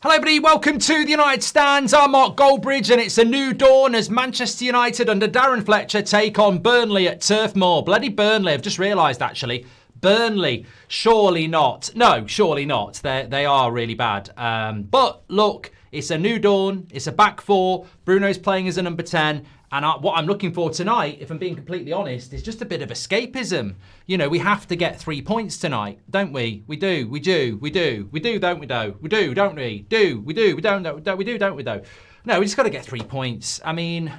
Hello everybody, welcome to the United Stands. I'm Mark Goldbridge and it's a new dawn as Manchester United under Darren Fletcher take on Burnley at Turf Moor. Bloody Burnley, I've just realised actually. Burnley, surely not. No, surely not. They are really bad. But look, it's a new dawn, it's a back four. Bruno's playing as a number 10. And what I'm looking for tonight, if I'm being completely honest, is just a bit of escapism. You know, we have to get 3 points tonight, don't we? We do, don't we, though? We do, don't we, though? We do, don't we? We do, don't we, though? No, we just got to get 3 points. I mean,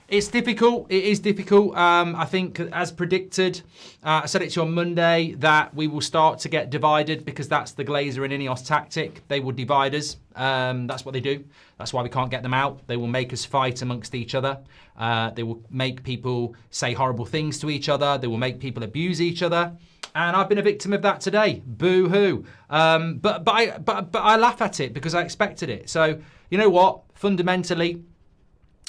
it's difficult. It is difficult. I think, as predicted, I said it to you on Monday, that we will start to get divided because that's the Glazer and Ineos tactic. They will divide us. That's what they do. That's why we can't get them out. They will make us fight amongst each other. They will make people say horrible things to each other. They will make people abuse each other. And I've been a victim of that today. Boo-hoo. But I laugh at it because I expected it. So, you know what? Fundamentally,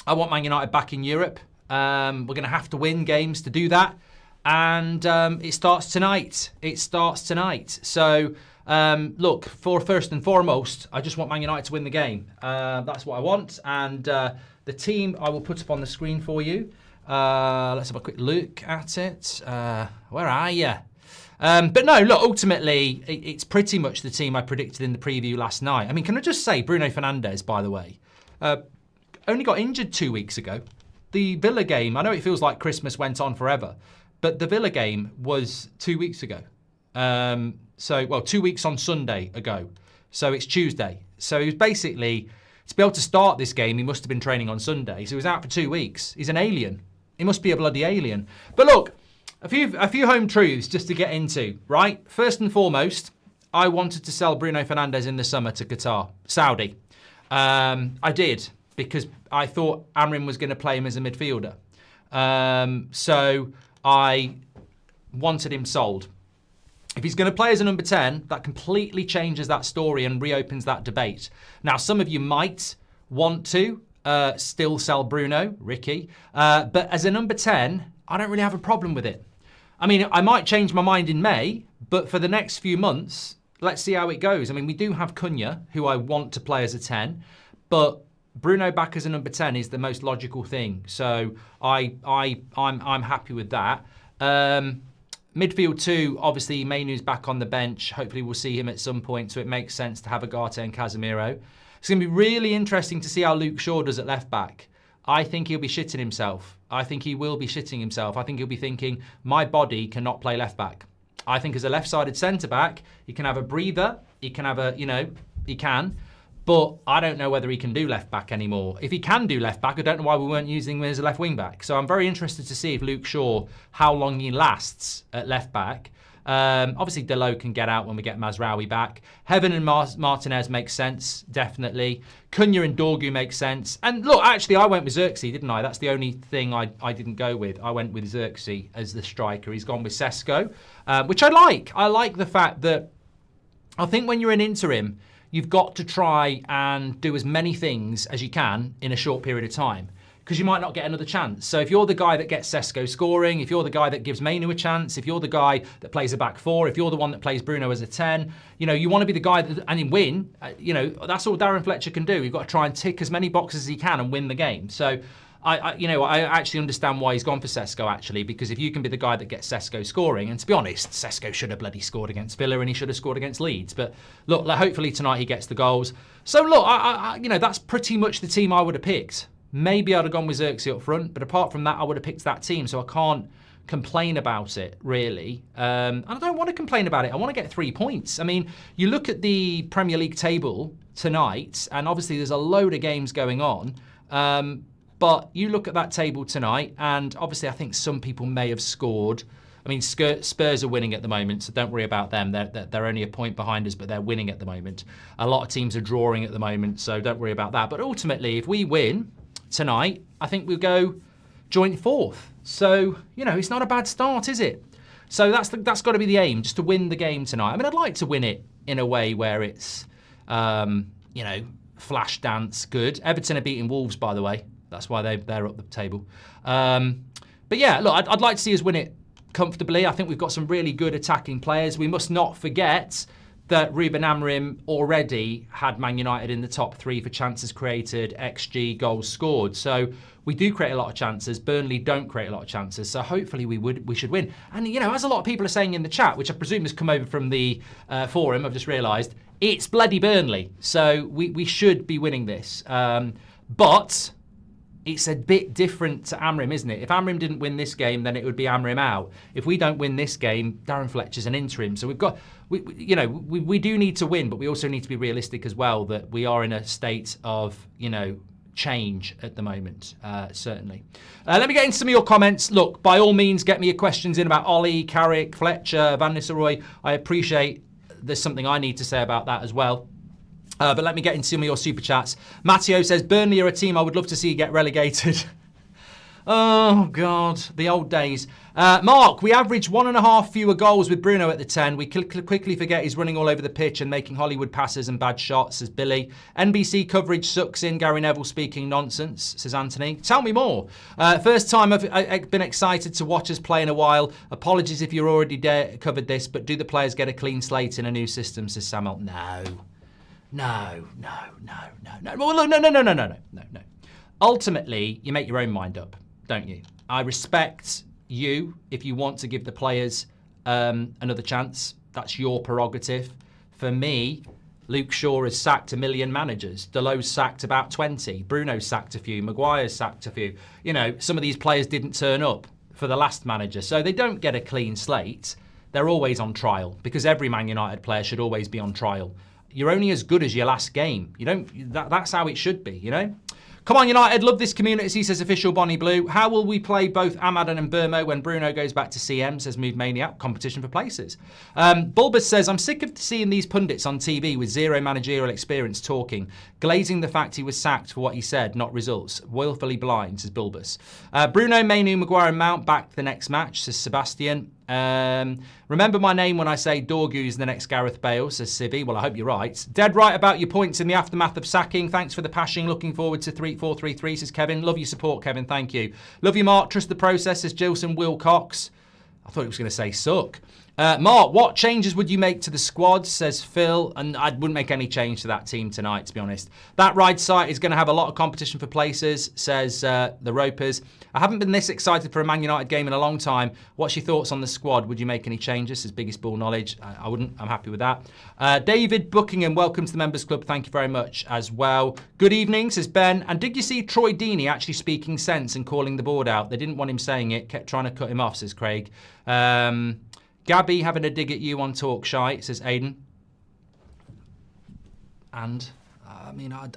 I want Man United back in Europe. We're going to have to win games to do that. And it starts tonight. It starts tonight. So, look, first and foremost, I just want Man United to win the game. That's what I want. And the team I will put up on the screen for you. Let's have a quick look at it. Where are you? But no, look, ultimately, it's pretty much the team I predicted in the preview last night. I mean, can I just say, Bruno Fernandes, by the way, only got injured 2 weeks ago. The Villa game, I know it feels like Christmas went on forever, but the Villa game was 2 weeks ago. 2 weeks on Sunday ago. So it's Tuesday. So he was basically, to be able to start this game, he must have been training on Sunday. So he was out for 2 weeks. He's an alien. He must be a bloody alien. But look, a few home truths just to get into, right? First and foremost, I wanted to sell Bruno Fernandes in the summer to Qatar, Saudi. I did, because I thought Amrin was going to play him as a midfielder. So I wanted him sold. If he's going to play as a number 10, that completely changes that story and reopens that debate. Now, some of you might want to still sell Bruno, Ricky, but as a number 10, I don't really have a problem with it. I mean, I might change my mind in May, but for the next few months, let's see how it goes. I mean, we do have Cunha, who I want to play as a 10, but Bruno back as a number 10 is the most logical thing. So I'm happy with that. Midfield 2, obviously, Mainoo's back on the bench. Hopefully we'll see him at some point, so it makes sense to have Agate and Casemiro. It's going to be really interesting to see how Luke Shaw does at left back. I think he'll be shitting himself. I think he will be shitting himself. I think he'll be thinking, my body cannot play left back. I think as a left-sided centre-back, he can have a breather. He can have a, he can. But I don't know whether he can do left-back anymore. If he can do left-back, I don't know why we weren't using him as a left wing-back. So I'm very interested to see if Luke Shaw, how long he lasts at left-back. Obviously, Delo can get out when we get Mazraoui back. Heaven and Martinez makes sense, definitely. Cunha and Dorgu makes sense. And look, actually, I went with Xerxes, didn't I? That's the only thing I didn't go with. I went with Xerxes as the striker. He's gone with Sesko, which I like. I like the fact that I think when you're an interim, you've got to try and do as many things as you can in a short period of time, because you might not get another chance. So if you're the guy that gets Sesko scoring, if you're the guy that gives Mainoo a chance, if you're the guy that plays a back four, if you're the one that plays Bruno as a 10, you want to be the guy that, and win, that's all Darren Fletcher can do. You've got to try and tick as many boxes as he can and win the game. So I actually understand why he's gone for Sesko, actually, because if you can be the guy that gets Sesko scoring, and to be honest, Sesko should have bloody scored against Villa and he should have scored against Leeds. But look, hopefully tonight he gets the goals. So look, that's pretty much the team I would have picked. Maybe I'd have gone with Xerxes up front, but apart from that, I would have picked that team. So I can't complain about it, really. And I don't want to complain about it. I want to get 3 points. I mean, you look at the Premier League table tonight, and obviously there's a load of games going on. But you look at that table tonight, and obviously I think some people may have scored. I mean, Spurs are winning at the moment, so don't worry about them. They're only a point behind us, but they're winning at the moment. A lot of teams are drawing at the moment, so don't worry about that. But ultimately, if we win tonight, I think we'll go joint fourth. So, it's not a bad start, is it? So that's got to be the aim, just to win the game tonight. I mean, I'd like to win it in a way where it's, flash dance good. Everton are beating Wolves, by the way. That's why they're up the table. But yeah, look, I'd like to see us win it comfortably. I think we've got some really good attacking players. We must not forget that Ruben Amorim already had Man United in the top 3 for chances created, XG, goals scored. So we do create a lot of chances. Burnley don't create a lot of chances. So hopefully we should win. And, you know, as a lot of people are saying in the chat, which I presume has come over from the forum, I've just realised, it's bloody Burnley. So we should be winning this. But it's a bit different to Amorim, isn't it? If Amorim didn't win this game, then it would be Amorim out. If we don't win this game, Darren Fletcher's an interim. So we do need to win, but we also need to be realistic as well that we are in a state of, you know, change at the moment, certainly. Let me get into some of your comments. Look, by all means, get me your questions in about Ollie, Carrick, Fletcher, Van Nistelrooy. I appreciate there's something I need to say about that as well. But let me get into some of your super chats. Matteo says, Burnley are a team I would love to see get relegated. Oh, God, the old days. Mark, we average 1.5 fewer goals with Bruno at the 10. We quickly forget he's running all over the pitch and making Hollywood passes and bad shots, says Billy. NBC coverage sucks in. Gary Neville speaking nonsense, says Anthony. Tell me more. First time I've been excited to watch us play in a while. Apologies if you're already covered this, but do the players get a clean slate in a new system, says Samuel. No. Well, look, no. Ultimately, you make your own mind up, don't you? I respect you if you want to give the players another chance. That's your prerogative. For me, Luke Shaw has sacked 1 million managers. Delo's sacked about 20. Bruno's sacked a few. Maguire's sacked a few. You know, some of these players didn't turn up for the last manager, so they don't get a clean slate. They're always on trial because every Man United player should always be on trial. You're only as good as your last game. You don't. That's how it should be, you know? Come on, United. Love this community, says official Bonnie Blue. How will we play both Amadan and Burmo when Bruno goes back to CM, says Mood Maniac. Competition for places. Bulbous says, I'm sick of seeing these pundits on TV with zero managerial experience talking, glazing the fact he was sacked for what he said, not results. Willfully blind, says Bulbous. Bruno, Mainu, Maguire and Mount back the next match, says Sebastian. Remember my name when I say Dorgu's the next Gareth Bale, says Sibby. Well, I hope you're right. Dead right about your points in the aftermath of sacking. Thanks for the passion. Looking forward to 3433, says Kevin. Love your support, Kevin. Thank you. Love you, Mark. Trust the process, says Gilson Wilcox. I thought he was going to say suck. Mark, what changes would you make to the squad, says Phil? And I wouldn't make any change to that team tonight, to be honest. That right side is going to have a lot of competition for places, says the Ropers. I haven't been this excited for a Man United game in a long time. What's your thoughts on the squad? Would you make any changes, says Biggest Ball Knowledge? I wouldn't. I'm happy with that. David Buckingham, welcome to the Members Club. Thank you very much as well. Good evening, says Ben. And did you see Troy Deeney actually speaking sense and calling the board out? They didn't want him saying it, kept trying to cut him off, says Craig. Gabby having a dig at you on Talk Shy, says Aidan. And, I mean, I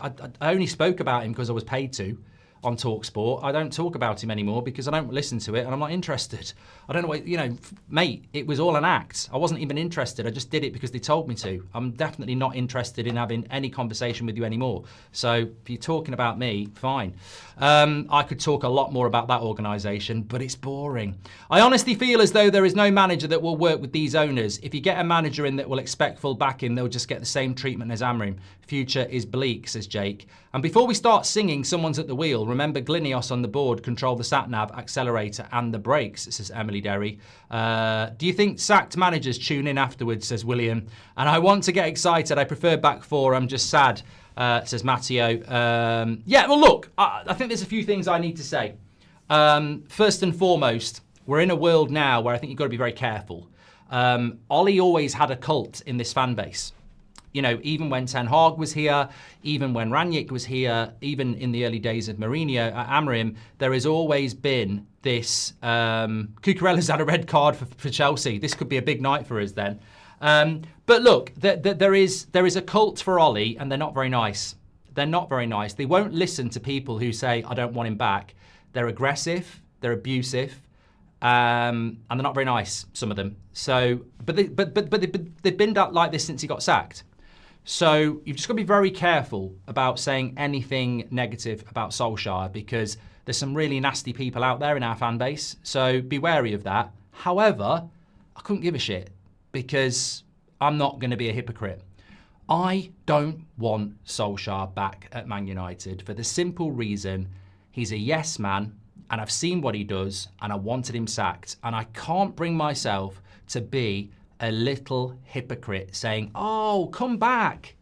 only spoke about him because I was paid to on Talk Sport. I don't talk about him anymore because I don't listen to it and I'm not interested. I don't know what, you know, mate, it was all an act. I wasn't even interested. I just did it because they told me to. I'm definitely not interested in having any conversation with you anymore. So if you're talking about me, fine. I could talk a lot more about that organisation, but it's boring. I honestly feel as though there is no manager that will work with these owners. If you get a manager in that will expect full backing, they'll just get the same treatment as Amorim. Future is bleak, says Jake. And before we start singing Someone's at the Wheel, remember Glinios on the board, control the sat-nav, accelerator and the brakes, says Emily Derry. Do you think sacked managers tune in afterwards, says William. And I want to get excited. I prefer back four. I'm just sad, says Matteo. Yeah, well, look, I think there's a few things I need to say. First and foremost, we're in a world now where I think you've got to be very careful. Ollie always had a cult in this fan base. You know, even when Ten Hag was here, even when Ranić was here, even in the early days of Mourinho at Amorim, there has always been this, Cucurella's had a red card for Chelsea. This could be a big night for us then. But look, there is a cult for Ollie and they're not very nice. They're not very nice. They won't listen to people who say, I don't want him back. They're aggressive, they're abusive, and they're not very nice, some of them. So, but they've been like this since he got sacked. So you've just got to be very careful about saying anything negative about Solskjær because there's some really nasty people out there in our fan base. So be wary of that. However, I couldn't give a shit because I'm not going to be a hypocrite. I don't want Solskjær back at Man United for the simple reason he's a yes man and I've seen what he does and I wanted him sacked and I can't bring myself to be a little hypocrite saying, oh, come back,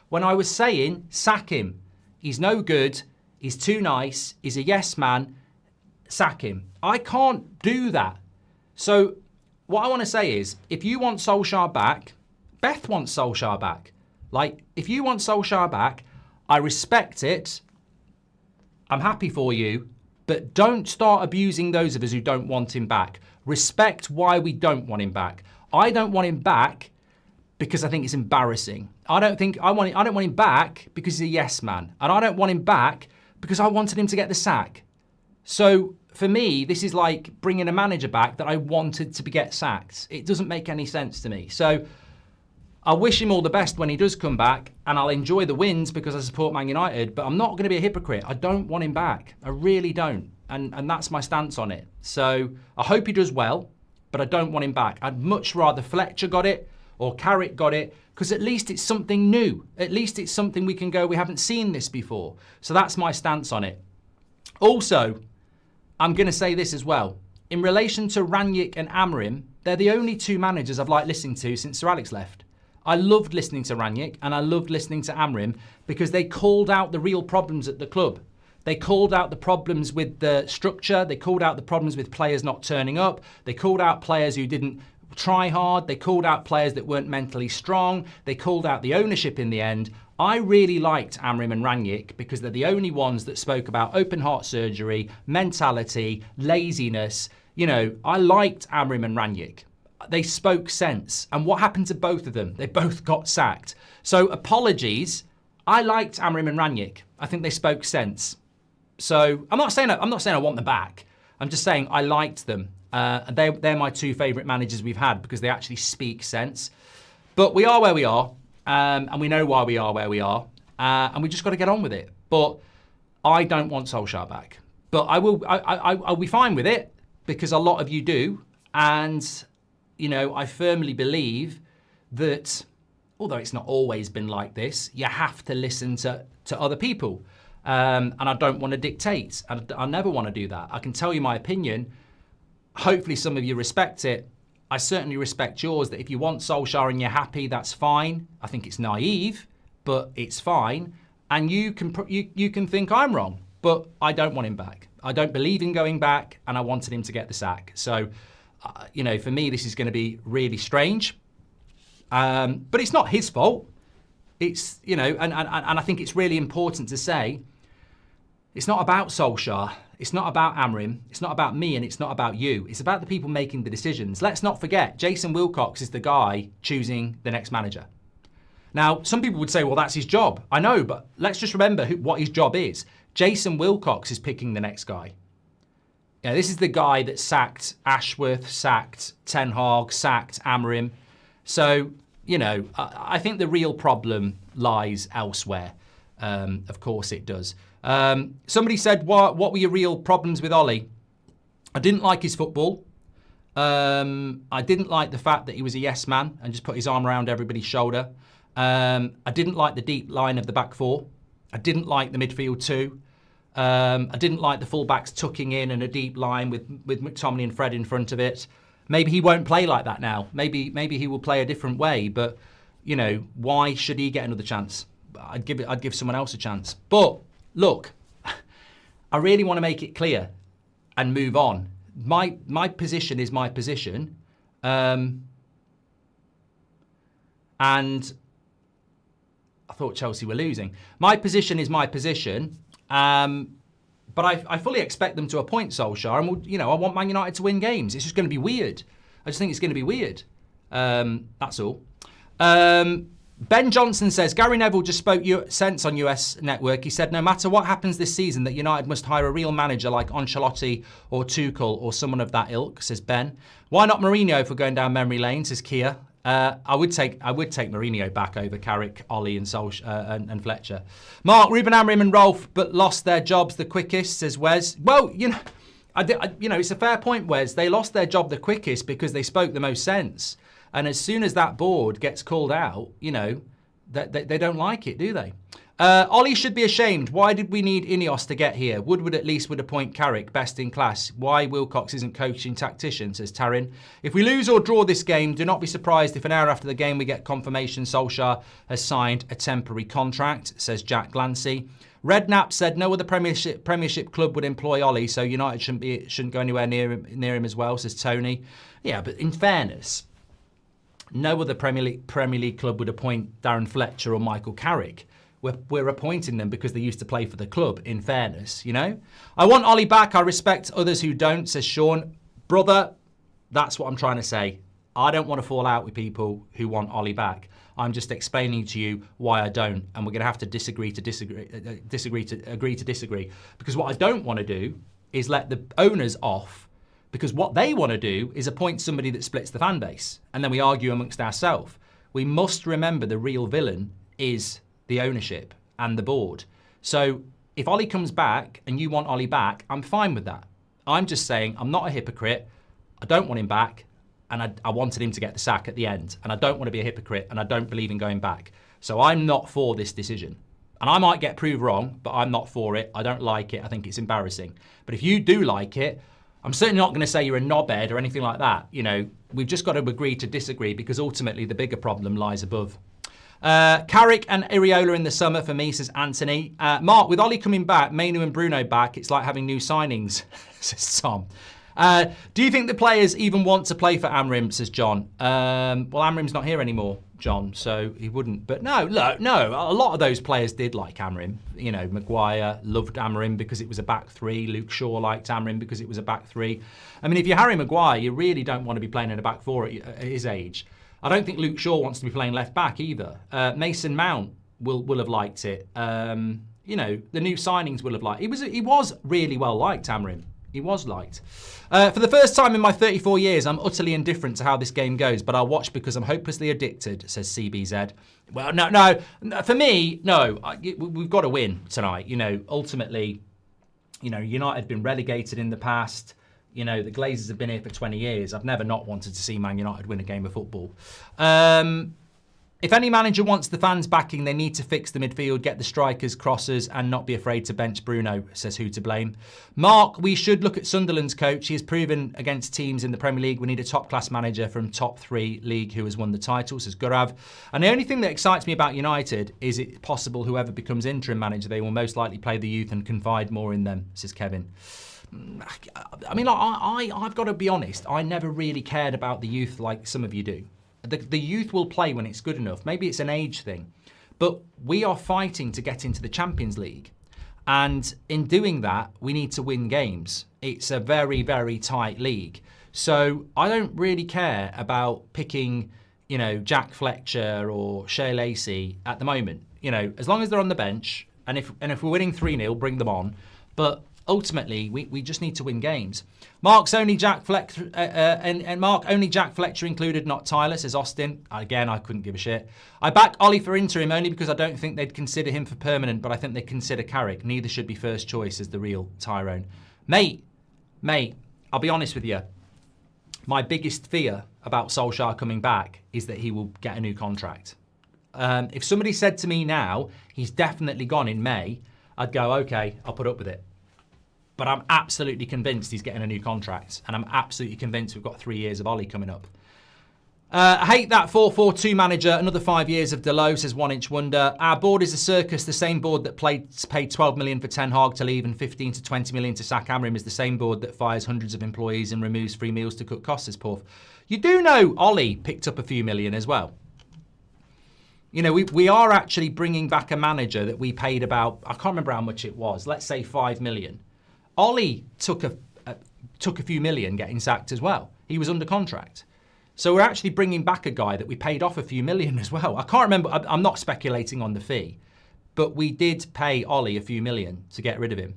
when I was saying, sack him. He's no good, he's too nice, he's a yes man, sack him. I can't do that. So what I want to say is, if you want Solskjær back, Beth wants Solskjær back. Like, if you want Solskjær back, I respect it. I'm happy for you, but don't start abusing those of us who don't want him back. Respect why we don't want him back. I don't want him back because I think it's embarrassing. I don't want him back because he's a yes man. And I don't want him back because I wanted him to get the sack. So for me, this is like bringing a manager back that I wanted to get sacked. It doesn't make any sense to me. So I wish him all the best when he does come back, and I'll enjoy the wins because I support Man United, but I'm not going to be a hypocrite. I don't want him back. I really don't. And that's my stance on it. So I hope he does well, but I don't want him back. I'd much rather Fletcher got it or Carrick got it, because at least it's something new. At least it's something we can go, we haven't seen this before. So that's my stance on it. Also, I'm going to say this as well. In relation to Rangnick and Amorim, they're the only two managers I've liked listening to since Sir Alex left. I loved listening to Rangnick and I loved listening to Amorim because they called out the real problems at the club. They called out the problems with the structure. They called out the problems with players not turning up. They called out players who didn't try hard. They called out players that weren't mentally strong. They called out the ownership in the end. I really liked Amorim and Rangnick because they're the only ones that spoke about open heart surgery, mentality, laziness. You know, I liked Amorim and Rangnick. They spoke sense. And what happened to both of them? They both got sacked. So apologies. I liked Amorim and Rangnick. I think they spoke sense. So I'm not saying I want them back. I'm just saying I liked them. They're my two favourite managers we've had because they actually speak sense. But we are where we are, and we know why we are where we are, and we just got to get on with it. But I don't want Solskjær back. But I'll be fine with it because a lot of you do, and you know I firmly believe that although it's not always been like this, you have to listen to other people. And I don't want to dictate. I never want to do that. I can tell you my opinion. Hopefully some of you respect it. I certainly respect yours, that if you want Solskjær and you're happy, that's fine. I think it's naive, but it's fine. And you can think I'm wrong, but I don't want him back. I don't believe in going back, and I wanted him to get the sack. So, you know, for me, this is going to be really strange. But it's not his fault. It's, you know, and I think it's really important to say, it's not about Solskjær, it's not about Amorim, it's not about me, and it's not about you. It's about the people making the decisions. Let's not forget, Jason Wilcox is the guy choosing the next manager. Now, some people would say, well, that's his job. I know, but let's just remember what his job is. Jason Wilcox is picking the next guy. Yeah, this is the guy that sacked Ashworth, sacked Ten Hag, sacked Amorim. So, you know, I think the real problem lies elsewhere. Of course it does. Somebody said, what were your real problems with Ollie? I didn't like his football. I didn't like the fact that he was a yes man and just put his arm around everybody's shoulder. I didn't like the deep line of the back four. I didn't like the midfield two. I didn't like the fullbacks tucking in and a deep line with McTominay and Fred in front of it. Maybe he won't play like that now. Maybe he will play a different way. But, you know, why should he get another chance? I'd give someone else a chance. But look, I really want to make it clear and move on. My position is my position, and I thought Chelsea were losing. My position is my position, but I fully expect them to appoint Solskjær, and you know I want Man United to win games. It's just going to be weird. I just think it's going to be weird. That's all. Ben Johnson says, Gary Neville just spoke sense on US Network. He said, no matter what happens this season, that United must hire a real manager like Ancelotti or Tuchel or someone of that ilk, says Ben. Why not Mourinho for going down memory lane, says Kia. I would take Mourinho back over Carrick, Ollie and and Fletcher. Mark, Ruben Amorim and Rolf, but lost their jobs the quickest, says Wes. Well, you know, it's a fair point, Wes. They lost their job the quickest because they spoke the most sense. And as soon as that board gets called out, you know, they don't like it, do they? Ollie should be ashamed. Why did we need Ineos to get here? Woodward at least would appoint Carrick, best in class. Why Wilcox isn't coaching tactician, says Taryn. If we lose or draw this game, do not be surprised if an hour after the game we get confirmation Solskjær has signed a temporary contract, says Jack Glancy. Redknapp said no other Premiership club would employ Ollie, so United shouldn't go anywhere near him as well, says Tony. Yeah, but in fairness, no other Premier League club would appoint Darren Fletcher or Michael Carrick. We're appointing them because they used to play for the club, in fairness, you know? I want Ollie back. I respect others who don't, says Sean. Brother, that's what I'm trying to say. I don't want to fall out with people who want Ollie back. I'm just explaining to you why I don't. And we're going to have to agree to disagree. Because what I don't want to do is let the owners off. Because what they want to do is appoint somebody that splits the fan base. And then we argue amongst ourselves. We must remember the real villain is the ownership and the board. So if Ollie comes back and you want Ollie back, I'm fine with that. I'm just saying I'm not a hypocrite. I don't want him back, and I wanted him to get the sack at the end. And I don't want to be a hypocrite, and I don't believe in going back. So I'm not for this decision. And I might get proved wrong, but I'm not for it. I don't like it. I think it's embarrassing. But if you do like it, I'm certainly not going to say you're a knobhead or anything like that. You know, we've just got to agree to disagree, because ultimately the bigger problem lies above. Carrick and Iriola in the summer for me, says Anthony. Mark, with Ollie coming back, Mainu and Bruno back, it's like having new signings, says Tom. Do you think the players even want to play for Amrim, says John? Well, Amrim's not here anymore, John, so he wouldn't. But no, look, no, a lot of those players did like Amrim. You know, Maguire loved Amrim because it was a back three. Luke Shaw liked Amrim because it was a back three. I mean, if you're Harry Maguire, you really don't want to be playing in a back four at his age. I don't think Luke Shaw wants to be playing left back either. Mason Mount will have liked it. You know, the new signings will have liked it. He was really well liked, Amrim. He was liked. For the first time in my 34 years, I'm utterly indifferent to how this game goes, but I'll watch because I'm hopelessly addicted, says CBZ. Well, no. For me, no. We've got to win tonight. You know, ultimately, you know, United have been relegated in the past. You know, the Glazers have been here for 20 years. I've never not wanted to see Man United win a game of football. If any manager wants the fans backing, they need to fix the midfield, get the strikers, crossers, and not be afraid to bench Bruno, says Who to Blame. Mark, we should look at Sunderland's coach. He has proven against teams in the Premier League we need a top-class manager from top 3 league who has won the title, says Gurav. And the only thing that excites me about United is it's possible whoever becomes interim manager, they will most likely play the youth and confide more in them, says Kevin. I mean, I've got to be honest. I never really cared about the youth like some of you do. The youth will play when it's good enough. Maybe it's an age thing. But we are fighting to get into the Champions League. And in doing that, we need to win games. It's a very, very tight league. So I don't really care about picking, you know, Jack Fletcher or Shea Lacey at the moment. You know, as long as they're on the bench, and if we're winning 3-0, bring them on. But ultimately, we just need to win games. Mark's only Jack Fletcher, and Mark, only Jack Fletcher included, not Tyler, says Austin. Again, I couldn't give a shit. I back Ollie for interim only because I don't think they'd consider him for permanent, but I think they'd consider Carrick. Neither should be first choice as the real Tyrone. Mate, I'll be honest with you. My biggest fear about Solskjær coming back is that he will get a new contract. If somebody said to me now, he's definitely gone in May, I'd go, okay, I'll put up with it. But I'm absolutely convinced he's getting a new contract. And I'm absolutely convinced we've got 3 years of Ollie coming up. I hate that 4-4-2 manager. Another 5 years of Delo, says 1 Inch Wonder. Our board is a circus. The same board that paid 12 million for Ten Hag to leave and 15 to 20 million to sack Amrim is the same board that fires hundreds of employees and removes free meals to cut costs, says Porth. You do know Ollie picked up a few million as well. You know, we are actually bringing back a manager that we paid about, I can't remember how much it was, let's say 5 million. Ollie took a few million getting sacked as well. He was under contract. So we're actually bringing back a guy that we paid off a few million as well. I can't remember, I'm not speculating on the fee, but we did pay Ollie a few million to get rid of him.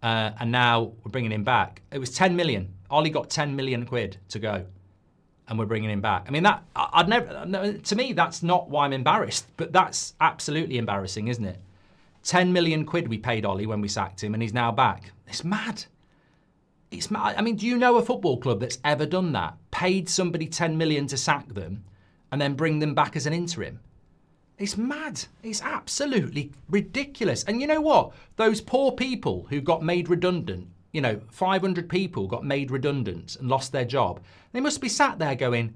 And now we're bringing him back. It was 10 million. Ollie got 10 million quid to go. And we're bringing him back. I mean, to me, that's not why I'm embarrassed, but that's absolutely embarrassing, isn't it? 10 million quid we paid Ollie when we sacked him and he's now back. It's mad. It's mad. I mean, do you know a football club that's ever done that? Paid somebody 10 million to sack them and then bring them back as an interim? It's mad. It's absolutely ridiculous. And you know what? Those poor people who got made redundant, 500 people got made redundant and lost their job. They must be sat there going,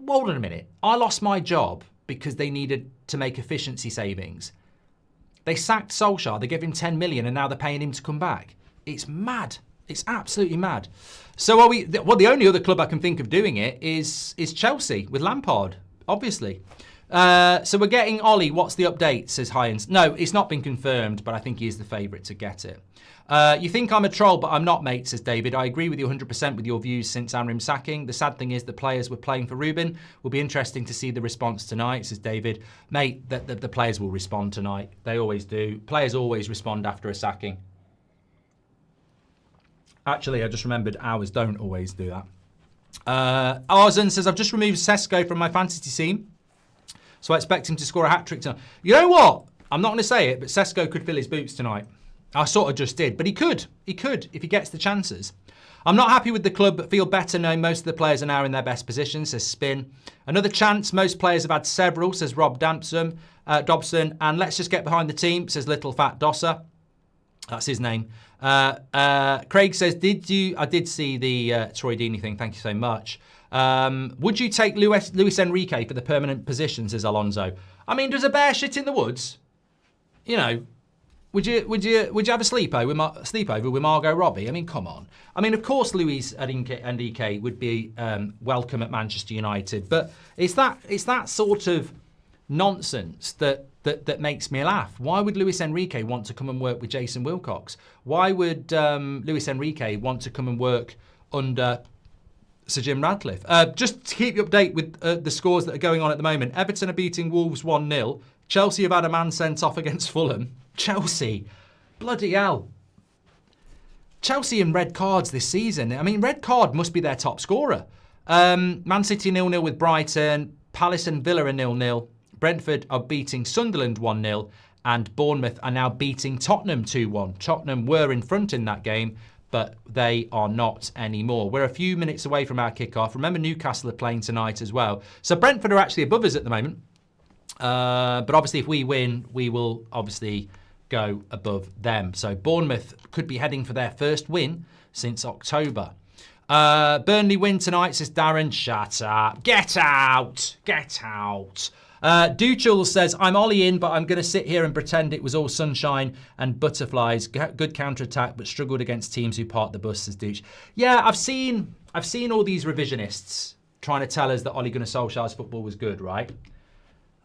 hold on a minute. I lost my job because they needed to make efficiency savings. They sacked Solskjær. They gave him 10 million and now they're paying him to come back. It's mad. It's absolutely mad. So the only other club I can think of doing it is Chelsea with Lampard, obviously. So we're getting Ollie. What's the update, says Hyans. No, it's not been confirmed, but I think he is the favourite to get it. You think I'm a troll, but I'm not, mate, says David. I agree with you 100% with your views since Amrim's sacking. The sad thing is the players were playing for Ruben. Will be interesting to see the response tonight, says David. Mate, the players will respond tonight. They always do. Players always respond after a sacking. Actually, I just remembered ours don't always do that. Arzen says, I've just removed Sesko from my fantasy team, so I expect him to score a hat-trick tonight. You know what? I'm not going to say it, but Sesko could fill his boots tonight. I sort of just did, but he could. He could if he gets the chances. I'm not happy with the club, but feel better knowing most of the players are now in their best position, says Spin. Another chance. Most players have had several, says Rob Dobson. And let's just get behind the team, says Little Fat Dosser. That's his name. Craig says, I did see the Troy Deeney thing. Thank you so much. Would you take Luis Enrique for the permanent position, says Alonso? I mean, does a bear shit in the woods? Would you have a sleepover with Margot Robbie? I mean, come on. I mean, of course, Luis Enrique would be welcome at Manchester United, but it's that sort of nonsense that makes me laugh. Why would Luis Enrique want to come and work with Jason Wilcox? Why would Luis Enrique want to come and work under Sir Jim Radcliffe? Just to keep you updated with the scores that are going on at the moment. Everton are beating Wolves 1-0. Chelsea have had a man sent off against Fulham. Chelsea. Bloody hell. Chelsea in red cards this season. I mean, red card must be their top scorer. Man City 0-0 with Brighton. Palace and Villa are 0-0. Brentford are beating Sunderland 1-0. And Bournemouth are now beating Tottenham 2-1. Tottenham were in front in that game, but they are not anymore. We're a few minutes away from our kickoff. Remember, Newcastle are playing tonight as well. So Brentford are actually above us at the moment. But obviously, if we win, we will obviously go above them. So Bournemouth could be heading for their first win since October. Burnley win tonight, says Darren. Shut up. Get out. Get out. Duchel says, I'm Ollie in, but I'm going to sit here and pretend it was all sunshine and butterflies. Good counter-attack, but struggled against teams who parked the bus, says Duch. Yeah, I've seen all these revisionists trying to tell us that Ole Gunnar Solskjær's football was good, right?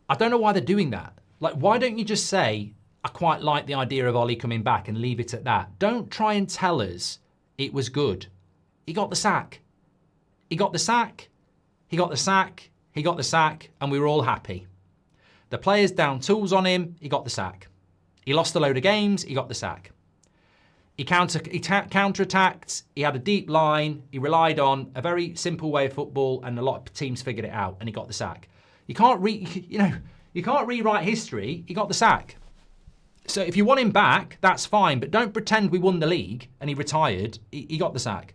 I don't know why they're doing that. Like, why don't you just say, I quite like the idea of Ollie coming back and leave it at that? Don't try and tell us it was good. He got the sack. He got the sack. He got the sack. He got the sack, and we were all happy. The players down tools on him. He got the sack. He lost a load of games. He got the sack. He counter-attacked. He had a deep line. He relied on a very simple way of football, and a lot of teams figured it out, and he got the sack. You can't rewrite history. He got the sack. So if you want him back, that's fine, but don't pretend we won the league and he retired. He got the sack.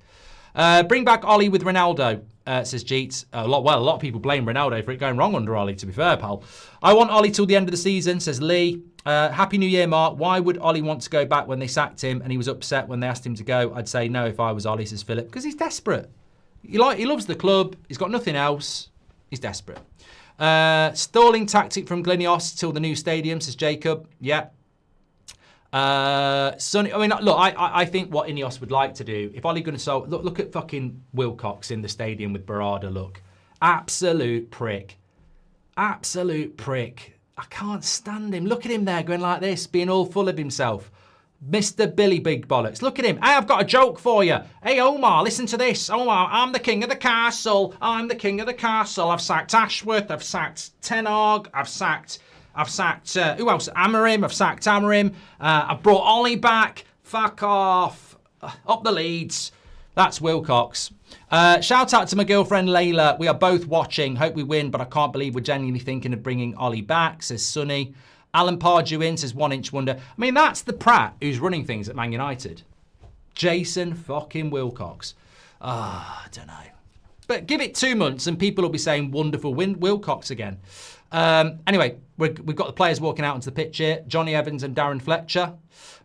Bring back Ollie with Ronaldo, says Jeets. A lot of people blame Ronaldo for it going wrong under Ollie, to be fair, pal. I want Ollie till the end of the season, says Lee. Happy New Year, Mark. Why would Ollie want to go back when they sacked him and he was upset when they asked him to go? I'd say no if I was Ollie, says Philip, because he's desperate. He loves the club. He's got nothing else. He's desperate. Stalling tactic from Glenios till the new stadium, says Jacob. Yeah. Sonny, I mean, look, I think what Ineos would like to do, if Ole Gunnar Solskjær, look at fucking Wilcox in the stadium with Barada, look. Absolute prick. Absolute prick. I can't stand him. Look at him there going like this, being all full of himself. Mr. Billy Big Bollocks. Look at him. Hey, I've got a joke for you. Hey, Omar, listen to this. Omar, I'm the king of the castle. I'm the king of the castle. I've sacked Ashworth. I've sacked Ten Hag. I've sacked, who else? Amarim. I've sacked Amarim. I've brought Ollie back. Fuck off. Up the Leeds. That's Wilcox. Shout out to my girlfriend Layla. We are both watching. Hope we win, but I can't believe we're genuinely thinking of bringing Ollie back, says Sonny. Alan Pardew in, says 1 inch wonder. I mean, that's the prat who's running things at Man United. Jason fucking Wilcox. I don't know. But give it 2 months and people will be saying wonderful Wilcox again. Anyway, we've got the players walking out onto the pitch here. Johnny Evans and Darren Fletcher.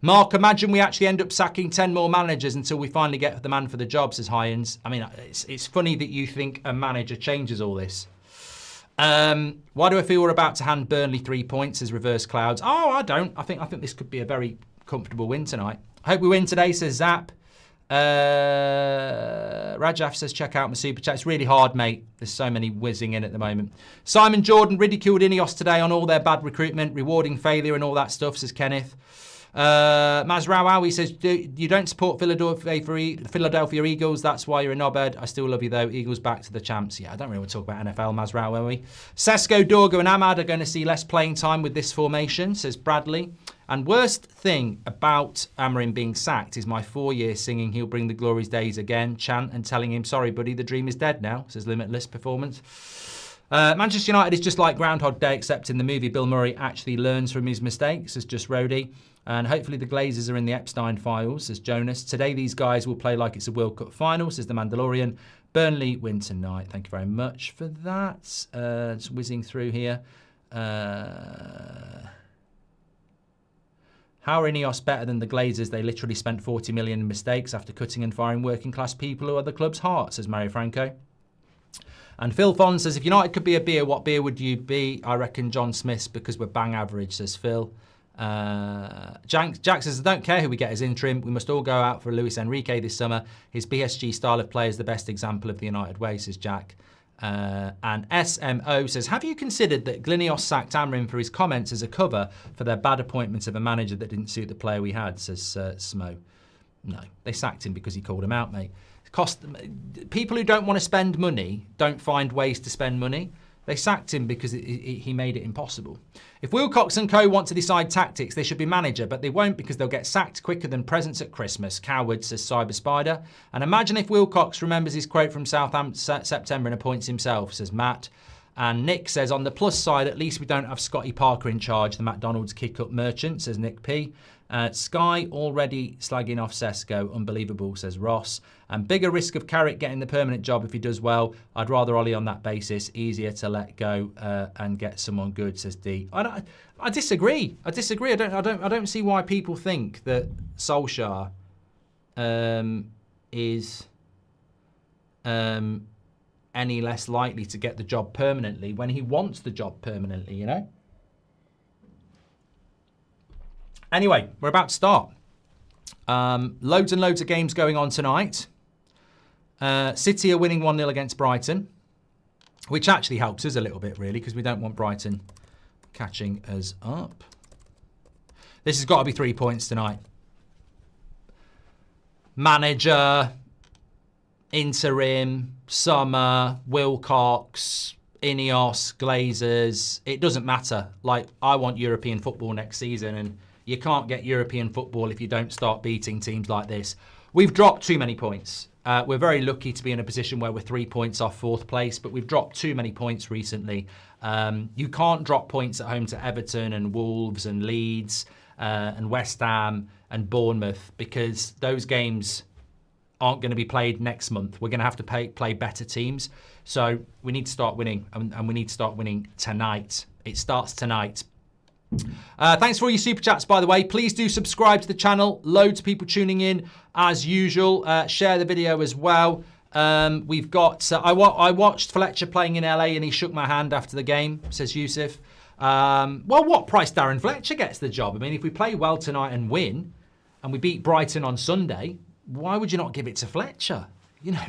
Mark, imagine we actually end up sacking 10 more managers until we finally get the man for the job, says Hyans. I mean, it's funny that you think a manager changes all this. Why do I feel we're about to hand Burnley 3 points, says Reverse Clouds? Oh, I don't. I think this could be a very comfortable win tonight. I hope we win today, says Zap. Rajaf says, check out my super chat. It's really hard, mate. There's so many whizzing in at the moment. Simon Jordan ridiculed Ineos today on all their bad recruitment, rewarding failure and all that stuff, says Kenneth. Mazraoui says, you don't support Philadelphia Eagles. That's why you're a knobhead. I still love you, though. Eagles back to the champs. Yeah, I don't really want to talk about NFL, Mazraoui. Sesko, Dorgo and Ahmad are going to see less playing time with this formation, says Bradley. And worst thing about Amorim being sacked is my 4-year singing he'll bring the glories days again chant and telling him, sorry, buddy, the dream is dead now, says Limitless Performance. Manchester United is just like Groundhog Day, except in the movie Bill Murray actually learns from his mistakes, says Just Rhodey. And hopefully the Glazers are in the Epstein files, says Jonas. Today these guys will play like it's a World Cup final, says The Mandalorian. Burnley win tonight. Thank you very much for that. Just whizzing through here. How are Ineos better than the Glazers? They literally spent 40 million in mistakes after cutting and firing working class people who are the club's heart, says Mario Franco. And Phil Fon says, if United could be a beer, what beer would you be? I reckon John Smith's because we're bang average, says Phil. Jack says, I don't care who we get as interim. We must all go out for Luis Enrique this summer. His BSG style of play is the best example of the United way, says Jack. And SMO says, have you considered that Glinios sacked Amorim for his comments as a cover for their bad appointment of a manager that didn't suit the player we had, says Smo. No, they sacked him because he called him out, mate. People who don't want to spend money don't find ways to spend money. They sacked him because he made it impossible. If Wilcox and co want to decide tactics, they should be manager, but they won't because they'll get sacked quicker than presents at Christmas. Coward, says Cyber Spider. And imagine if Wilcox remembers his quote from September and appoints himself, says Matt. And Nick says, on the plus side, at least we don't have Scotty Parker in charge, the McDonald's kick-up merchant, says Nick P. Sky already slagging off Sesko. Unbelievable, says Ross. And bigger risk of Carrick getting the permanent job if he does well. I'd rather Ollie on that basis. Easier to let go and get someone good, says D. I disagree. I don't see why people think that Solskjær is any less likely to get the job permanently when he wants the job permanently, you know? Anyway, we're about to start. Loads and loads of games going on tonight. City are winning 1-0 against Brighton, which actually helps us a little bit, really, because we don't want Brighton catching us up. This has got to be 3 points tonight. Manager, interim, Summer, Wilcox, Ineos, Glazers. It doesn't matter. Like, I want European football next season, and you can't get European football if you don't start beating teams like this. We've dropped too many points. We're very lucky to be in a position where we're 3 points off 4th place, but we've dropped too many points recently. You can't drop points at home to Everton and Wolves and Leeds and West Ham and Bournemouth because those games aren't going to be played next month. We're going to have to play better teams. So we need to start winning, and we need to start winning tonight. It starts tonight. Thanks for all your super chats, by the way. Please do subscribe to the channel. Loads of people tuning in as usual. Share the video as well. We've got. I watched Fletcher playing in LA and he shook my hand after the game, says Yusuf. Well, what price Darren Fletcher gets the job? I mean, if we play well tonight and win, and we beat Brighton on Sunday, why would you not give it to Fletcher? You know,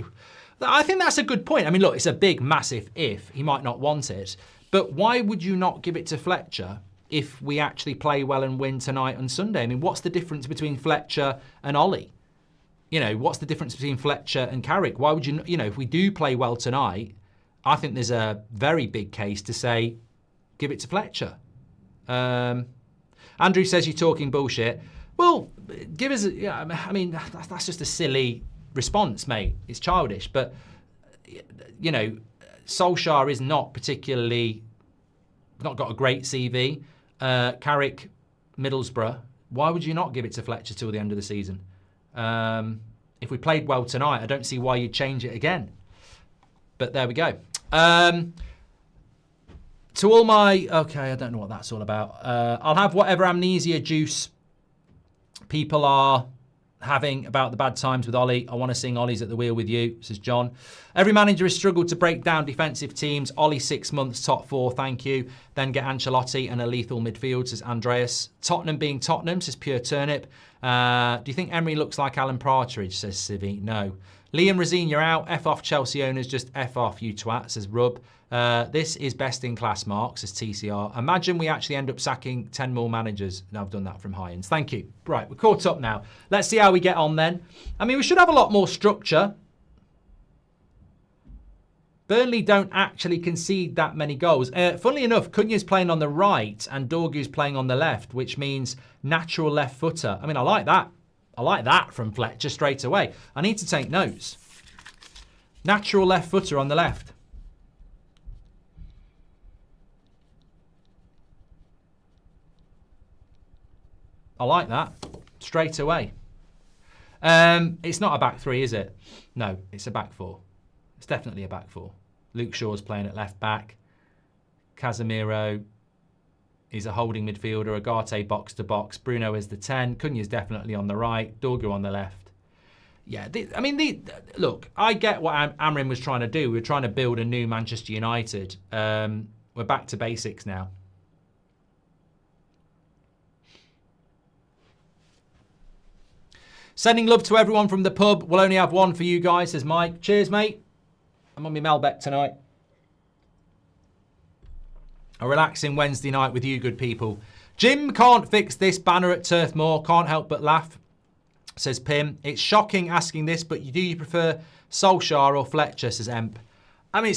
I think that's a good point. I mean, look, it's a big, massive if. He might not want it, but why would you not give it to Fletcher if we actually play well and win tonight on Sunday? I mean, what's the difference between Fletcher and Ollie? You know, what's the difference between Fletcher and Carrick? Why would you know, if we do play well tonight, I think there's a very big case to say, give it to Fletcher. Andrew says you're talking bullshit. Well, give us, I mean, that's just a silly response, mate. It's childish, but, you know, Solskjær is not got a great CV. Carrick, Middlesbrough. Why would you not give it to Fletcher till the end of the season? If we played well tonight, I don't see why you'd change it again. But there we go. To all my... Okay, I don't know what that's all about. I'll have whatever amnesia juice people are having about the bad times with Ollie. I want to sing Ollie's at the wheel with you, says John. Every manager has struggled to break down defensive teams. Ollie 6 months, top 4, thank you. Then get Ancelotti and a lethal midfield, says Andreas. Tottenham being Tottenham, says Pure Turnip. Do you think Emery looks like Alan Partridge, says Civi? No. Liam Razine, you're out. F off Chelsea owners, just F off you twat, says Rub. This is best in class, Mark, says TCR. Imagine we actually end up sacking 10 more managers. And I've done that from Hyans. Thank you. Right, we're caught up now. Let's see how we get on then. I mean, we should have a lot more structure. Burnley don't actually concede that many goals. Funnily enough, Cunha's playing on the right and Dorgu's playing on the left, which means natural left footer. I mean, I like that. I like that from Fletcher straight away. I need to take notes. Natural left footer on the left. I like that straight away. It's not a back three, is it? No, it's a back four. It's definitely a back four. Luke Shaw's playing at left back. Casemiro is a holding midfielder. Agate box to box. Bruno is the 10. Cunha's definitely on the right. Dorgu on the left. Yeah, look, I get what Amrin was trying to do. We were trying to build a new Manchester United. We're back to basics now. Sending love to everyone from the pub. We'll only have one for you guys, says Mike. Cheers, mate. I'm on my Malbec tonight. A relaxing Wednesday night with you good people. Jim can't fix this banner at Turf Moor. Can't help but laugh, says Pim. It's shocking asking this, but do you prefer Solskjær or Fletcher, says Emp. I mean,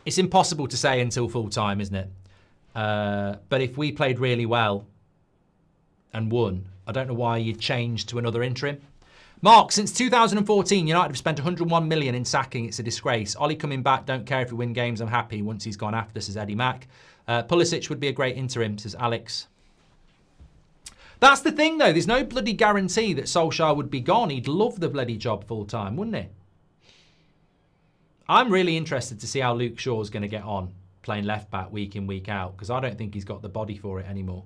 it's impossible to say until full time, isn't it? But if we played really well and won, I don't know why you'd change to another interim. Mark, since 2014, United have spent 101 million in sacking. It's a disgrace. Ollie coming back, don't care if we win games. I'm happy once he's gone after, says Eddie Mack. Pulisic would be a great interim, says Alex. That's the thing, though. There's no bloody guarantee that Solskjær would be gone. He'd love the bloody job full time, wouldn't he? I'm really interested to see how Luke Shaw's going to get on playing left back week in, week out, because I don't think he's got the body for it anymore.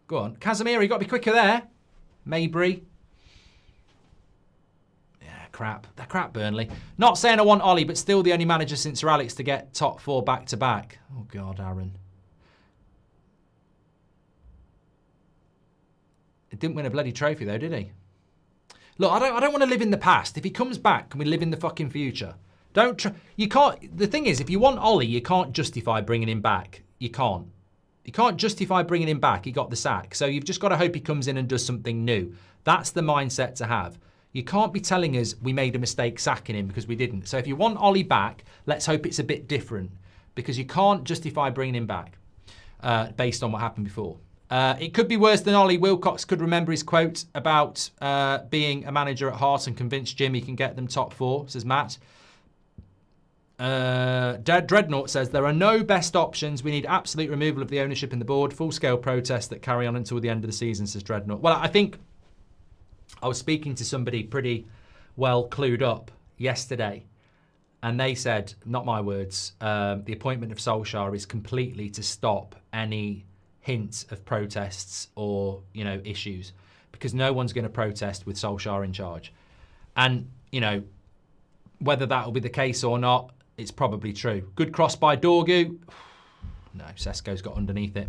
Go on. Casemiro, you got to be quicker there. Mabry. Yeah, crap. They're crap, Burnley. Not saying I want Ollie, but still the only manager since Sir Alex to get top 4 back-to-back. Oh, God, Aaron. He didn't win a bloody trophy, though, did he? Look, I don't want to live in the past. If he comes back, can we live in the fucking future? You can't... The thing is, if you want Ollie, you can't justify bringing him back. You can't. You can't justify bringing him back. He got the sack. So you've just got to hope he comes in and does something new. That's the mindset to have. You can't be telling us we made a mistake sacking him because we didn't. So if you want Ollie back, let's hope it's a bit different, because you can't justify bringing him back based on what happened before. It could be worse than Ollie. Wilcox could remember his quote about being a manager at heart and convince Jim he can get them top 4, says Matt. Dreadnought says there are no best options. We need absolute removal of the ownership in the board. Full-scale protests that carry on until the end of the season, says Dreadnought. Well, I think I was speaking to somebody pretty well clued up yesterday, and they said, not my words, the appointment of Solskjær is completely to stop any hint of protests or, issues, because no one's going to protest with Solskjær in charge. And, whether that will be the case or not, it's probably true. Good cross by Dorgu. No, Sesko's got underneath it.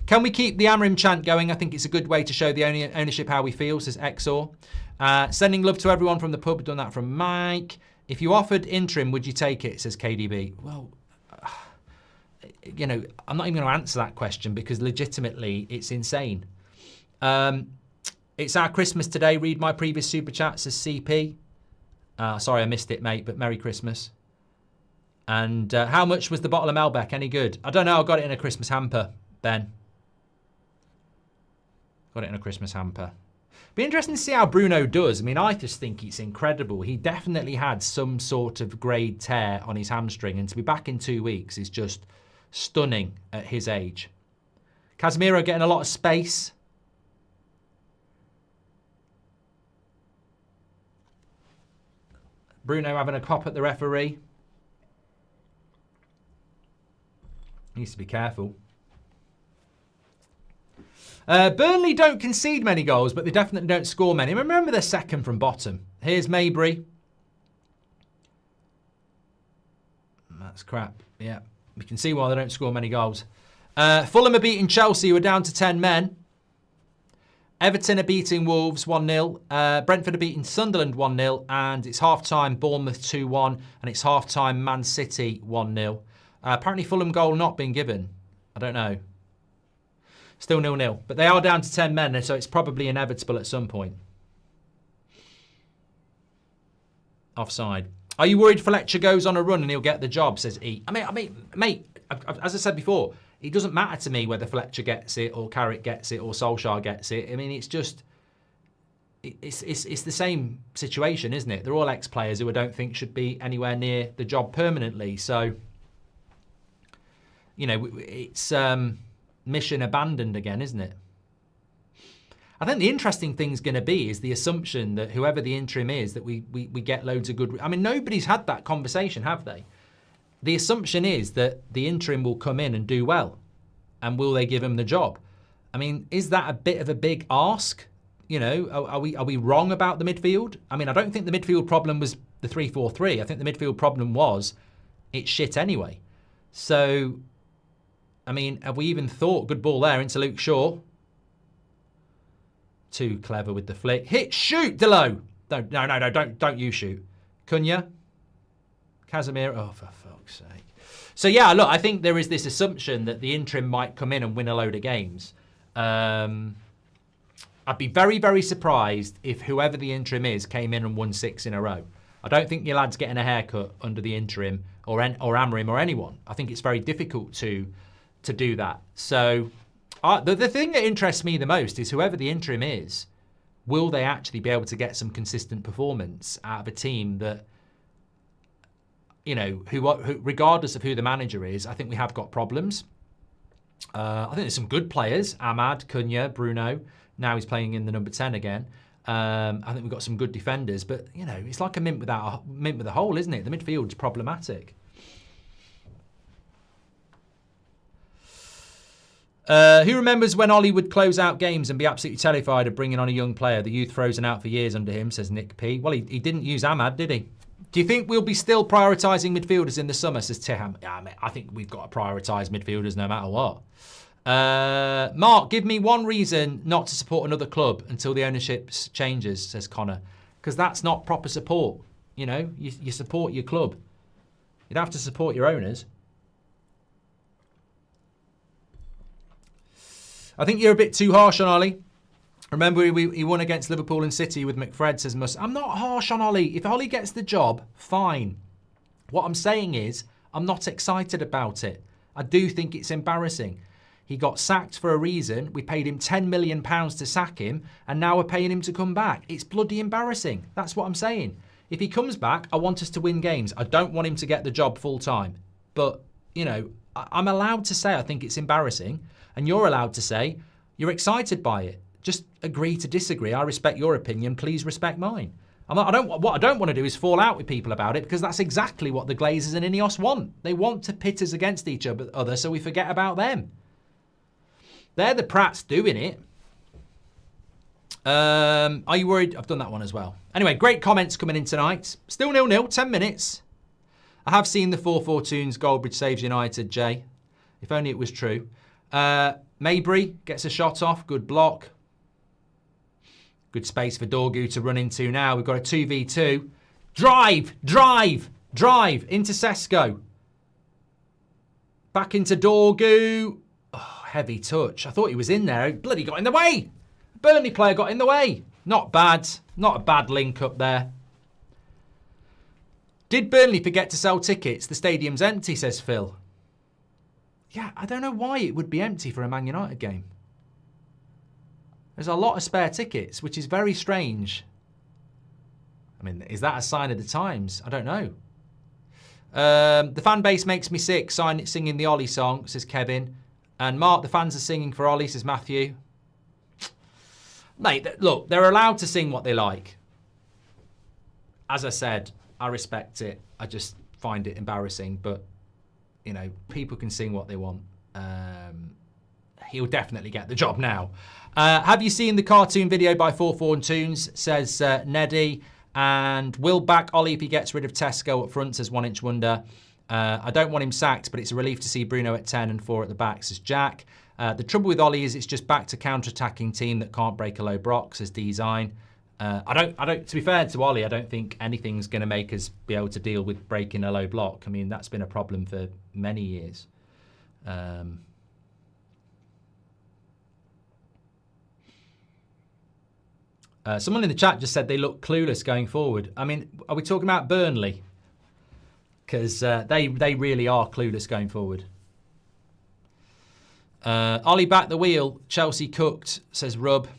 Can we keep the Amrim chant going? I think it's a good way to show the ownership how we feel, says Exor. Sending love to everyone from the pub. Done that from Mike. If you offered interim, would you take it, says KDB. Well, I'm not even going to answer that question because legitimately it's insane. It's our Christmas today. Read my previous super chat, says CP. Sorry, I missed it, mate, but Merry Christmas. And how much was the bottle of Malbec? Any good? I don't know. I got it in a Christmas hamper, Ben. Got it in a Christmas hamper. Be interesting to see how Bruno does. I mean, I just think it's incredible. He definitely had some sort of grade tear on his hamstring, and to be back in 2 weeks is just stunning at his age. Casemiro getting a lot of space. Bruno having a cop at the referee. Needs to be careful. Burnley don't concede many goals, but they definitely don't score many. Remember, they're second from bottom. Here's Mabry. That's crap. Yeah, we can see why they don't score many goals. Fulham are beating Chelsea, who are down to 10 men. Everton are beating Wolves 1-0. Brentford are beating Sunderland 1-0. And it's half-time Bournemouth 2-1. And it's half-time Man City 1-0. Apparently Fulham goal not being given. I don't know. Still 0-0. But they are down to 10 men, so it's probably inevitable at some point. Offside. Are you worried Fletcher goes on a run and he'll get the job, says E. I mean, mate, as I said before, it doesn't matter to me whether Fletcher gets it or Carrick gets it or Solskjær gets it. I mean, it's just... It's the same situation, isn't it? They're all ex-players who I don't think should be anywhere near the job permanently. So, you know, it's mission abandoned again, isn't it? I think the interesting thing's going to be is the assumption that whoever the interim is, that we get loads of good... I mean, nobody's had that conversation, have they? The assumption is that the interim will come in and do well. And will they give him the job? I mean, is that a bit of a big ask? You know, are we wrong about the midfield? I mean, I don't think the midfield problem was the 3-4-3. I think the midfield problem was it's shit anyway. So, I mean, have we even thought... Good ball there into Luke Shaw. Too clever with the flick. Hit, shoot, Delo. No, don't you shoot. Cunha. Casemiro. Oh, for fuck's sake. So, yeah, look, I think there is this assumption that the interim might come in and win a load of games. I'd be very, very surprised if whoever the interim is came in and won 6 in a row. I don't think your lad's getting a haircut under the interim or Amorim or anyone. I think it's very difficult to do that. So... The thing that interests me the most is whoever the interim is, will they actually be able to get some consistent performance out of a team that, you know, who regardless of who the manager is, I think we have got problems. I think there's some good players, Ahmad, Cunha, Bruno. Now he's playing in the number 10 again. I think we've got some good defenders, but, you know, it's like a mint with a hole, isn't it? The midfield's problematic. Who remembers when Ollie would close out games and be absolutely terrified of bringing on a young player? The youth frozen out for years under him, says Nick P. Well, he didn't use Ahmad, did he? Do you think we'll be still prioritising midfielders in the summer, says Tiham? Yeah, I think we've got to prioritise midfielders no matter what. Mark, give me one reason not to support another club until the ownership changes, says Connor. Because that's not proper support. You know, you support your club. You'd have to support your owners. I think you're a bit too harsh on Ollie. Remember, he won against Liverpool and City with McFred, says Mus. I'm not harsh on Ollie. If Ollie gets the job, fine. What I'm saying is, I'm not excited about it. I do think it's embarrassing. He got sacked for a reason. We paid him £10 million to sack him, and now we're paying him to come back. It's bloody embarrassing. That's what I'm saying. If he comes back, I want us to win games. I don't want him to get the job full time. But, you know, I'm allowed to say I think it's embarrassing. And you're allowed to say you're excited by it. Just agree to disagree. I respect your opinion. Please respect mine. What I don't want to do is fall out with people about it, because that's exactly what the Glazers and Ineos want. They want to pit us against each other so we forget about them. They're the prats doing it. Are you worried? I've done that one as well. Anyway, great comments coming in tonight. Still 0-0, 10 minutes. I have seen the 4-4-2's Goldbridge saves United, Jay. If only it was true. Mabry gets a shot off. Good block. Good space for Dorgu to run into now. We've got a 2v2. Drive into Sesko. Back into Dorgu. Oh, heavy touch. I thought he was in there. He bloody got in the way. Burnley player got in the way. Not bad. Not a bad link up there. Did Burnley forget to sell tickets? The stadium's empty, says Phil. Yeah, I don't know why it would be empty for a Man United game. There's a lot of spare tickets, which is very strange. I mean, is that a sign of the times? I don't know. The fan base makes me sick, singing the Ollie song, says Kevin. And Mark, the fans are singing for Ollie, says Matthew. Mate, look, they're allowed to sing what they like. As I said, I respect it. I just find it embarrassing. But, you know, people can sing what they want. He'll definitely get the job now. Have you seen the cartoon video by 44 Tunes, says Neddy. And will back Ollie if he gets rid of Tesco up front, says 1 Inch Wonder. I don't want him sacked, but it's a relief to see Bruno at 10 and 4 at the back, says Jack. The trouble with Ollie is it's just back to counter-attacking team that can't break a low block, says Design. I don't. To be fair to Ollie, I don't think anything's going to make us be able to deal with breaking a low block. I mean, that's been a problem for many years. Someone in the chat just said they look clueless going forward. I mean, are we talking about Burnley? Because they really are clueless going forward. Ollie back the wheel. Chelsea cooked, says Rub.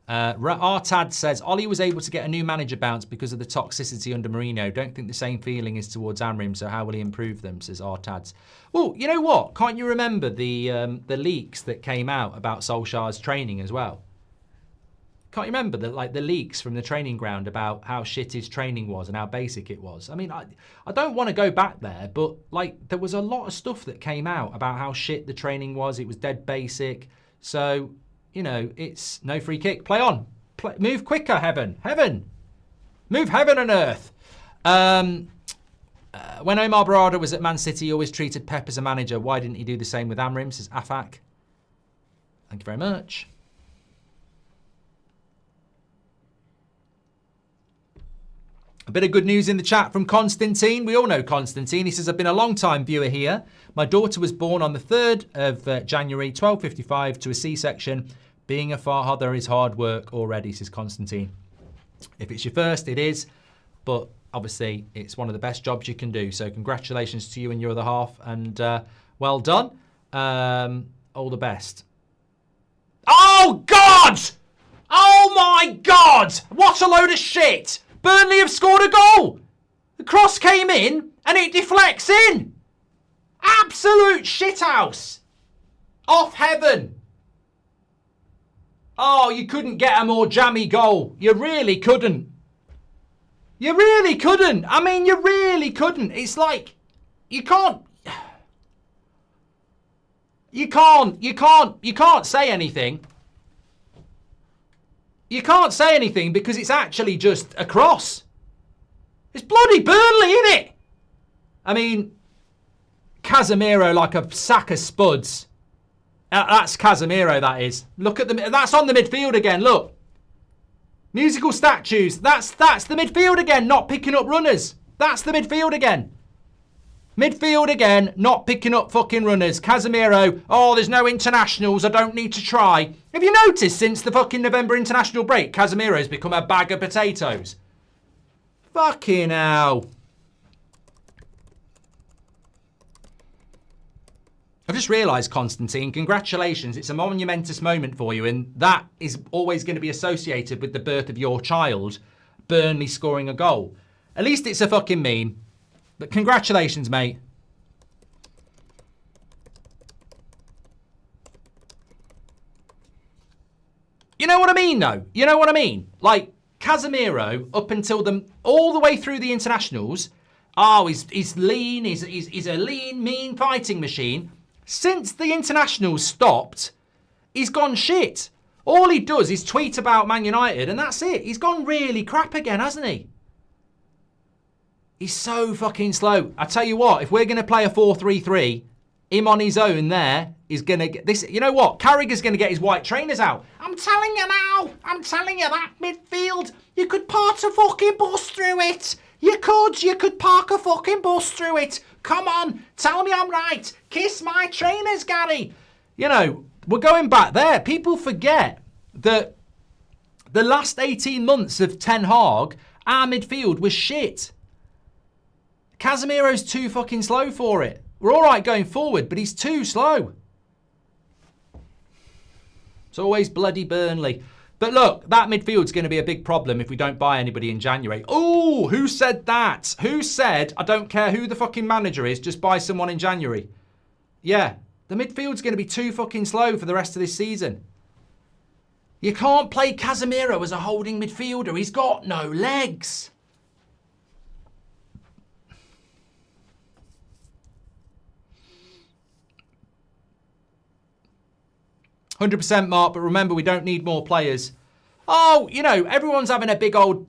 Artad says, Ollie was able to get a new manager bounce because of the toxicity under Mourinho. Don't think the same feeling is towards Amrim, so how will he improve them, says Artad. Well, you know what? Can't you remember the leaks that came out about Solskjaer's training as well? Can't you remember the leaks from the training ground about how shit his training was and how basic it was? I mean, I don't want to go back there, but like there was a lot of stuff that came out about how shit the training was. It was dead basic. So, you know, it's no free kick. Play on. Move quicker, heaven. Heaven. Move heaven and earth. When Omar Barada was at Man City, he always treated Pep as a manager. Why didn't he do the same with Amrim, says Afak. Thank you very much. A bit of good news in the chat from Constantine. We all know Constantine. He says, I've been a long-time viewer here. My daughter was born on the 3rd of January, 12:55, to a C-section. Being a father is hard work already, says Constantine. If it's your first, it is. But obviously, it's one of the best jobs you can do. So congratulations to you and your other half. And well done. All the best. Oh, God! Oh, my God! What a load of shit! Burnley have scored a goal. The cross came in and it deflects in. Absolute shithouse. Off heaven. Oh, you couldn't get a more jammy goal. You really couldn't. You really couldn't. I mean, you really couldn't. It's like, you can't say anything. You can't say anything because it's actually just a cross. It's bloody Burnley, isn't it? I mean, Casemiro like a sack of spuds. That's Casemiro, that is. Look at that's on the midfield again, look. Musical statues. That's the midfield again, not picking up runners. That's the midfield again. Midfield again, not picking up fucking runners. Casemiro, oh, there's no internationals, I don't need to try. Have you noticed since the fucking November international break, Casemiro's become a bag of potatoes? Fucking hell. I've just realised, Constantine, congratulations. It's a monumentous moment for you, and that is always going to be associated with the birth of your child, Burnley scoring a goal. At least it's a fucking meme. But congratulations, mate. You know what I mean, though? You know what I mean? Like, Casemiro, up until all the way through the internationals, oh, he's lean, he's a lean, mean fighting machine. Since the internationals stopped, he's gone shit. All he does is tweet about Man United, and that's it. He's gone really crap again, hasn't he? He's so fucking slow. I tell you what, if we're going to play a 4-3-3, him on his own there is going to get this. You know what? Carragher's going to get his white trainers out. I'm telling you now. I'm telling you that midfield, you could park a fucking bus through it. You could park a fucking bus through it. Come on, tell me I'm right. Kiss my trainers, Gary. You know, we're going back there. People forget that the last 18 months of Ten Hag, our midfield was shit. Casemiro's too fucking slow for it. We're all right going forward, but he's too slow. It's always bloody Burnley. But look, that midfield's going to be a big problem if we don't buy anybody in January. Oh, who said that? Who said, I don't care who the fucking manager is, just buy someone in January? Yeah, the midfield's going to be too fucking slow for the rest of this season. You can't play Casemiro as a holding midfielder. He's got no legs. "100% Mark, but remember we don't need more players." Oh, you know, everyone's having a big old...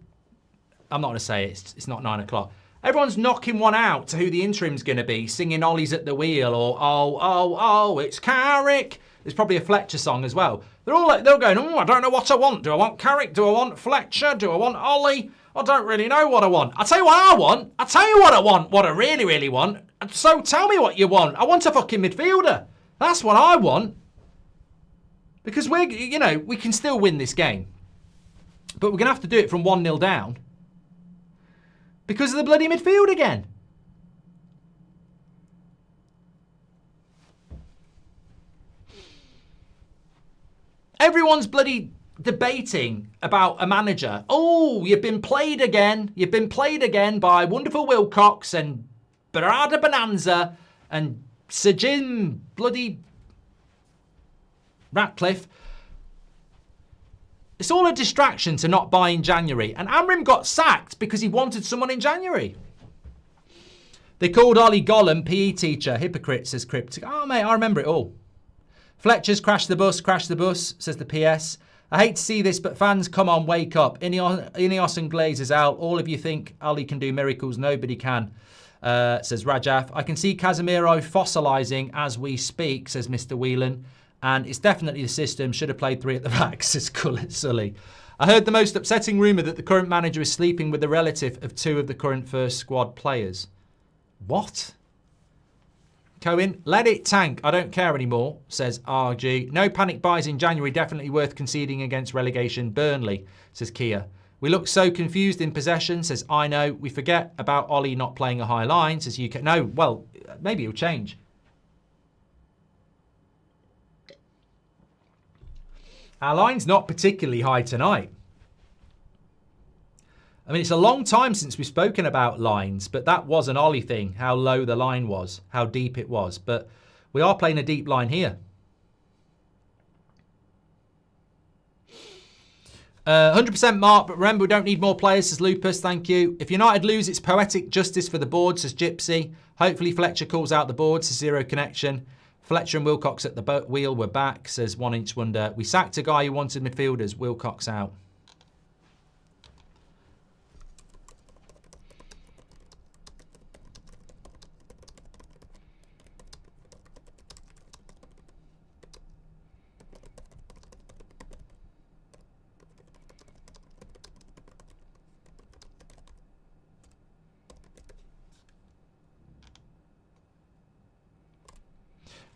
I'm not going to say it. It's not 9 o'clock. Everyone's knocking one out to who the interim's going to be, singing Ollie's at the wheel or oh, it's Carrick. There's probably a Fletcher song as well. They're going, oh, I don't know what I want. Do I want Carrick? Do I want Fletcher? Do I want Ollie? I don't really know what I want. I'll tell you what I want. I'll tell you what I want, what I really, really want. So tell me what you want. I want a fucking midfielder. That's what I want. Because we can still win this game. But we're going to have to do it from 1-0 down. Because of the bloody midfield again. Everyone's bloody debating about a manager. Oh, you've been played again. You've been played again by Wonderful Wilcox and Barada Bonanza and Sir Jim bloody Ratcliffe. It's all a distraction to not buy in January. And Amrim got sacked because he wanted someone in January. They called Ollie Gollum PE teacher. Hypocrite, says Cryptic. Oh, mate, I remember it all. Fletcher's crashed the bus, says the PS. I hate to see this, but fans, come on, wake up. Ineos and Glazers out. All of you think Ollie can do miracles. Nobody can, says Rajaf. I can see Casemiro fossilising as we speak, says Mr. Whelan. And it's definitely the system. Should have played 3 at the back, says Sully. I heard the most upsetting rumour that the current manager is sleeping with the relative of 2 of the current first squad players. What? Cohen, let it tank. I don't care anymore, says RG. No panic buys in January. Definitely worth conceding against relegation. Burnley, says Kia. We look so confused in possession, says I know. We forget about Ollie not playing a high line, says UK. No, well, maybe it'll change. Our line's not particularly high tonight. I mean, it's a long time since we've spoken about lines, but that was an Ollie thing, how low the line was, how deep it was. But we are playing a deep line here. 100% Mark, but remember, we don't need more players, says Lupus, thank you. If United lose, it's poetic justice for the board, says Gypsy. Hopefully Fletcher calls out the board, says Zero Connection. Fletcher and Wilcox at the wheel were back, says 1 Inch Wonder. We sacked a guy who wanted midfielders, Wilcox out.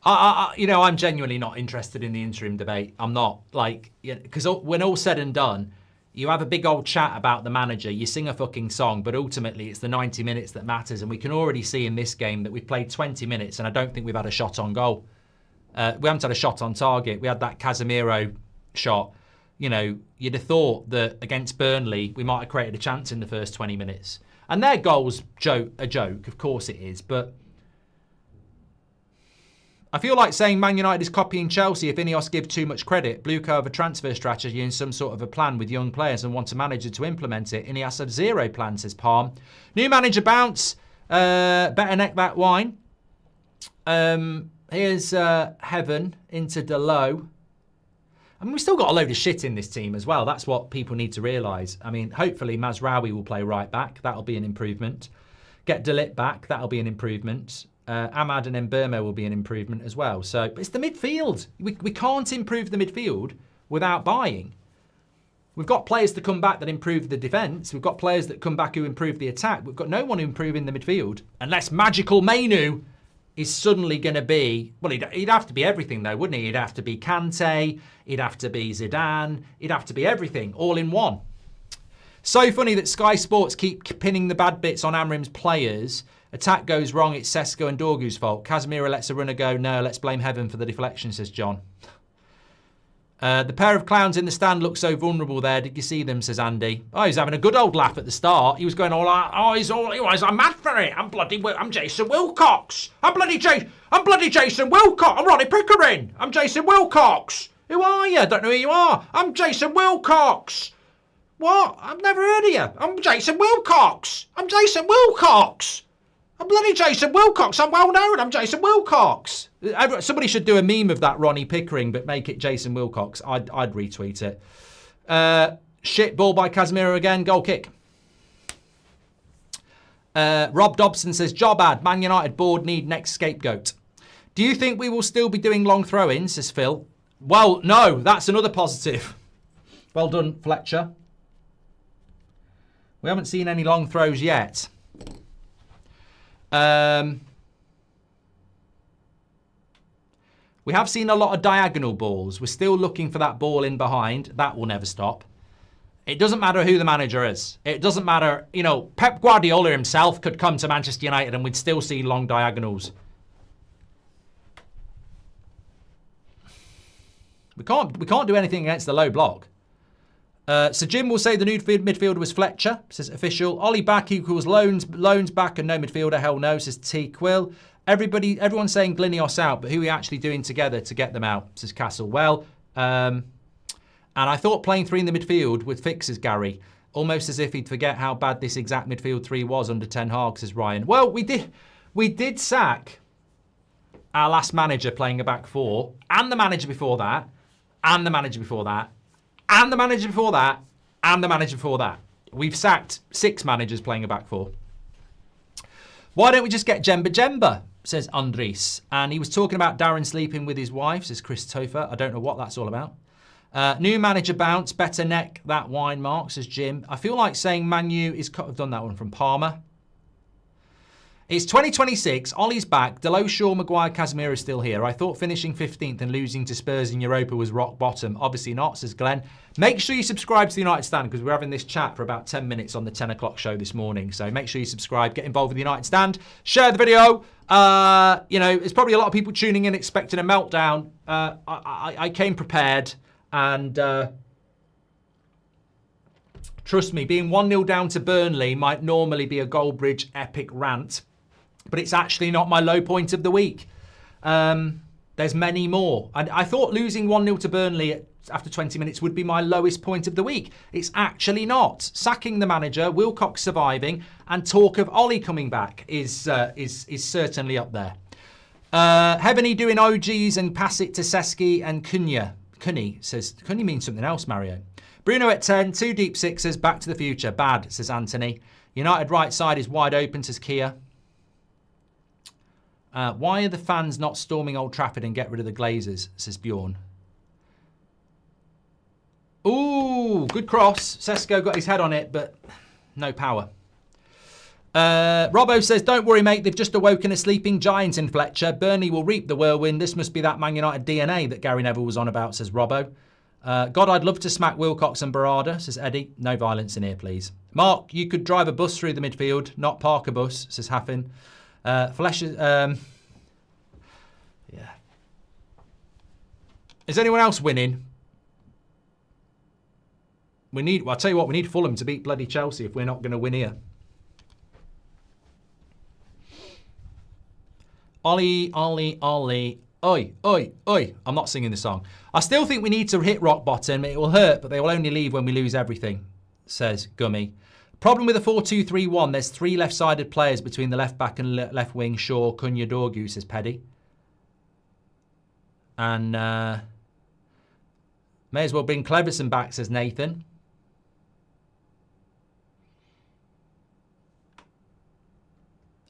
I'm genuinely not interested in the interim debate. I'm not, because when all's said and done, you have a big old chat about the manager, you sing a fucking song, but ultimately it's the 90 minutes that matters. And we can already see in this game that we've played 20 minutes and I don't think we've had a shot on goal. We haven't had a shot on target. We had that Casemiro shot. You know, you'd have thought that against Burnley, we might have created a chance in the first 20 minutes. And their goal's a joke, of course it is, but I feel like saying Man United is copying Chelsea if Ineos give too much credit. Blueco have a transfer strategy and some sort of a plan with young players and want a manager to implement it. Ineos have zero plan, says Palm. New manager bounce. Better neck that wine. Here's Heaven into Delo. I mean, we've still got a load of shit in this team as well. That's what people need to realise. I mean, hopefully Mazraoui will play right back. That'll be an improvement. Get Delit back. That'll be an improvement. Ahmad and Mbermo will be an improvement as well. So, but it's the midfield. We can't improve the midfield without buying. We've got players to come back that improve the defence. We've got players that come back who improve the attack. We've got no one improving the midfield. Unless Magical Mainu is suddenly going to be... Well, he'd have to be everything though, wouldn't he? He'd have to be Kante. He'd have to be Zidane. He'd have to be everything, all in one. So funny that Sky Sports keep pinning the bad bits on Amrim's players. Attack goes wrong, it's Sesko and Dorgu's fault. Casemiro lets a runner go. No, let's blame Heaven for the deflection, says John. The pair of clowns in the stand look so vulnerable there. Did you see them, says Andy. Oh, he's having a good old laugh at the start. He was going all out. I'm mad for it. I'm Jason Wilcox. I'm bloody Jason Wilcox. I'm Ronnie Pickering. I'm Jason Wilcox. Who are you? I don't know who you are. I'm Jason Wilcox. What? I've never heard of you. I'm Jason Wilcox. I'm Jason Wilcox. I'm bloody Jason Wilcox. I'm well known. I'm Jason Wilcox. Somebody should do a meme of that Ronnie Pickering, but make it Jason Wilcox. I'd retweet it. Shit ball by Casemiro again. Goal kick. Rob Dobson says, job ad. Man United board need next scapegoat. Do you think we will still be doing long throw-ins, says Phil? Well, no. That's another positive. Well done, Fletcher. We haven't seen any long throws yet. We have seen a lot of diagonal balls. We're still looking for that ball in behind. That will never stop. It doesn't matter who the manager is. It doesn't matter, you know, Pep Guardiola himself could come to Manchester United and we'd still see long diagonals. We can't do anything against the low block. So Jim will say the new midfielder was Fletcher, says official. Ollie back equals loans back and no midfielder. Hell no, says T Quill. Everyone's saying Glinios out, but who are we actually doing together to get them out, says Castle. Well, and I thought playing three in the midfield would fix, says Gary. Almost as if he'd forget how bad this exact midfield three was under Ten Hag, says Ryan. Well, we did sack our last manager playing a back four, and the manager before that, and the manager before that, and the manager before that, and the manager before that. We've sacked 6 managers playing a back four. Why don't we just get Jemba, says Andres. And he was talking about Darren sleeping with his wife, says Chris Topher. I don't know what that's all about. New manager bounce, better neck that wine, Mark, says Jim. I feel like saying Man U is... I've done that one from Palmer. It's 2026, Ollie's back, Delos, Shaw, Maguire, Casemiro is still here. I thought finishing 15th and losing to Spurs in Europa was rock bottom. Obviously not, says Glenn. Make sure you subscribe to the United Stand because we're having this chat for about 10 minutes on the 10 o'clock show this morning. So make sure you subscribe, get involved with the United Stand, share the video. You know, there's probably a lot of people tuning in expecting a meltdown. I came prepared and... trust me, being 1-0 down to Burnley might normally be a Goldbridge epic rant, but it's actually not my low point of the week. There's many more. And I thought losing 1-0 to Burnley after 20 minutes would be my lowest point of the week. It's actually not. Sacking the manager, Wilcox surviving, and talk of Ollie coming back is certainly up there. Heaveny doing OGs and pass it to Seski and Cunha. Cunny says, Cunny means something else, Mario. Bruno at 10, 2 deep sixes, back to the future. Bad, says Anthony. United right side is wide open, says Kia. Why are the fans not storming Old Trafford and get rid of the Glazers, says Bjorn. Ooh, good cross. Sesko got his head on it, but no power. Robbo says, don't worry, mate. They've just awoken a sleeping giant in Fletcher. Burnley will reap the whirlwind. This must be that Man United DNA that Gary Neville was on about, says Robbo. God, I'd love to smack Wilcox and Barada, says Eddie. No violence in here, please. Mark, you could drive a bus through the midfield, not park a bus, says Haffin. Fletcher, yeah. Is anyone else winning? Well, I'll tell you what, we need Fulham to beat bloody Chelsea if we're not going to win here. Ollie, Ollie, Ollie. Oi, oi, oi. I'm not singing the song. I still think we need to hit rock bottom. It will hurt, but they will only leave when we lose everything, says Gummy. Problem with the 4-2-3-1, there's 3 left-sided players between the left back and left wing. Shaw, Cunha, Dorgu, says Peddy. And may as well bring Cleverson back, says Nathan.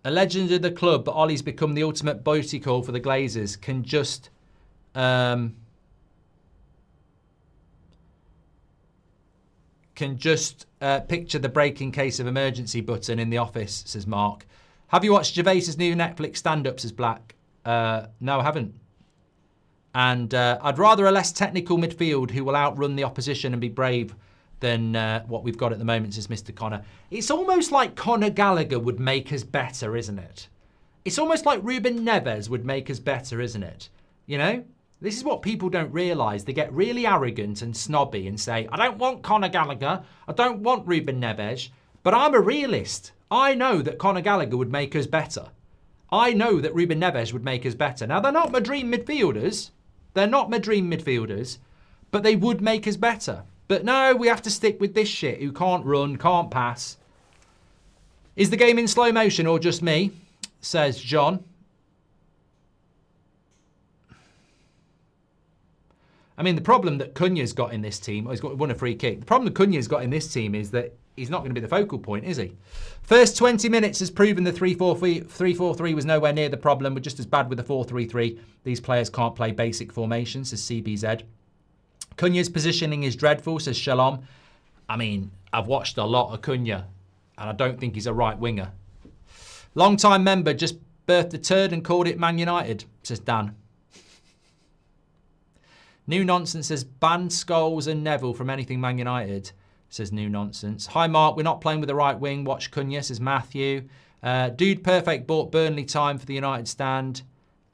A legend of the club, but Ollie's become the ultimate booty call for the Glazers. Can just... picture the break in case of emergency button in the office, says Mark. Have you watched Gervais's new Netflix stand-up, says Black? No, I haven't. And I'd rather a less technical midfield who will outrun the opposition and be brave than what we've got at the moment, says Mr. Connor. It's almost like Conor Gallagher would make us better, isn't it? It's almost like Ruben Neves would make us better, isn't it? You know? This is what people don't realise. They get really arrogant and snobby and say, I don't want Conor Gallagher. I don't want Ruben Neves. But I'm a realist. I know that Conor Gallagher would make us better. I know that Ruben Neves would make us better. Now, they're not my dream midfielders. They're not my dream midfielders. but they would make us better. But no, we have to stick with this shit who can't run, can't pass. Is the game in slow motion or just me? Says John. I mean, the problem that Cunha's got in this team, he's won a free kick. The problem that Cunha's got in this team is that he's not going to be the focal point, is he? First 20 minutes has proven the 3-4-3 was nowhere near the problem. We're just as bad with the 4-3-3. These players can't play basic formations, says CBZ. Cunha's positioning is dreadful, says Shalom. I mean, I've watched a lot of Cunha, and I don't think he's a right winger. Long-time member just birthed a turd and called it Man United, says Dan. New Nonsense says, ban Scholes and Neville from anything Man United, says New Nonsense. Hi, Mark. We're not playing with the right wing. Watch Cunha, says Matthew. Dude Perfect bought Burnley time for the United stand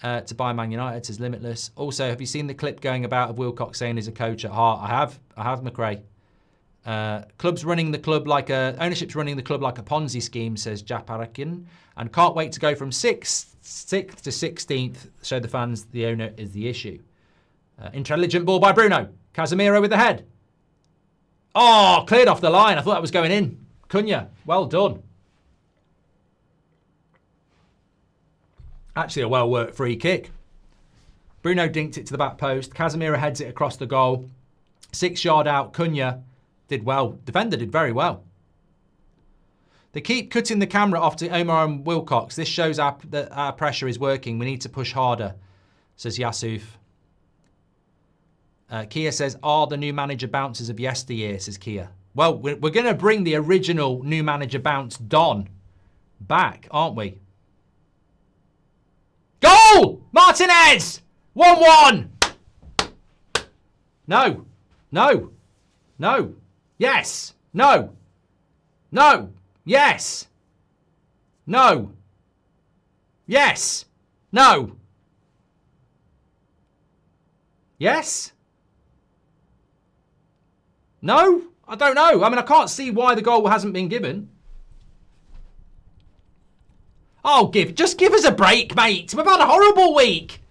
to buy Man United, says Limitless. Also, have you seen the clip going about of Wilcox saying he's a coach at heart? I have, McRae. Ownership's running the club like a Ponzi scheme, says Japarakin. And can't wait to go from 6th to 16th, show the fans the owner is the issue. Intelligent ball by Bruno. Casemiro with the head. Oh, cleared off the line. I thought that was going in. Cunha, well done. Actually, a well-worked free kick. Bruno dinked it to the back post. Casemiro heads it across the goal. 6 yard out. Cunha did well. Defender did very well. They keep cutting the camera off to Omar and Wilcox. This shows that our pressure is working. We need to push harder, says Yasuf. Kia says, are the new manager bouncers of yesteryear, says Kia. Well, we're going to bring the original new manager bounce Don back, aren't we? Goal! Martinez! 1-1! No. No. No. Yes. No. No. Yes. No. Yes. No. Yes? No? I don't know. I mean, I can't see why the goal hasn't been given. Oh, just give us a break, mate. We've had a horrible week.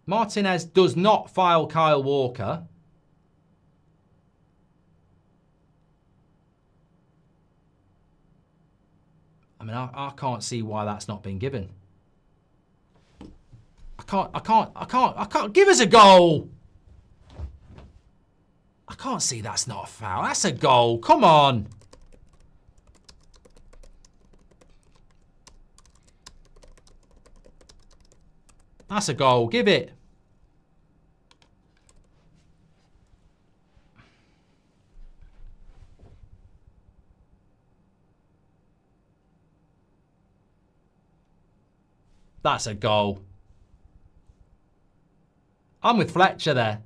Martinez does not foul Kyle Walker. I mean, I can't see why that's not been given. I can't. Give us a goal. I can't see that's not a foul. That's a goal. Come on. That's a goal. Give it. That's a goal. I'm with Fletcher there.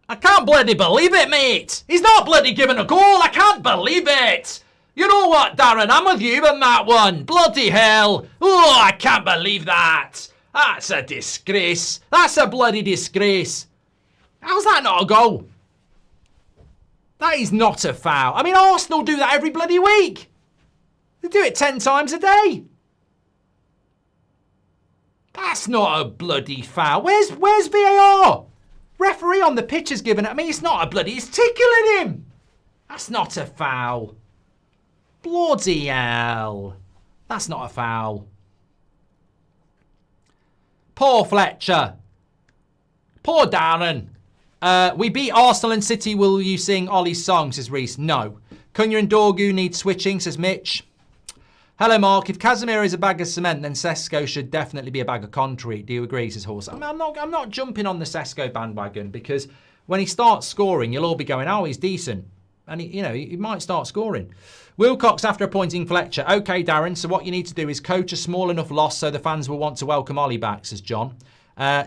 I can't bloody believe it, mate. He's not bloody given a goal. I can't believe it. You know what, Darren? I'm with you on that one. Bloody hell. Oh, I can't believe that. That's a disgrace. That's a bloody disgrace. How's that not a goal? That is not a foul. I mean, Arsenal do that every bloody week. They do it 10 times a day. That's not a bloody foul. Where's VAR? Referee on the pitch has given it. I mean, it's not a bloody... He's tickling him. That's not a foul. Bloody hell. That's not a foul. Poor Fletcher. Poor Darren. We beat Arsenal and City. Will you sing Ollie's song, says Reese. No. Cunha and Dorgu need switching, says Mitch. Hello, Mark. If Casemiro is a bag of cement, then Sesko should definitely be a bag of concrete. Do you agree, says Horse? I mean, I'm not jumping on the Sesko bandwagon because when he starts scoring, you'll all be going, oh, he's decent. And, he might start scoring. Wilcox after appointing Fletcher. OK, Darren, so what you need to do is coach a small enough loss so the fans will want to welcome Ollie back, says John.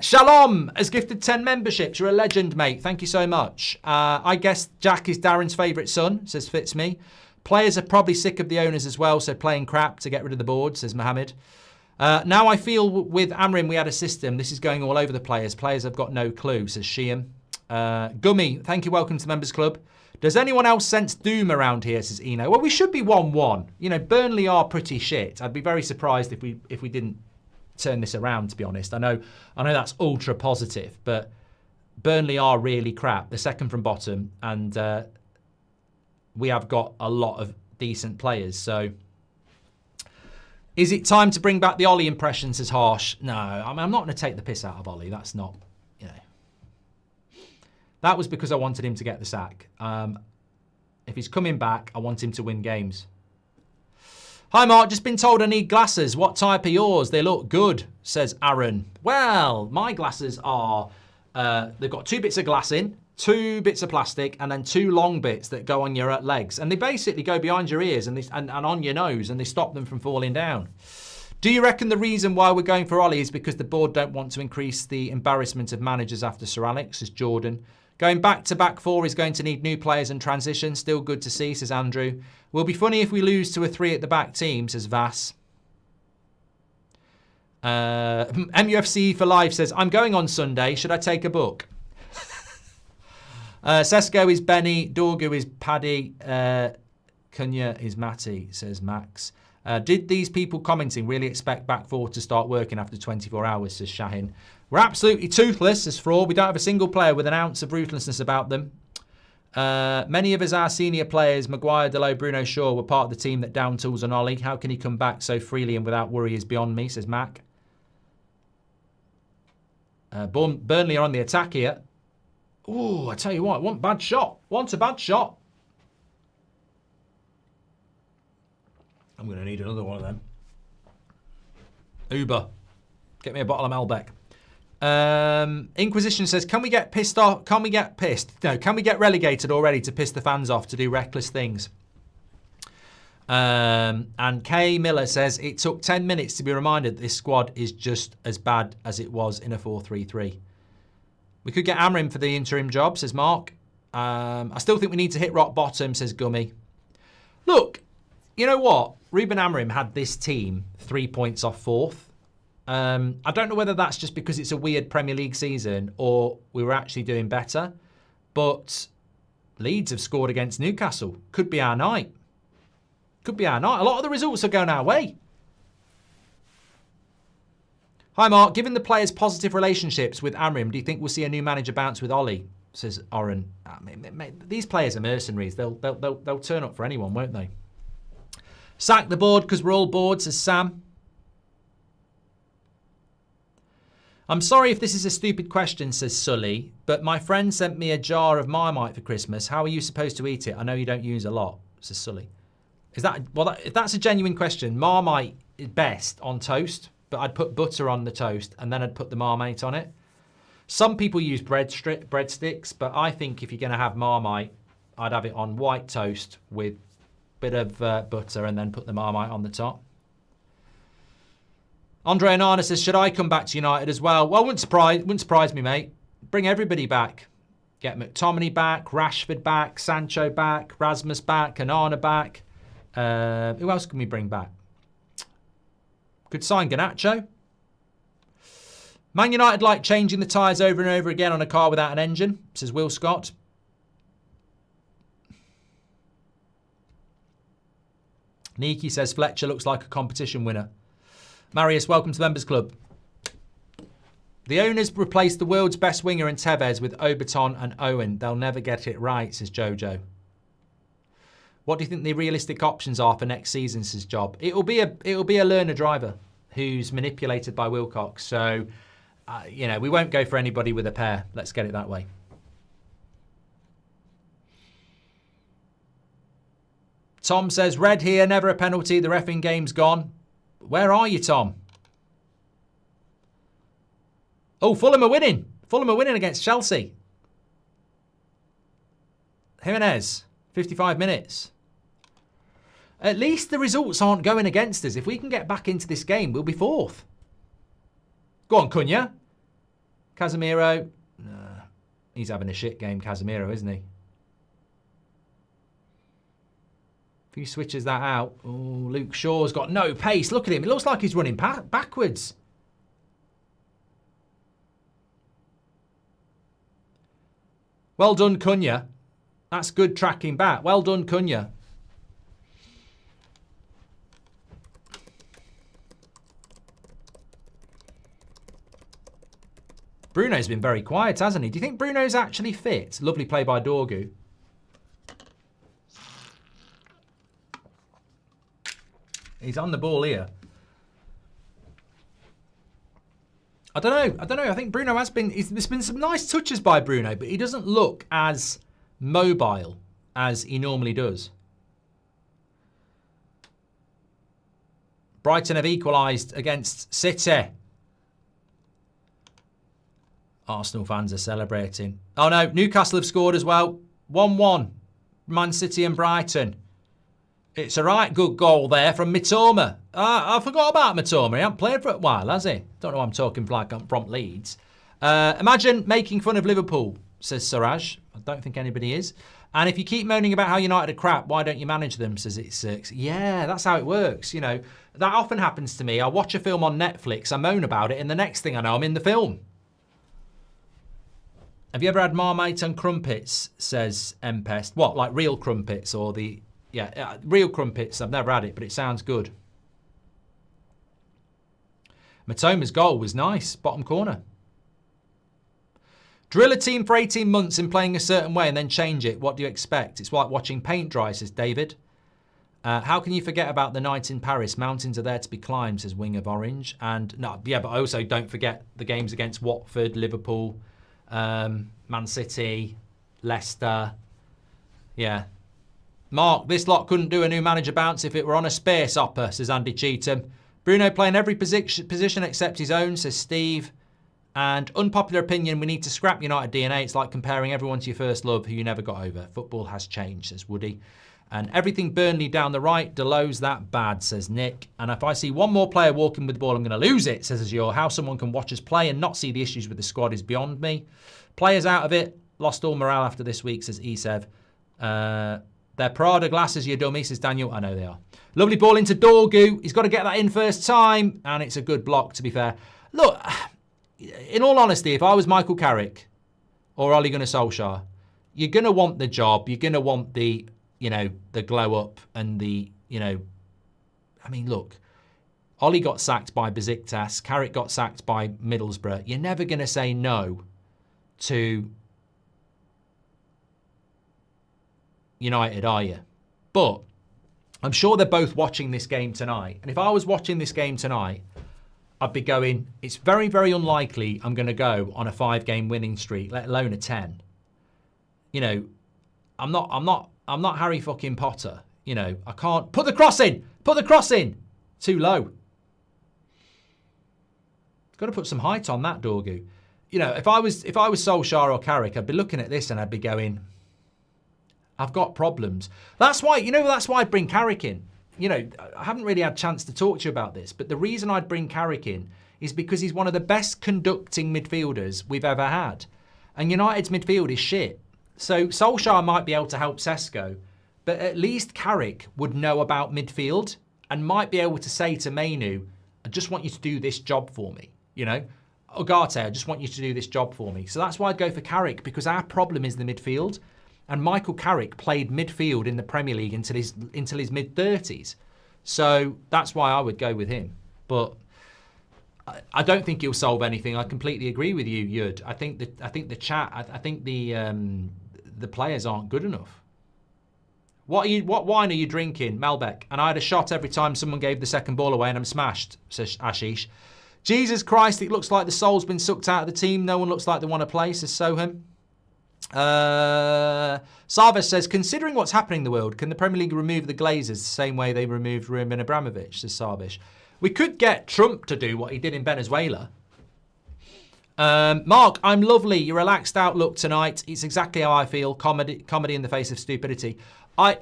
Shalom has gifted 10 memberships. You're a legend, mate. Thank you so much. I guess Jack is Darren's favourite son, says Fitzme. Players are probably sick of the owners as well, so playing crap to get rid of the board, says Mohammed. Now I feel with Amrin we had a system. This is going all over the players. Players have got no clue, says Sheehan. Gummy, thank you, welcome to the Members Club. Does anyone else sense doom around here, says Eno? Well, we should be 1-1. Burnley are pretty shit. I'd be very surprised if we didn't turn this around, to be honest. I know that's ultra positive, but Burnley are really crap. They're second from bottom, and we have got a lot of decent players. So is it time to bring back the Ollie impression, says Harsh? No, I'm not going to take the piss out of Ollie. That's not, you know. That was because I wanted him to get the sack. If he's coming back, I want him to win games. Hi, Mark. Just been told I need glasses. What type are yours? They look good, says Aaron. Well, my glasses are, they've got 2 bits of glass in, 2 bits of plastic, and then 2 long bits that go on your legs. And they basically go behind your ears and on your nose, and they stop them from falling down. Do you reckon the reason why we're going for Ollie is because the board don't want to increase the embarrassment of managers after Sir Alex, says Jordan? Going back to back 4 is going to need new players and transition. Still good to see, says Andrew. Will be funny if we lose to a 3 at the back team, says Vass. MUFC for life says, I'm going on Sunday. Should I take a book? Sesko is Benny. Dorgu is Paddy. Kunya is Matty, says Max. Did these people commenting really expect back 4 to start working after 24 hours, says Shahin. We're absolutely toothless, says Fraud. We don't have a single player with an ounce of ruthlessness about them. Many of us, our senior players, Maguire, Delo, Bruno Shaw, were part of the team that down tools on Ollie. How can he come back so freely and without worry is beyond me, says Mac. Burnley are on the attack here. Oh, I tell you what, want a bad shot. Want a bad shot. I'm going to need another one of them. Uber. Get me a bottle of Malbec. Inquisition says, can we get pissed off? Can we get pissed? No, can we get relegated already to piss the fans off to do reckless things? And Kay Miller says, it took 10 minutes to be reminded that this squad is just as bad as it was in a 4-3-3. We could get Amrim for the interim job, says Mark. I still think we need to hit rock bottom, says Gummy. Look, you know what? Ruben Amorim had this team 3 points off 4th. I don't know whether that's just because it's a weird Premier League season or we were actually doing better. But Leeds have scored against Newcastle. Could be our night. Could be our night. A lot of the results are going our way. Hi, Mark. Given the players' positive relationships with Amrim, do you think we'll see a new manager bounce with Ollie? Says Oren. These players are mercenaries. They'll turn up for anyone, won't they? Sack the board because we're all bored, says Sam. I'm sorry if this is a stupid question, says Sully, but my friend sent me a jar of Marmite for Christmas. How are you supposed to eat it? I know you don't use a lot, says Sully. Is that, well, if that's a genuine question, Marmite is best on toast, but I'd put butter on the toast and then I'd put the Marmite on it. Some people use breadsticks, but I think if you're going to have Marmite, I'd have it on white toast with a bit of butter and then put the Marmite on the top. Andre Anana says, should I come back to United as well? Well, wouldn't surprise me, mate. Bring everybody back. Get McTominay back, Rashford back, Sancho back, Rasmus back, Anana back. Who else can we bring back? Could sign Garnacho. Man United like changing the tyres over and over again on a car without an engine, says Will Scott. Niki says Fletcher looks like a competition winner. Marius, welcome to the Members Club. The owners replaced the world's best winger in Tevez with Oberton and Owen. They'll never get it right, says Jojo. What do you think the realistic options are for next season, says Job? It'll be a learner driver who's manipulated by Wilcox. So, you know, we won't go for anybody with a pair. Let's get it that way. Tom says, red here, never a penalty. The reffing game's gone. Where are you, Tom? Oh, Fulham are winning. Fulham are winning against Chelsea. Jimenez, 55 minutes. At least the results aren't going against us. If we can get back into this game, we'll be 4th. Go on, Cunha. Casemiro. Nah, he's having a shit game, Casemiro, isn't he? If he switches that out. Oh, Luke Shaw's got no pace. Look at him. It looks like he's running backwards. Well done, Cunha. That's good tracking back. Well done, Cunha. Bruno's been very quiet, hasn't he? Do you think Bruno's actually fit? Lovely play by Dorgu. He's on the ball here. I don't know. I think Bruno has been... There's been some nice touches by Bruno, but he doesn't look as mobile as he normally does. Brighton have equalised against City. Arsenal fans are celebrating. Oh no, Newcastle have scored as well. 1-1. Man City and Brighton. It's a right good goal there from Mitoma. I forgot about Mitoma. He hasn't played for a while, has he? Don't know why I'm talking like I'm from Leeds. Imagine making fun of Liverpool, says Suraj. I don't think anybody is. And if you keep moaning about how United are crap, why don't you manage them, says It's Six. Yeah, that's how it works. You know, that often happens to me. I watch a film on Netflix, I moan about it, and the next thing I know, I'm in the film. Have you ever had Marmite and crumpets, says Mpest. What, like real crumpets or the... Yeah, real crumpets. I've never had it, but it sounds good. Matoma's goal was nice. Bottom corner. Drill a team for 18 months in playing a certain way and then change it. What do you expect? It's like watching paint dry, says David. How can you forget about the night in Paris? Mountains are there to be climbed, says Wing of Orange. And no, yeah, but also don't forget the games against Watford, Liverpool, Man City, Leicester. Yeah. Mark, this lot couldn't do a new manager bounce if it were on a space opera, says Andy Cheetham. Bruno playing every position except his own, says Steve. And unpopular opinion, we need to scrap United DNA. It's like comparing everyone to your first love who you never got over. Football has changed, says Woody. And everything Burnley down the right, Delo's that bad, says Nick. And if I see one more player walking with the ball, I'm going to lose it, says Azure. How someone can watch us play and not see the issues with the squad is beyond me. Players out of it, lost all morale after this week, says Esev. They're Prada glasses, you dummy, says Daniel. I know they are. Lovely ball into Dorgu. He's got to get that in first time. And it's a good block, to be fair. Look, in all honesty, if I was Michael Carrick or Ole Gunnar Solskjær, you're going to want the job. You're going to want the, you know, the glow up and the, you know, I mean, look, Ole got sacked by Besiktas. Carrick got sacked by Middlesbrough. You're never going to say no to United, are you? But I'm sure they're both watching this game tonight. And if I was watching this game tonight, I'd be going, it's very, very unlikely I'm going to go on a 5-game winning streak, let alone a 10. You know, I'm not Harry fucking Potter. You know, I can't put the cross in. Put the cross in. Too low. Got to put some height on that, Dorgu. You know, if I was Solskjær or Carrick, I'd be looking at this and I'd be going, I've got problems. That's why, you know, that's why I'd bring Carrick in. You know, I haven't really had a chance to talk to you about this, but the reason I'd bring Carrick in is because he's one of the best conducting midfielders we've ever had. And United's midfield is shit. So Solskjær might be able to help Sesko, but at least Carrick would know about midfield and might be able to say to Mainu, I just want you to do this job for me. You know, Ugarte, I just want you to do this job for me. So that's why I'd go for Carrick, because our problem is the midfield. And Michael Carrick played midfield in the Premier League until his mid-30s. So that's why I would go with him. But I don't think he'll solve anything. I completely agree with you, Yud. I think the players aren't good enough. What wine are you drinking, Melbeck? And I had a shot every time someone gave the second ball away and I'm smashed, says Ashish. Jesus Christ, it looks like the soul's been sucked out of the team. No one looks like they want to play, says Soham. Sarvis says, considering what's happening in the world, can the Premier League remove the Glazers the same way they removed Roman Abramovich, says Sarvish. We could get Trump to do what he did in Venezuela. Mark, I'm lovely. Your relaxed outlook tonight. It's exactly how I feel. Comedy in the face of stupidity. I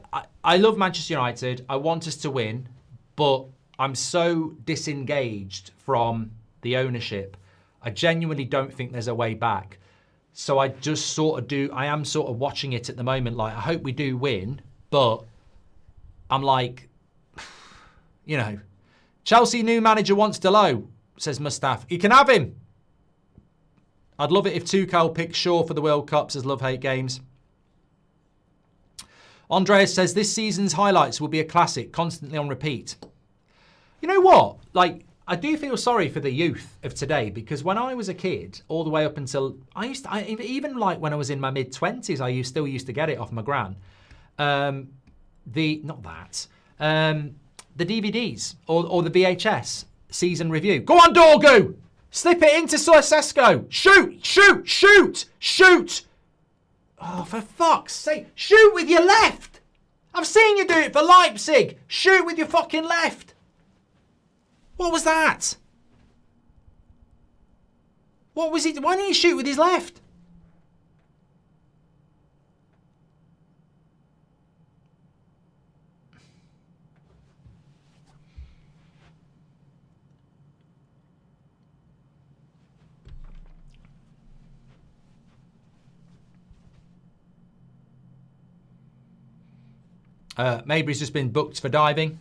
love Manchester United. I want us to win, but I'm so disengaged from the ownership. I genuinely don't think there's a way back. So I just sort of I am sort of watching it at the moment. Like, I hope we do win, but I'm like, you know, Chelsea new manager wants Delo, says Mustaf. You can have him. I'd love it if Tuchel picked Shaw for the World Cup, says Love Hate Games. Andreas says this season's highlights will be a classic, constantly on repeat. You know what? Like, I do feel sorry for the youth of today, because when I was a kid, all the way up until even like when I was in my mid-20s, I still used to get it off my gran. The DVDs or the VHS season review. Go on, Dorgu! Slip it into Sesko. Shoot, shoot, shoot, shoot! Oh, for fuck's sake! Shoot with your left. I've seen you do it for Leipzig. Shoot with your fucking left. What was that? What was he? Why didn't he shoot with his left? Mayberry's just been booked for diving.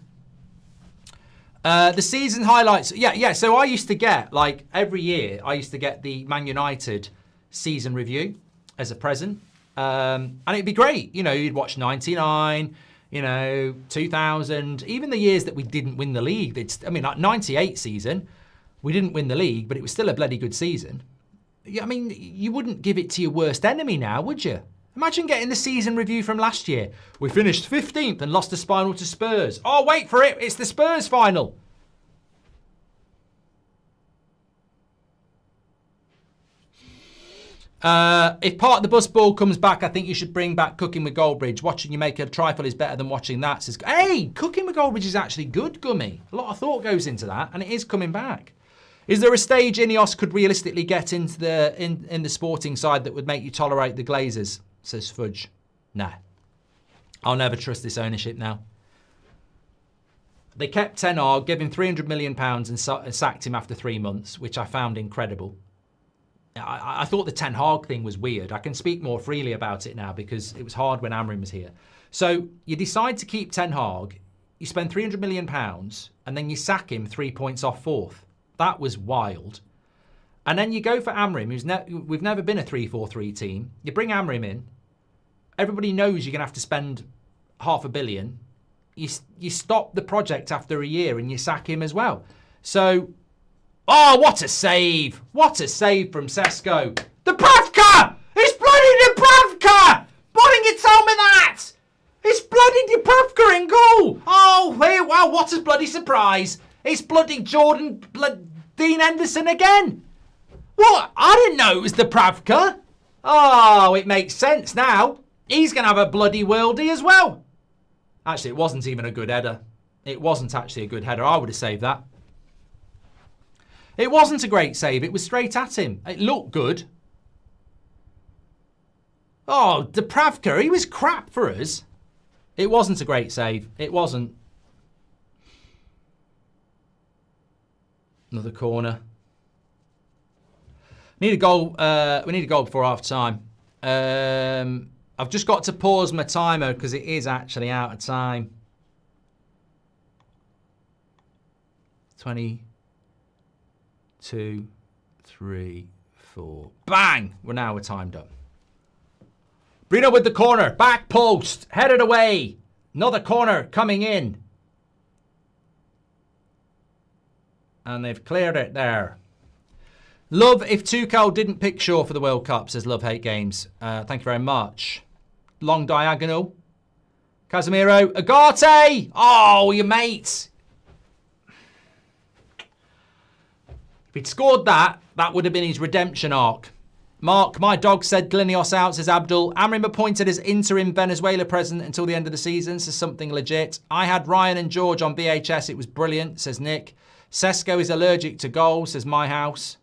The season highlights. Yeah. So I used to get, like, every year, I used to get the Man United season review as a present. And it'd be great. You know, you'd watch 99, 2000, even the years that we didn't win the league. Like 98 season, we didn't win the league, but it was still a bloody good season. I mean, you wouldn't give it to your worst enemy now, would you? Imagine getting the season review from last year. We finished 15th and lost the final to Spurs. Oh, wait for it. It's the Spurs final. If part of the bus ball comes back, I think you should bring back Cooking with Goldbridge. Watching you make a trifle is better than watching that. Says, hey, Cooking with Goldbridge is actually good, Gummy. A lot of thought goes into that, and it is coming back. Is there a stage Ineos could realistically get into in the sporting side that would make you tolerate the Glazers? Says Fudge. Nah. I'll never trust this ownership now. They kept Ten Hag, gave him £300 million and sacked him after 3 months, which I found incredible. I thought the Ten Hag thing was weird. I can speak more freely about it now because it was hard when Amrin was here. So you decide to keep Ten Hag, you spend £300 million, and then you sack him 3 points off fourth. That was wild. And then you go for Amrim, we've never been a 3-4-3 team. You bring Amrim in. Everybody knows you're going to have to spend £500 million. You stop the project after a year and you sack him as well. So, oh, what a save. What a save from Sesko. Dubravka! It's bloody Dubravka! Why didn't you tell me that? It's bloody Dubravka in goal. Oh, hey, wow, what a bloody surprise. It's bloody Dean Henderson again. What? I didn't know it was Dubravka. Oh, it makes sense now. He's going to have a bloody worldie as well. Actually, it wasn't even a good header. It wasn't actually a good header. I would have saved that. It wasn't a great save. It was straight at him. It looked good. Oh, Dubravka, he was crap for us. It wasn't a great save. It wasn't. Another corner. Need a goal. We need a goal before half time. I've just got to pause my timer because it is actually out of time. 22, 3, 4. Bang! We're timed up. Bruno with the corner. Back post. Headed away. Another corner coming in. And they've cleared it there. Love if Tuchel didn't pick Shaw for the World Cup, says Love Hate Games. Thank you very much. Long diagonal. Casemiro. Agate! Oh, your mates. If he'd scored that, that would have been his redemption arc. Mark, my dog said Glinios out, says Abdul. Amrim appointed as interim Venezuela president until the end of the season, says something legit. I had Ryan and George on VHS. It was brilliant, says Nick. Sesko is allergic to goals, says My House.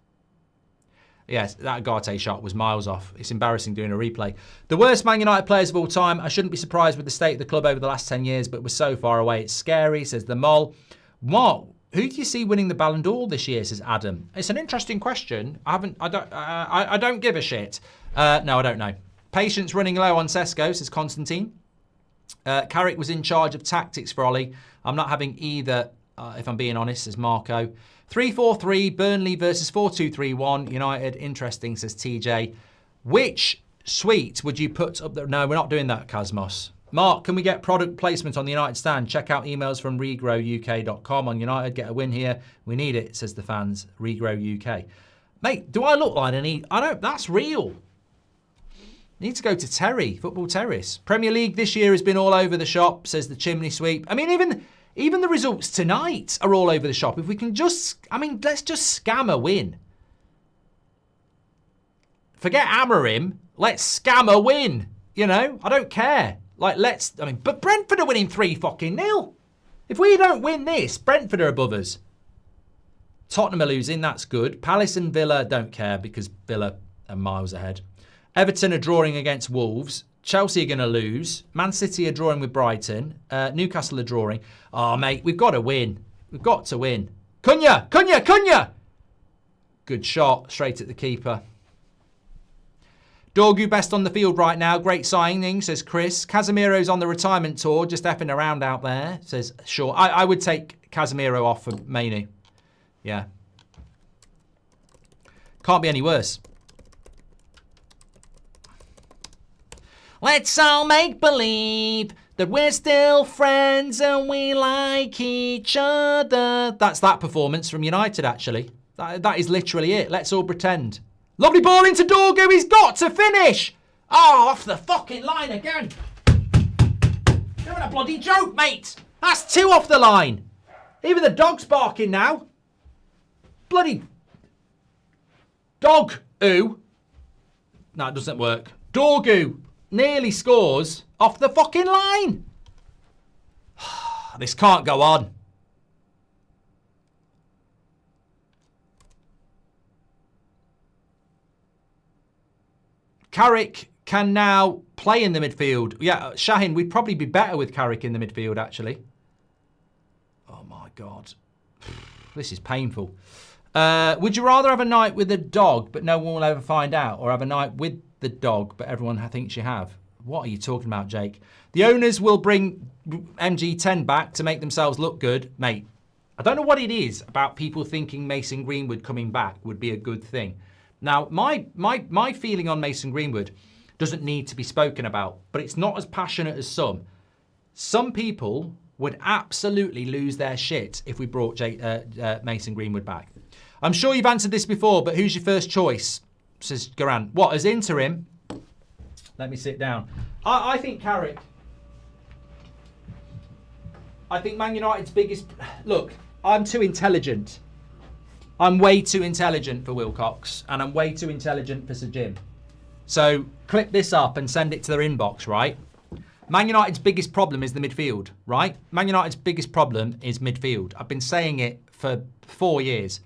Yes, that Agate shot was miles off. It's embarrassing doing a replay. The worst Man United players of all time. I shouldn't be surprised with the state of the club over the last 10 years, but we're so far away. It's scary, says the Mole. What? Who do you see winning the Ballon d'Or this year, says Adam? It's an interesting question. I don't give a shit. No, I don't know. Patience running low on Sesko, says Constantine. Carrick was in charge of tactics for Ollie. I'm not having either, if I'm being honest, says Marco. 3-4-3, Burnley versus 4-2-3-1. United, interesting, says TJ. Which suite would you put up there? No, we're not doing that, Cosmos. Mark, can we get product placement on the United stand? Check out emails from regrowuk.com on United. Get a win here. We need it, says the fans. Regrow UK. Mate, do I look like any? I don't. That's real. Need to go to Terry, Football Terrace. Premier League this year has been all over the shop, says the chimney sweep. I mean, even the results tonight are all over the shop. If we can just, I mean, let's just scam a win. Forget hammer him. Let's scam a win. You know, I don't care. Like, but Brentford are winning 3-0. If we don't win this, Brentford are above us. Tottenham are losing, that's good. Palace and Villa don't care because Villa are miles ahead. Everton are drawing against Wolves. Chelsea are going to lose. Man City are drawing with Brighton. Newcastle are drawing. Oh, mate, we've got to win. We've got to win. Cunha! Good shot, straight at the keeper. Dorgu best on the field right now. Great signing, says Chris. Casemiro's on the retirement tour, just effing around out there, says Shaw. I would take Casemiro off for Mainu. Yeah. Can't be any worse. Let's all make believe that we're still friends and we like each other. That's that performance from United, actually. That is literally it. Let's all pretend. Lovely ball into Dorgu. He's got to finish. Oh, off the fucking line again. You're a bloody joke, mate. That's 2 off the line. Even the dog's barking now. Bloody dog. Ooh. No, it doesn't work. Dorgu nearly scores off the fucking line. This can't go on. Carrick can now play in the midfield. Yeah, Shahin, we'd probably be better with Carrick in the midfield, actually. Oh, my God. This is painful. Would you rather have a night with a dog, but no one will ever find out, or have a night with the dog, but everyone thinks you have? What are you talking about, Jake? The owners will bring MG10 back to make themselves look good. Mate, I don't know what it is about people thinking Mason Greenwood coming back would be a good thing. Now, my feeling on Mason Greenwood doesn't need to be spoken about, but it's not as passionate as some. Some people would absolutely lose their shit if we brought Mason Greenwood back. I'm sure you've answered this before, but who's your first choice? Says Garan. What, as interim? Let me sit down. I think Carrick. I think Man United's biggest... Look, I'm too intelligent. I'm way too intelligent for Wilcox, and I'm way too intelligent for Sir Jim. So clip this up and send it to their inbox, right? Man United's biggest problem is the midfield, right? Man United's biggest problem is midfield. I've been saying it for 4 years.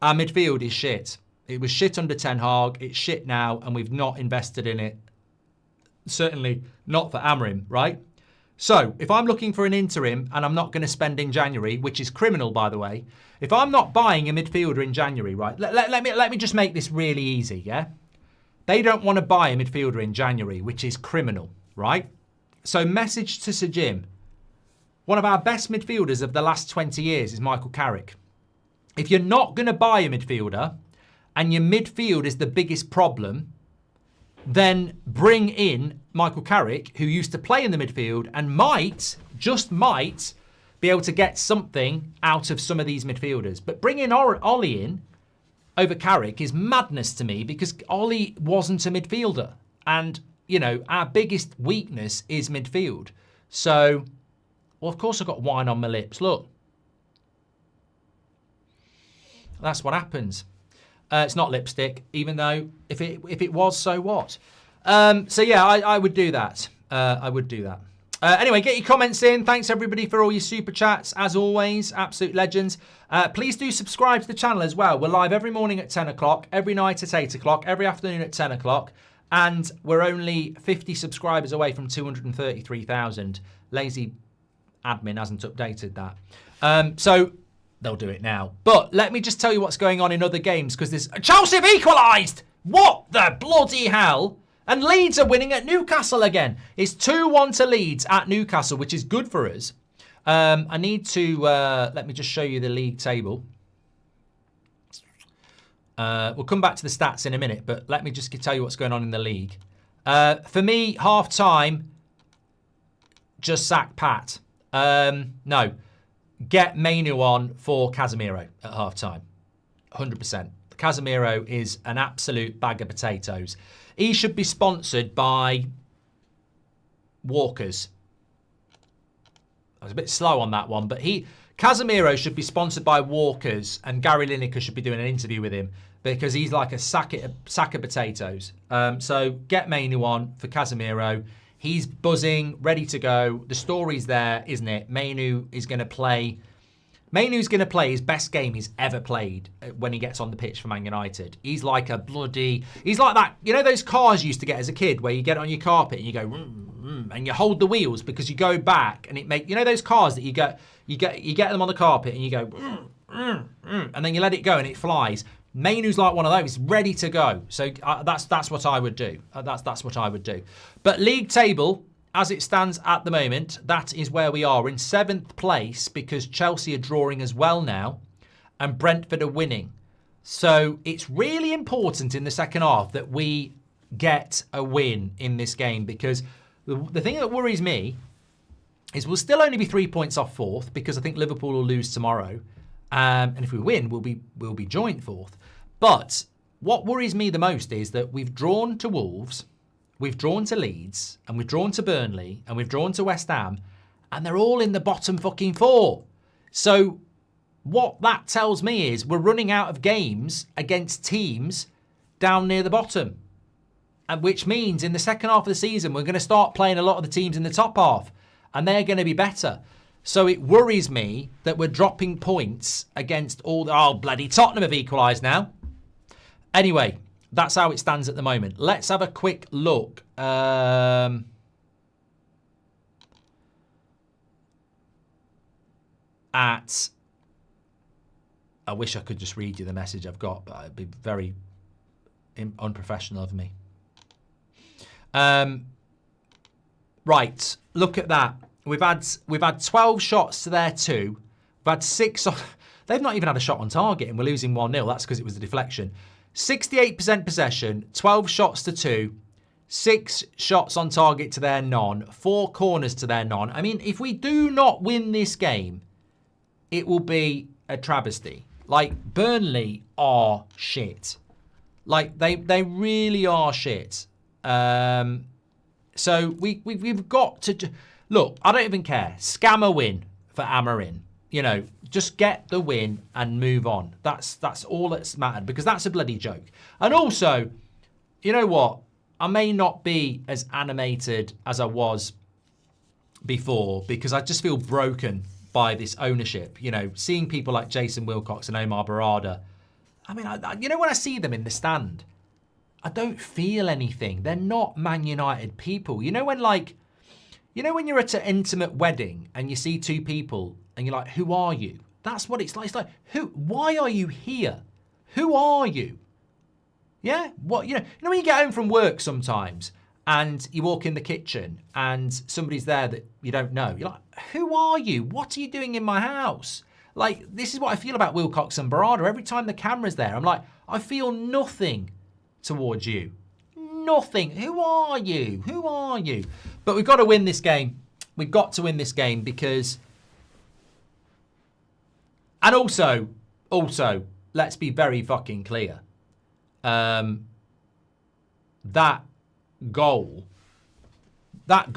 Our midfield is shit. It was shit under Ten Hag, it's shit now, and we've not invested in it. Certainly not for Amorim, right? So, if I'm looking for an interim and I'm not going to spend in January, which is criminal, by the way, if I'm not buying a midfielder in January, right, let me just make this really easy, yeah? They don't want to buy a midfielder in January, which is criminal, right? So, message to Sir Jim. One of our best midfielders of the last 20 years is Michael Carrick. If you're not going to buy a midfielder and your midfield is the biggest problem, then bring in Michael Carrick, who used to play in the midfield and might, just might, be able to get something out of some of these midfielders. But bringing Ollie in over Carrick is madness to me because Ollie wasn't a midfielder. And, you know, our biggest weakness is midfield. So, well, of course I've got wine on my lips. Look. That's what happens. It's not lipstick, even though if it was, so what? So yeah, I would do that. I would do that. Anyway, get your comments in. Thanks everybody for all your super chats. As always, absolute legends. Please do subscribe to the channel as well. We're live every morning at 10 o'clock, every night at 8 o'clock, every afternoon at 10 o'clock. And we're only 50 subscribers away from 233,000. Lazy admin hasn't updated that. So they'll do it now. But let me just tell you what's going on in other games, because there's... Chelsea have equalised! What the bloody hell? And Leeds are winning at Newcastle again. It's 2-1 to Leeds at Newcastle, which is good for us. I need to... let me just show you the league table. We'll come back to the stats in a minute, but let me just tell you what's going on in the league. For me, half-time, just sack Pat. No. Get Mainu on for Casemiro at half-time. 100%. Casemiro is an absolute bag of potatoes. He should be sponsored by Walkers. I was a bit slow on that one, but Casemiro should be sponsored by Walkers, and Gary Lineker should be doing an interview with him because he's like a sack of potatoes. So get Mainu on for Casemiro. He's buzzing, ready to go. The story's there, isn't it? Mainu's going to play his best game he's ever played when he gets on the pitch for Man United. He's like that, you know those cars you used to get as a kid where you get on your carpet and you go, and you hold the wheels because you go back and you know those cars that you get them on the carpet and you go, and then you let it go and it flies. Mainu's like one of those, ready to go. So that's what I would do. That's what I would do. But league table, as it stands at the moment, that is where we are. We're in 7th place because Chelsea are drawing as well now and Brentford are winning. So it's really important in the second half that we get a win in this game because the thing that worries me is we'll still only be 3 points off 4th because I think Liverpool will lose tomorrow. And if we win, we'll be joint 4th. But what worries me the most is that we've drawn to Wolves, we've drawn to Leeds, and we've drawn to Burnley, and we've drawn to West Ham, and they're all in the bottom fucking 4. So what that tells me is we're running out of games against teams down near the bottom. And which means in the second half of the season, we're going to start playing a lot of the teams in the top half, and they're going to be better. So it worries me that we're dropping points against all the... Oh, bloody Tottenham have equalised now. Anyway, that's how it stands at the moment. Let's have a quick look. At... I wish I could just read you the message I've got, but it'd be very unprofessional of me. Right, look at that. We've had 12 shots to their 2. We've had 6 on... They've not even had a shot on target and we're losing 1-0. That's because it was a deflection. 68% possession, 12 shots to 2, 6 shots on target to their none, 4 corners to their none. I mean, if we do not win this game, it will be a travesty. Like, Burnley are shit. Like, they really are shit. So we've got to... Look, I don't even care. Scam a win for Amarin. You know, just get the win and move on. That's all that's mattered because that's a bloody joke. And also, you know what? I may not be as animated as I was before because I just feel broken by this ownership. You know, seeing people like Jason Wilcox and Omar Barada. I mean, you know, when I see them in the stand, I don't feel anything. They're not Man United people. You know when when you're at an intimate wedding and you see 2 people and you're like, who are you? That's what it's like. It's like, why are you here? Who are you? Yeah? What, you know when you get home from work sometimes and you walk in the kitchen and somebody's there that you don't know. You're like, who are you? What are you doing in my house? Like, this is what I feel about Wilcox and Barada. Every time the camera's there, I'm like, I feel nothing towards you. Nothing. Who are you? Who are you? But we've got to win this game. We've got to win this game because... And also, let's be very fucking clear. That goal that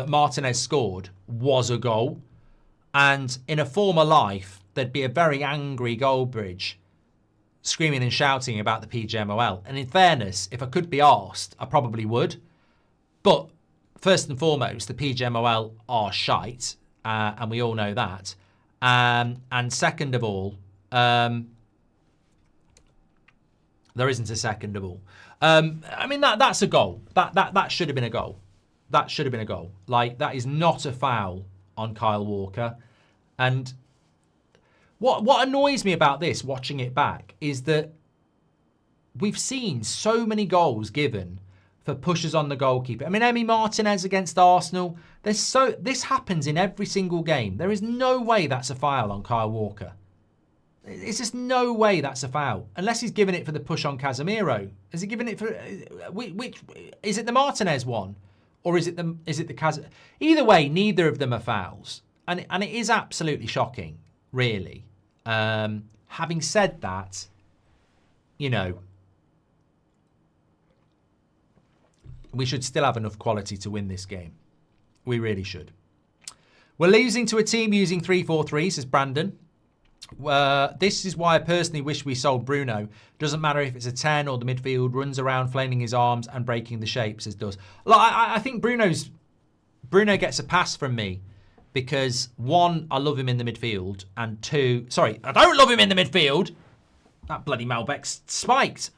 Martinez scored was a goal. And in a former life, there'd be a very angry Goldbridge screaming and shouting about the PGMOL. And in fairness, if I could be arsed, I probably would. But first and foremost, the PGMOL are shite, and we all know that. And second of all, there isn't a second of all. I mean, that's a goal. That should have been a goal. That should have been a goal. Like, that is not a foul on Kyle Walker. And what annoys me about this, watching it back, is that we've seen so many goals given for pushes on the goalkeeper. I mean, Emi Martinez against Arsenal, this happens in every single game. There is no way that's a foul on Kyle Walker. It's just no way that's a foul. Unless he's given it for the push on Casemiro. Has he given it for... Which is it the Martinez one? Or is it the Kaz? Either way, neither of them are fouls. And it is absolutely shocking, really. Having said that, you know, we should still have enough quality to win this game. We really should. We're losing to a team using 3-4-3, says Brandon. This is why I personally wish we sold Bruno. Doesn't matter if it's a 10 or the midfield, runs around flailing his arms and breaking the shapes, as does. Look, I think Bruno gets a pass from me because, one, I love him in the midfield, and two, sorry, I don't love him in the midfield. That bloody Malbec's spiked.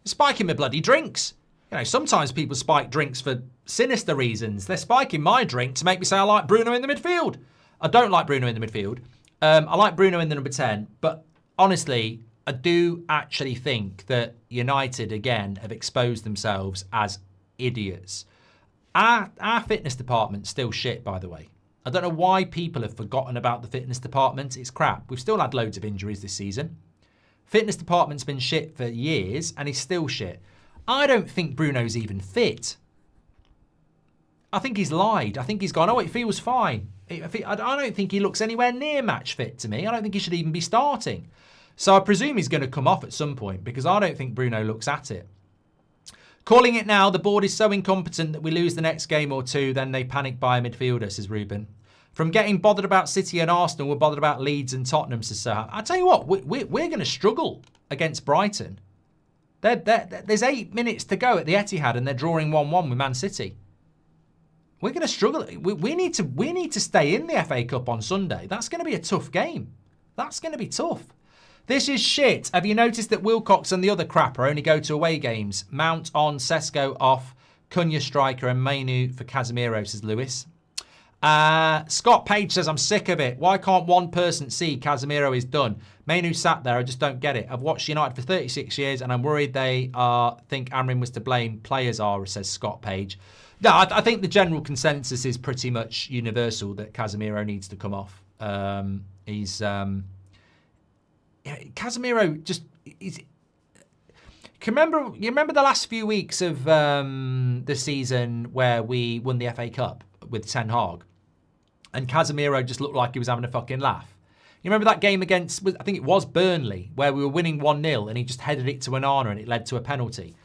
Spiking my bloody drinks. You know, sometimes people spike drinks for sinister reasons. They're spiking my drink to make me say I like Bruno in the midfield. I don't like Bruno in the midfield. I like Bruno in the number 10, but honestly, I do actually think that United, again, have exposed themselves as idiots. Our fitness department's still shit, by the way. I don't know why people have forgotten about the fitness department. It's crap. We've still had loads of injuries this season. Fitness department's been shit for years, and he's still shit. I don't think Bruno's even fit. I think he's lied. I think he's gone, oh, it feels fine. I don't think he looks anywhere near match fit to me. I don't think he should even be starting. So I presume he's going to come off at some point because I don't think Bruno looks at it. Calling it now, the board is so incompetent that we lose the next game or two, then they panic buy a midfielder, says Ruben. From getting bothered about City and Arsenal, we're bothered about Leeds and Tottenham, says Sahab. I tell you what, we're going to struggle against Brighton. There's 8 minutes to go at the Etihad and they're drawing 1-1 with Man City. We're going to struggle. We need to stay in the FA Cup on Sunday. That's going to be a tough game. That's going to be tough. This is shit. Have you noticed that Wilcox and the other crapper only go to away games? Mount on, Sesko off, Cunha striker and Mainu for Casemiro, says Lewis. Scott Page says, I'm sick of it. Why can't one person see Casemiro is done? Mainu sat there. I just don't get it. I've watched United for 36 years and I'm worried they think Amrin was to blame. Players are, says Scott Page. No, I think the general consensus is pretty much universal that Casemiro needs to come off. Casemiro just is. You remember the last few weeks of the season where we won the FA Cup with Ten Hag, and Casemiro just looked like he was having a fucking laugh. You remember that game against, I think it was Burnley, where we were winning 1-0 and he just headed it to Onana and it led to a penalty.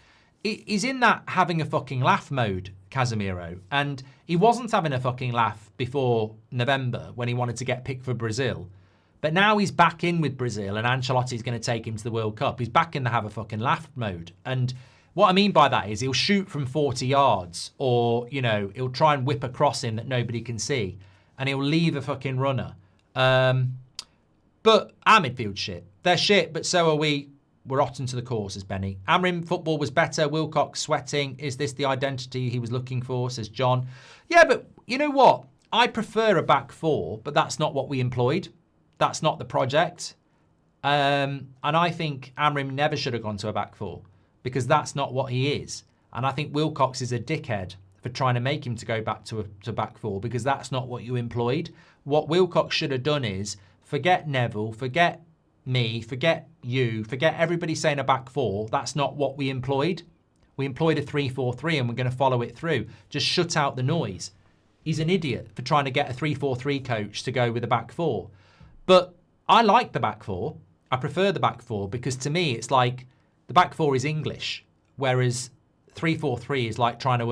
He's in that having a fucking laugh mode, Casemiro, and he wasn't having a fucking laugh before November when he wanted to get picked for Brazil. But now he's back in with Brazil and Ancelotti's going to take him to the World Cup. He's back in the have a fucking laugh mode. And what I mean by that is he'll shoot from 40 yards or, you know, he'll try and whip a crossing that nobody can see and he'll leave a fucking runner. But our midfield's shit. They're shit, but so are we. We're rotten to the core, says Benny. Amrin football was better. Wilcox sweating. Is this the identity he was looking for, says John. Yeah, but you know what? I prefer a back four, but that's not what we employed. That's not the project. And I think Amrin never should have gone to a back four because that's not what he is. And I think Wilcox is a dickhead for trying to make him to go back to back four because that's not what you employed. What Wilcox should have done is forget Neville, forget me, forget you, forget everybody saying a back four. That's not what we employed. We employed a 3-4-3 and we're going to follow it through. Just shut out the noise. He's an idiot for trying to get a 3-4-3 coach to go with a back four. But I like the back four. I prefer the back four because to me it's like the back four is English, whereas 3-4-3 is like trying to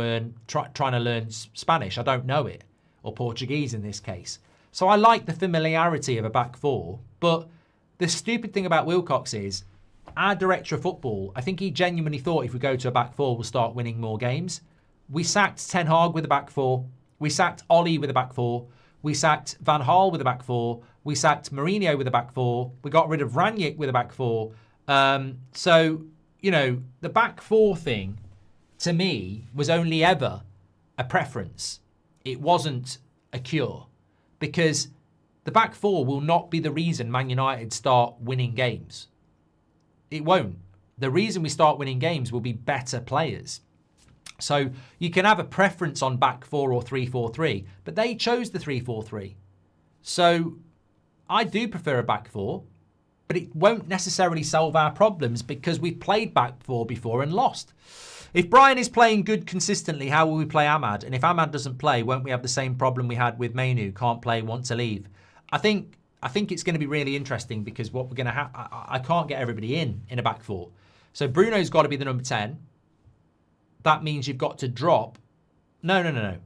learn Spanish. I don't know it, or Portuguese in this case. So I like the familiarity of a back four. But the stupid thing about Wilcox is our director of football, I think he genuinely thought if we go to a back four, we'll start winning more games. We sacked Ten Hag with a back four. We sacked Ollie with a back four. We sacked Van Gaal with a back four. We sacked Mourinho with a back four. We got rid of Rangnick with a back four. So, you know, the back four thing, to me, was only ever a preference. It wasn't a cure. Because the back four will not be the reason Man United start winning games. It won't. The reason we start winning games will be better players. So you can have a preference on back four or 3-4-3, but they chose the 3-4-3. So I do prefer a back four, but it won't necessarily solve our problems because we've played back four before and lost. If Brian is playing good consistently, how will we play Ahmad? And if Ahmad doesn't play, won't we have the same problem we had with Mainu? Can't play, want to leave. I think it's going to be really interesting because what we're going to have, I can't get everybody in a back four. So Bruno's got to be the number 10. That means you've got to drop. No.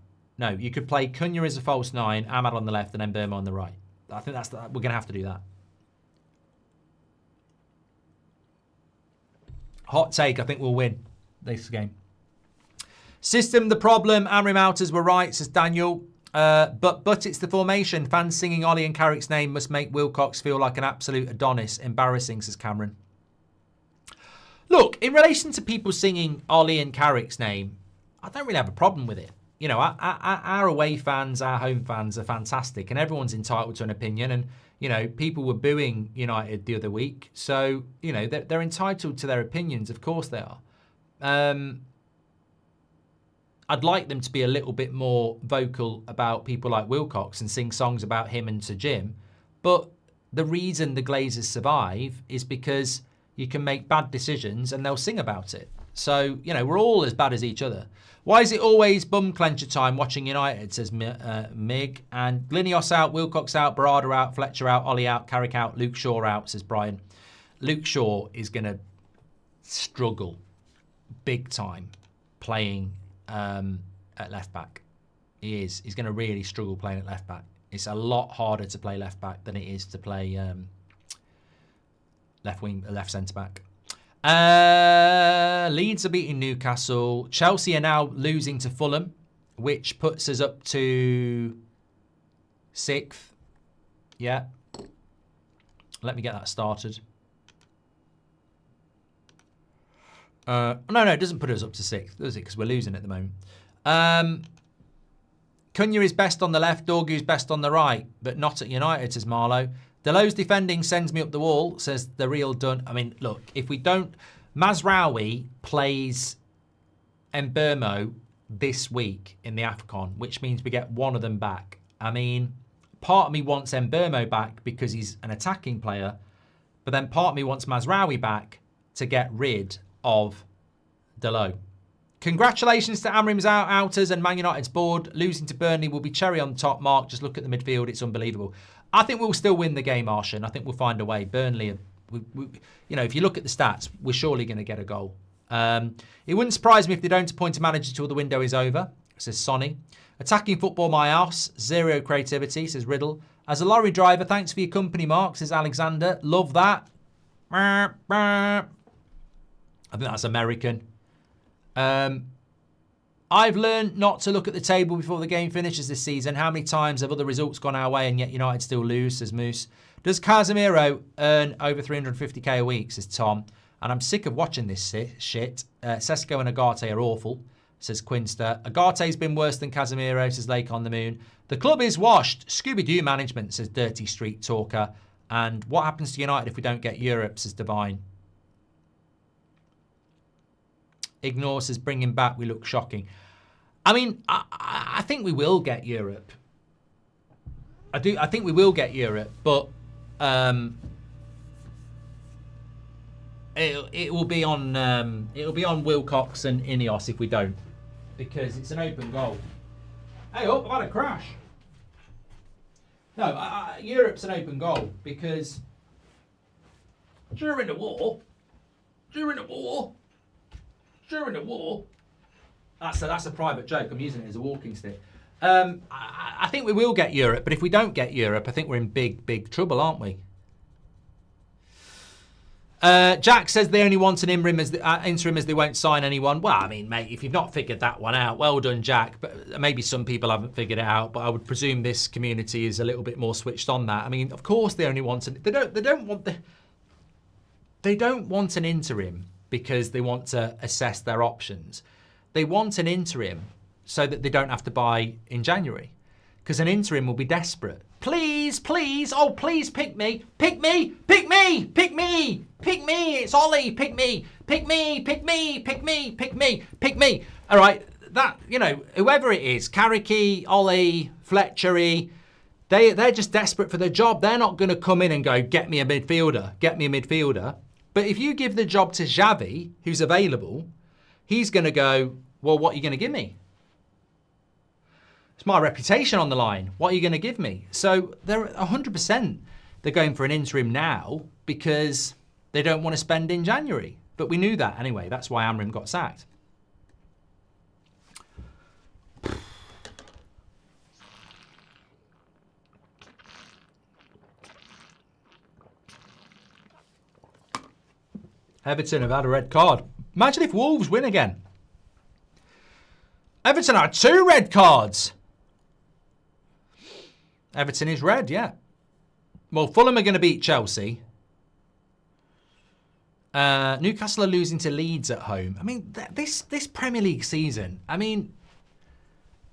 You could play Cunha as a false 9, Ahmad on the left, and then Burma on the right. I think we're going to have to do that. Hot take, I think we'll win this game. System the problem. Amrim Outers were right, says Daniel. But it's the formation. Fans singing Ollie and Carrick's name must make Wilcox feel like an absolute Adonis. Embarrassing, says Cameron. Look, in relation to people singing Ollie and Carrick's name, I don't really have a problem with it. You know, our away fans, our home fans are fantastic, and everyone's entitled to an opinion. And, you know, people were booing United the other week. So, you know, they're entitled to their opinions. Of course they are. I'd like them to be a little bit more vocal about people like Wilcox and sing songs about him and Sir Jim. But the reason the Glazers survive is because you can make bad decisions and they'll sing about it. So, you know, we're all as bad as each other. Why is it always bum clencher time watching United, says Mig. And Glinios out, Wilcox out, Barada out, Fletcher out, Ollie out, Carrick out, Luke Shaw out, says Brian. Luke Shaw is going to struggle big time playing at left back. He is. He's going to really struggle playing at left back. It's a lot harder to play left back than it is to play left centre back. Leeds are beating Newcastle. Chelsea are now losing to Fulham, which puts us up to 6th. Yeah. Let me get that started. No, it doesn't put us up to 6th, does it? Because we're losing at the moment. Cunha is best on the left, Dorgu's best on the right, but not at United, says Marlowe. Delo's defending sends me up the wall, says the real done. I mean, look, if we don't... Mazraoui plays Mbeumo this week in the AFCON, which means we get one of them back. I mean, part of me wants Mbeumo back because he's an attacking player, but then part of me wants Mazraoui back to get rid of Delo. Congratulations to Amrim's outers and Man United's board. Losing to Burnley will be cherry on top, Mark. Just look at the midfield. It's unbelievable. I think we'll still win the game, Arshan. I think we'll find a way. Burnley, you know, if you look at the stats, we're surely going to get a goal. It wouldn't surprise me if they don't appoint a manager till the window is over, says Sonny. Attacking football, my ass. Zero creativity, says Riddle. As a lorry driver, thanks for your company, Mark, says Alexander. Love that. I think that's American. I've learned not to look at the table before the game finishes this season. How many times have other results gone our way and yet United still lose, says Moose. Does Casemiro earn over 350k a week, says Tom. And I'm sick of watching this shit. Sesko and Agate are awful, says Quinster. Agate's been worse than Casemiro, says Lake on the Moon. The club is washed. Scooby-Doo management, says Dirty Street Talker. And what happens to United if we don't get Europe, says Divine. Ignore says bring him back, we look shocking. I mean, I think we will get Europe. I think we will get Europe, but it will be on Wilcox and Ineos if we don't, because it's an open goal. Hey up, I've had a crash. No, Europe's an open goal because during the war, that's a private joke. I'm using it as a walking stick. I think we will get Europe, but if we don't get Europe, I think we're in big trouble, aren't we? Jack says they only want an interim as they won't sign anyone. Well, I mean, mate, if you've not figured that one out, well done, Jack. But maybe some people haven't figured it out. But I would presume this community is a little bit more switched on that. I mean, of course, they only want they don't want an interim because they want to assess their options. They want an interim so that they don't have to buy in January, because an interim will be desperate. Please, oh, please pick me. It's Ollie, pick me. All right, that, you know, whoever it is, Carricky, Ollie, Fletchery, they're just desperate for their job. They're not going to come in and go, get me a midfielder. But if you give the job to Xavi, who's available, he's going to go, well, what are you going to give me? It's my reputation on the line. What are you going to give me? So they're 100%. They're going for an interim now because they don't want to spend in January. But we knew that anyway. That's why Amrim got sacked. Everton have had a red card. Imagine if Wolves win again. Everton had 2 red cards. Everton is red, yeah. Well, Fulham are going to beat Chelsea. Newcastle are losing to Leeds at home. I mean, this Premier League season, I mean,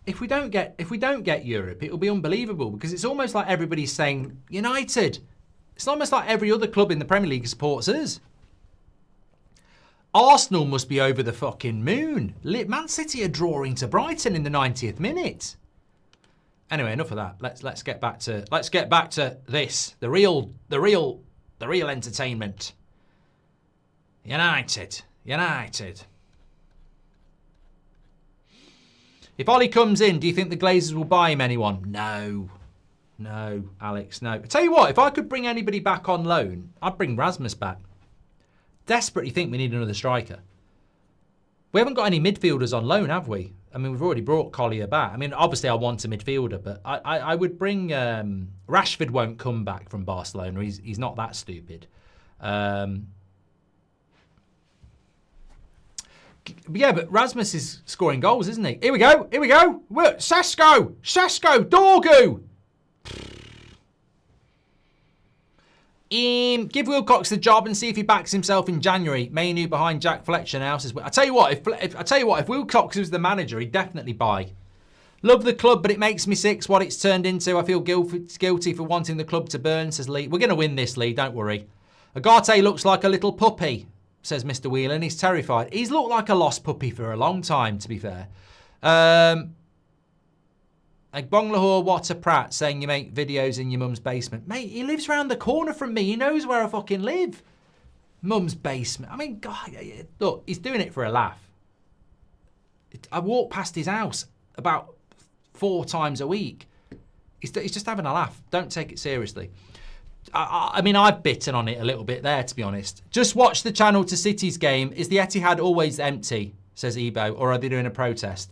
if we don't get Europe, it will be unbelievable because it's almost like everybody's saying United. It's almost like every other club in the Premier League supports us. Arsenal must be over the fucking moon. Man City are drawing to Brighton in the 90th minute. Anyway, enough of that. Let's get back to this. The real entertainment. United. If Ollie comes in, do you think the Glazers will buy him anyone? No, Alex, no. I tell you what, if I could bring anybody back on loan, I'd bring Rasmus back. Desperately think we need another striker. We haven't got any midfielders on loan, have we? I mean, we've already brought Collier back. I mean, obviously I want a midfielder, but I would bring... Rashford won't come back from Barcelona. He's not that stupid. Yeah, but Rasmus is scoring goals, isn't he? Here we go. Sesko, Dorgu. Give Wilcox the job and see if he backs himself in January. Man Utd behind Jack Fletcher now says. I tell you what, if Wilcox was the manager, he'd definitely buy. Love the club, but it makes me sick what it's turned into. I feel guilty for wanting the club to burn, says Lee. We're going to win this, Lee. Don't worry. Agate looks like a little puppy, says Mr. Whelan. He's terrified. He's looked like a lost puppy for a long time, to be fair. Bonglahor Water Pratt saying you make videos in your mum's basement. Mate, he lives round the corner from me. He knows where I fucking live. Mum's basement. I mean, God, look, he's doing it for a laugh. I walk past his house about 4 times a week. He's just having a laugh. Don't take it seriously. I mean, I've bitten on it a little bit there, to be honest. Just watch the channel to City's game. Is the Etihad always empty, says Ebo, or are they doing a protest?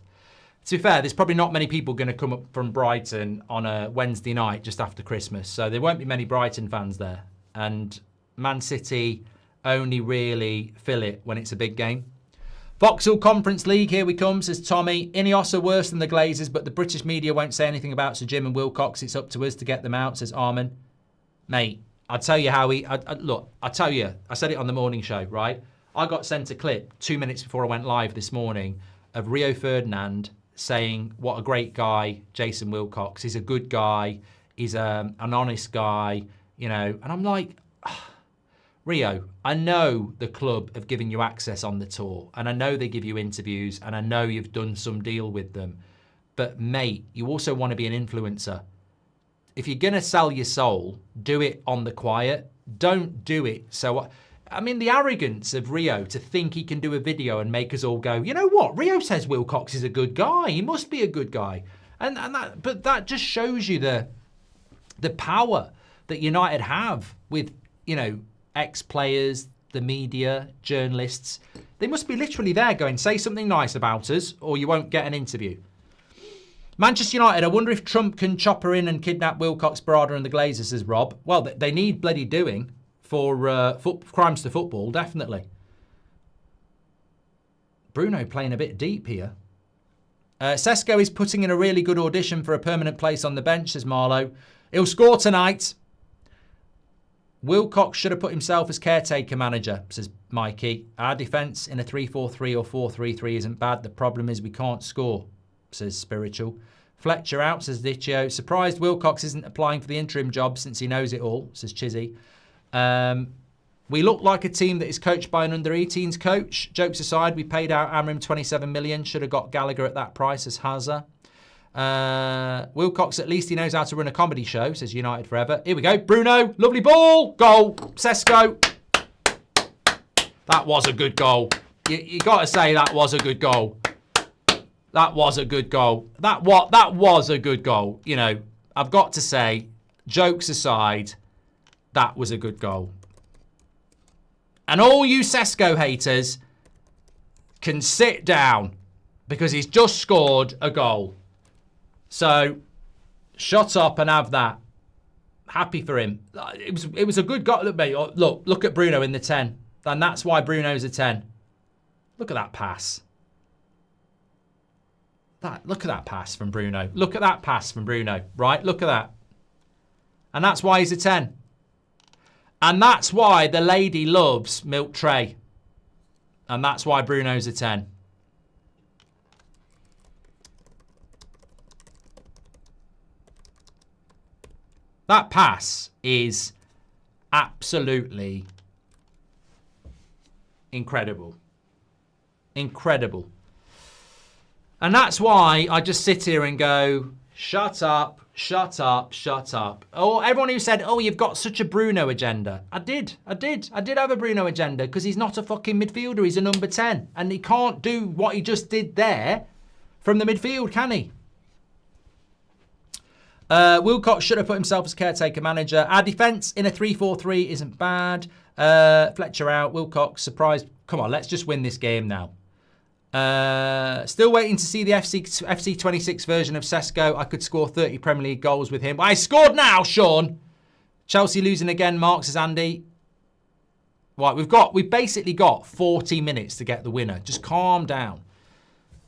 To be fair, there's probably not many people going to come up from Brighton on a Wednesday night just after Christmas. So there won't be many Brighton fans there. And Man City only really fill it when it's a big game. Vauxhall Conference League, here we come, says Tommy. Ineos are worse than the Glazers, but the British media won't say anything about Sir Jim and Wilcox. It's up to us to get them out, says Armin. Mate, I'll tell you how look, I'll tell you. I said it on the morning show, right? I got sent a clip 2 minutes before I went live this morning of Rio Ferdinand saying what a great guy Jason Wilcox. He's a good guy. He's an honest guy, you know. And I'm like, Rio, I know the club have given you access on the tour, and I know they give you interviews, and I know you've done some deal with them. But mate, you also want to be an influencer. If you're going to sell your soul, do it on the quiet. Don't do it. So, I mean, the arrogance of Rio to think he can do a video and make us all go, you know what? Rio says Wilcox is a good guy. He must be a good guy. But that just shows you the power that United have with, you know, ex-players, the media, journalists. They must be literally there going, say something nice about us or you won't get an interview. Manchester United, I wonder if Trump can chop her in and kidnap Wilcox, Barada and the Glazers, says Rob. Well, they need bloody doing for crimes to football, definitely. Bruno playing a bit deep here. Sesko is putting in a really good audition for a permanent place on the bench, says Marlowe. He'll score tonight. Wilcox should have put himself as caretaker manager, says Mikey. Our defence in a 3-4-3 or 4-3-3 isn't bad. The problem is we can't score, says Spiritual. Fletcher out, says Dicio. Surprised Wilcox isn't applying for the interim job since he knows it all, says Chizzy. We look like a team that is coached by an under-18s coach. Jokes aside, we paid out Amrim 27 million. Should have got Gallagher at that price, says Hazza. Wilcox, at least he knows how to run a comedy show, says United Forever. Here we go. Bruno, lovely ball. Goal. Sesko. That was a good goal. You got to say that was a good goal. That was a good goal. That was a good goal. You know, I've got to say, jokes aside, that was a good goal. And all you Sesko haters can sit down because he's just scored a goal. So, shut up and have that. Happy for him. It was a good goal. Look, mate, look at Bruno in the 10. And that's why Bruno's a 10. Look at that pass. Look at that pass from Bruno. Look at that pass from Bruno. Right? Look at that. And that's why he's a 10. And that's why the lady loves milk tray. And that's why Bruno's a 10. That pass is absolutely incredible. Incredible. And that's why I just sit here and go, shut up, shut up, shut up. Oh, everyone who said, oh, you've got such a Bruno agenda. I did have a Bruno agenda because he's not a fucking midfielder. He's a number 10. And he can't do what he just did there from the midfield, can he? Wilcox should have put himself as caretaker manager. Our defence in a 3-4-3 isn't bad. Fletcher out. Wilcox surprised. Come on, let's just win this game now. Still waiting to see the FC 26 version of Sesko. I could score 30 Premier League goals with him. I scored now, Sean. Chelsea losing again, Mark, says Andy. Right, we've basically got 40 minutes to get the winner. Just calm down.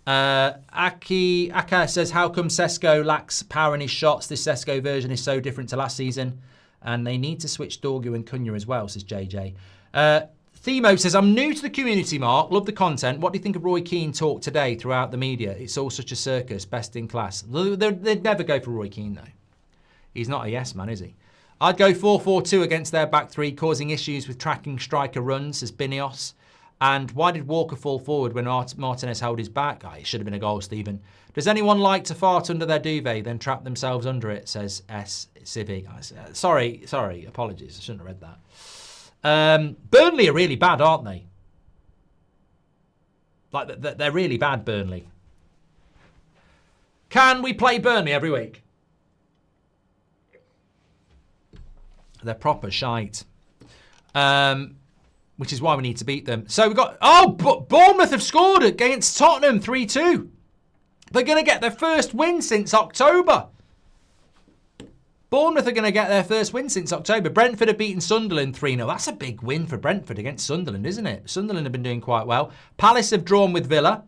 Aka says, how come Sesko lacks power in his shots? This Sesko version is so different to last season. And they need to switch Dorgu and Cunha as well, says JJ. Themo says, I'm new to the community, Mark. Love the content. What do you think of Roy Keane talk today throughout the media? It's all such a circus, best in class. They'd never go for Roy Keane, though. He's not a yes man, is he? I'd go 4-4-2 against their back three, causing issues with tracking striker runs, says Binios. And why did Walker fall forward when Martinez held his back? Oh, it should have been a goal, Stephen. Does anyone like to fart under their duvet, then trap themselves under it, says S. Civi. Sorry, apologies. I shouldn't have read that. Burnley are really bad, aren't they? Like, they're really bad, Burnley. Can we play Burnley every week? They're proper shite. Which is why we need to beat them. So we've got... Oh, but Bournemouth have scored against Tottenham 3-2. They're going to get their first win since October. Bournemouth are going to get their first win since October. Brentford have beaten Sunderland 3-0. That's a big win for Brentford against Sunderland, isn't it? Sunderland have been doing quite well. Palace have drawn with Villa.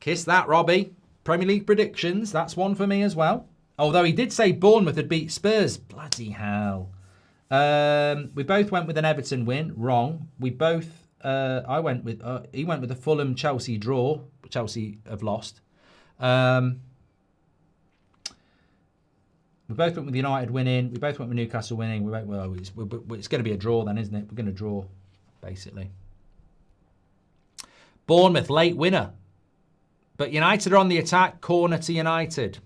Kiss that, Robbie. Premier League predictions. That's one for me as well. Although he did say Bournemouth had beat Spurs. Bloody hell. We both went with an Everton win. Wrong. We both... I went with... he went with a Fulham-Chelsea draw. Chelsea have lost. We both went with United winning. We both went with Newcastle winning. We went, well, it's going to be a draw then, isn't it? We're going to draw, basically. Bournemouth, late winner. But United are on the attack. Corner to United.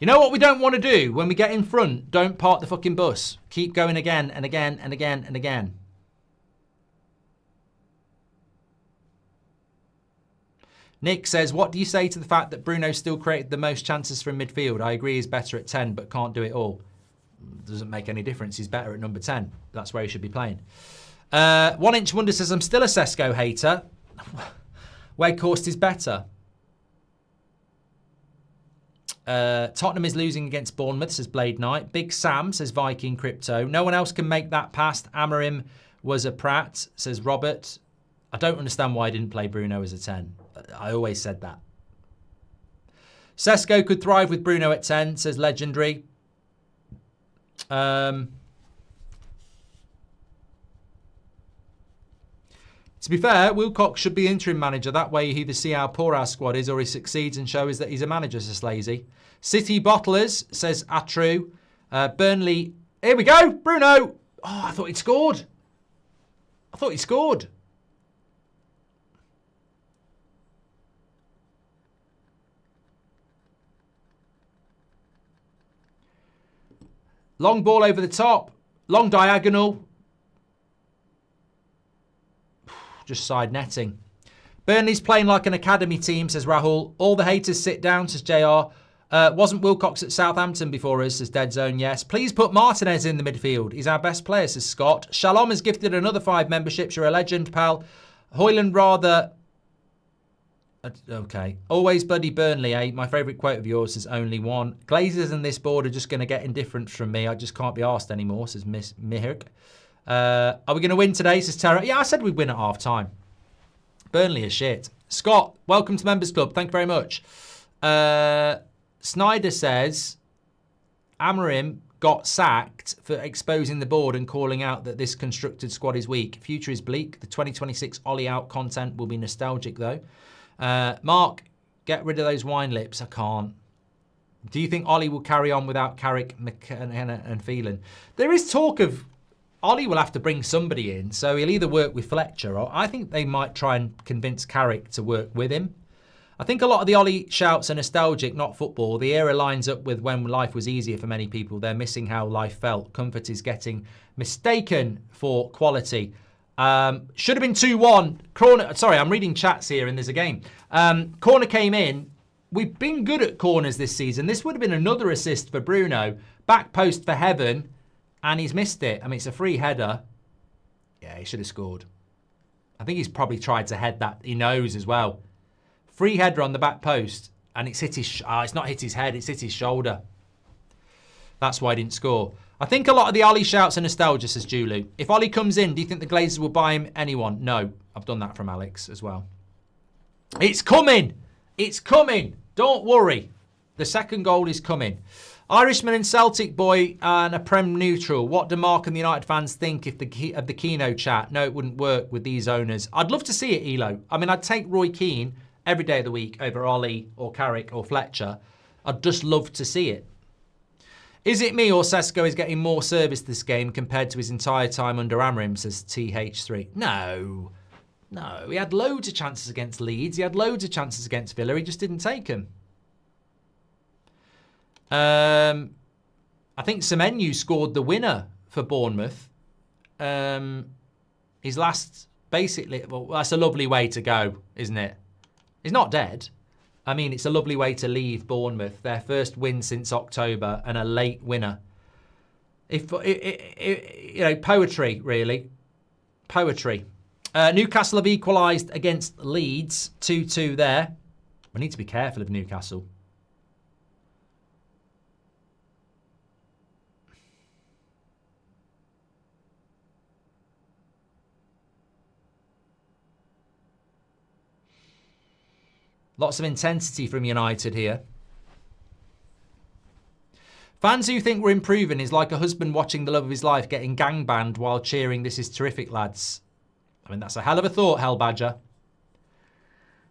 You know what we don't want to do when we get in front? Don't park the fucking bus. Keep going again and again and again and again. Nick says, what do you say to the fact that Bruno still created the most chances from midfield? I agree he's better at 10, but can't do it all. Doesn't make any difference. He's better at number 10. That's where he should be playing. 1 Inch Wonder says, I'm still a Sesko hater. Weghorst is better. Tottenham is losing against Bournemouth, says Blade Knight. Big Sam, says Viking Crypto. No one else can make that past. Amorim was a prat, says Robert. I don't understand why I didn't play Bruno as a 10. I always said that. Sesko could thrive with Bruno at 10, says Legendary. To be fair, Wilcox should be interim manager. That way you either see how poor our squad is or he succeeds and shows that he's a manager, says Lazy. City Bottlers, says Atru. Burnley. Here we go. Bruno. Oh, I thought he'd scored. Long ball over the top. Long diagonal. Just side netting. Burnley's playing like an academy team, says Rahul. All the haters sit down, says JR. Wasn't Wilcox at Southampton before us, says Dead Zone, yes. Please put Martinez in the midfield. He's our best player, says Scott. Shalom has gifted another 5 memberships. You're a legend, pal. Hoyland rather... Okay. Always buddy Burnley, eh? My favourite quote of yours is only one. Glazers and this board are just going to get indifference from me. I just can't be arsed anymore, says Miss Mihirk. Are we going to win today, says Tara? Yeah, I said we'd win at half time. Burnley is shit. Scott, welcome to Members Club. Thank you very much. Snyder says Amorim got sacked for exposing the board and calling out that this constructed squad is weak. Future is bleak. The 2026 Ollie out content will be nostalgic, though. Mark, get rid of those wine lips. I can't. Do you think Ollie will carry on without Carrick, McKenna and Phelan? There is talk of Ollie will have to bring somebody in, so he'll either work with Fletcher or I think they might try and convince Carrick to work with him. I think a lot of the Ollie shouts are nostalgic, not football. The era lines up with when life was easier for many people. They're missing how life felt. Comfort is getting mistaken for quality. Should have been 2-1. Corner. Sorry, I'm reading chats here and there's a game. Corner came in. We've been good at corners this season. This would have been another assist for Bruno. Back post for Heaven. And he's missed it. I mean, it's a free header. Yeah, he should have scored. I think he's probably tried to head that. He knows as well. Free header on the back post. And it's hit his... it's not hit his head. It's hit his shoulder. That's why he didn't score. I think a lot of the Ollie shouts are nostalgia, says Julu. If Ollie comes in, do you think the Glazers will buy him anyone? No. I've done that from Alex as well. It's coming. It's coming. Don't worry. The second goal is coming. Irishman and Celtic boy and a Prem neutral. What do Mark and the United fans think of the Keano chat? No, it wouldn't work with these owners. I'd love to see it, Elo. I mean, I'd take Roy Keane every day of the week over Ollie or Carrick or Fletcher. I'd just love to see it. Is it me or Sesko is getting more service this game compared to his entire time under Amorim, says TH3? No. No, he had loads of chances against Leeds. He had loads of chances against Villa. He just didn't take them. I think Semenyo scored the winner for Bournemouth. His last, basically, well, that's a lovely way to go, isn't it? He's not dead. I mean, it's a lovely way to leave Bournemouth. Their first win since October and a late winner. You know, poetry, really. Poetry. Newcastle have equalised against Leeds. 2-2 there. We need to be careful of Newcastle. Lots of intensity from United here. Fans who think we're improving is like a husband watching the love of his life getting gangbanged while cheering, "This is terrific, lads." I mean, that's a hell of a thought, Hell Badger.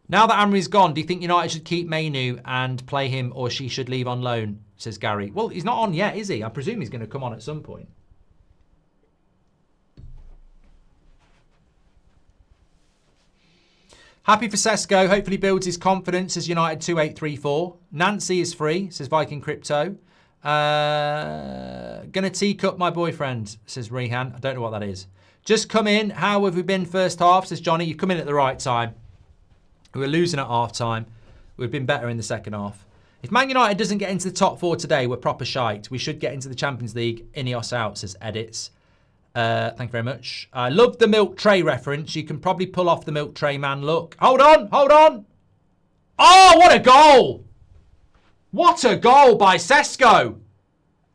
Now that Amri's gone, do you think United should keep Mainu and play him, or she should leave on loan, says Gary? Well, he's not on yet, is he? I presume he's going to come on at some point. Happy for Sesko. Hopefully builds his confidence as United 2834. Nancy is free, says Viking Crypto. Gonna teacup my boyfriend, says Rehan. I don't know what that is. Just come in. How have we been first half, says Johnny. You've come in at the right time. We were losing at half time. We've been better in the second half. If Man United doesn't get into the top 4 today, we're proper shite. We should get into the Champions League. Ineos out, says Edits. Thank you very much. I love the milk tray reference. You can probably pull off the milk tray man look. Hold on, hold on. Oh, what a goal. What a goal by Sesko.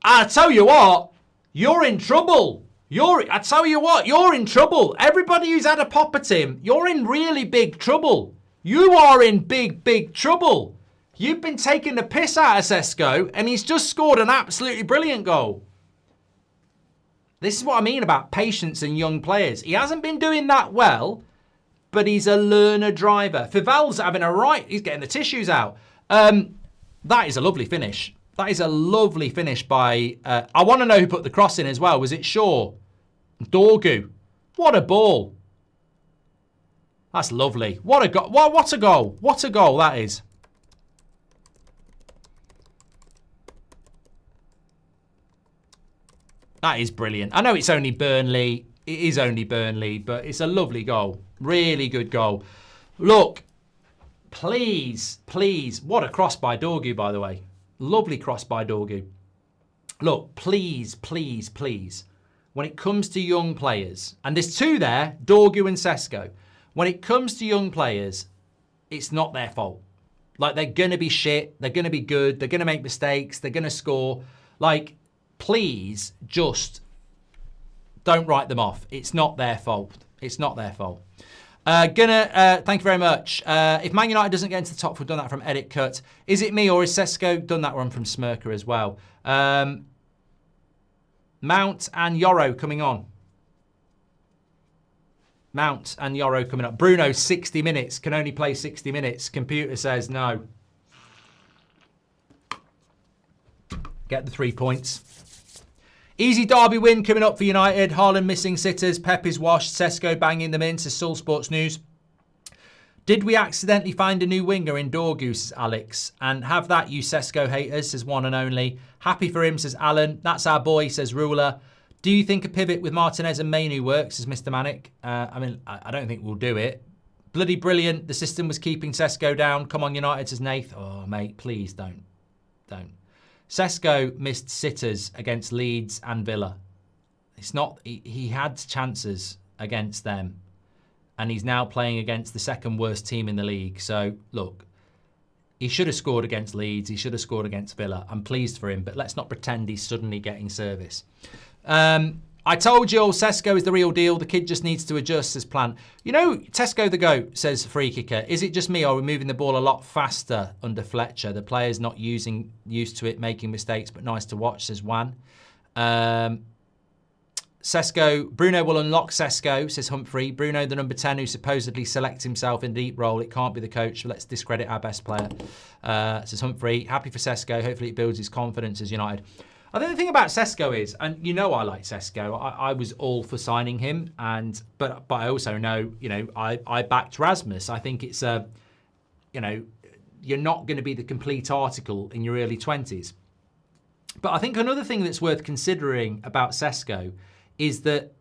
I tell you what, you're in trouble. I tell you what, you're in trouble. Everybody who's had a pop at him, you're in really big trouble. You are in big, big trouble. You've been taking the piss out of Sesko and he's just scored an absolutely brilliant goal. This is what I mean about patience and young players. He hasn't been doing that well, but he's a learner driver. Fivel's having a right. He's getting the tissues out. That is a lovely finish. That is a lovely finish by... I want to know who put the cross in as well. Was it Shaw? Dorgu. What a ball. That's lovely. What a goal. What a goal. What a goal that is. That is brilliant. I know it's only Burnley. It is only Burnley, but it's a lovely goal. Really good goal. Look, please, please. What a cross by Dorgu, by the way. Lovely cross by Dorgu. Look, please, please, please. When it comes to young players, and there's two there, Dorgu and Sesko. When it comes to young players, it's not their fault. Like, they're going to be shit. They're going to be good. They're going to make mistakes. They're going to score. Like, please just don't write them off. It's not their fault. It's not their fault. Thank you very much. If Man United doesn't get into the top four, done that from Edit Cut. Is it me or is Sesko? Done that one from Smirker as well. Mount and Yoro coming on. Mount and Yoro coming up. Bruno, 60 minutes. Can only play 60 minutes. Computer says no. Get the 3 points. Easy derby win coming up for United. Haaland missing sitters. Pep is washed. Sesko banging them in, says Soul Sports News. Did we accidentally find a new winger in Dorgu, says Alex. And have that, you Sesko haters, says one and only. Happy for him, says Alan. That's our boy, says Ruler. Do you think a pivot with Martinez and Mainu works, says Mr. Manic? I mean, I don't think we'll do it. Bloody brilliant. The system was keeping Sesko down. Come on, United, says Nath. Oh, mate, please don't. Don't. Sesko missed sitters against Leeds and Villa. It's not, he had chances against them. And he's now playing against the second worst team in the league. So, look, he should have scored against Leeds. He should have scored against Villa. I'm pleased for him, but let's not pretend he's suddenly getting service. I told you all Sesko is the real deal. The kid just needs to adjust his plan. You know, Tesco the GOAT, says Free Kicker. Is it just me or are we moving the ball a lot faster under Fletcher? The players not used to it, making mistakes, but nice to watch, says Wan. Sesko, Bruno will unlock Sesko, says Humphrey. Bruno, the number 10, who supposedly selects himself in deep role. It can't be the coach, so let's discredit our best player, says Humphrey. Happy for Sesko. Hopefully it builds his confidence as United. I think the thing about Sesko is, and you know I like Sesko, I was all for signing him, but I also know, you know, I backed Rasmus. I think it's you know, you're not going to be the complete article in your early 20s. But I think another thing that's worth considering about Sesko is that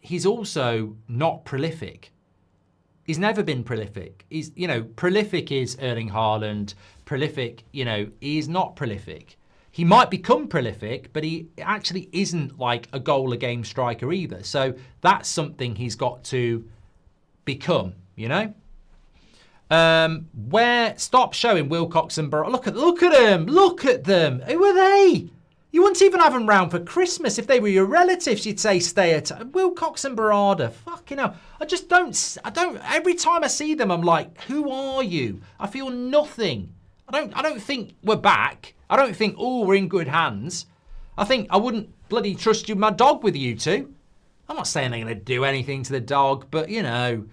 he's also not prolific. He's never been prolific. He's, you know, prolific is Erling Haaland. Prolific, you know, he's not prolific. He might become prolific, but he actually isn't like a goal-a-game striker either. So that's something he's got to become, you know? Stop showing Wilcox and Barada. Look at them. Look at them. Who are they? You wouldn't even have them round for Christmas. If they were your relatives, you'd say stay at Wilcox and Barada. Fucking hell. I don't, every time I see them, I'm like, who are you? I feel nothing. I don't think we're back. I don't think, oh, we're in good hands. I think I wouldn't bloody trust my dog with you two. I'm not saying they're going to do anything to the dog, but, you know,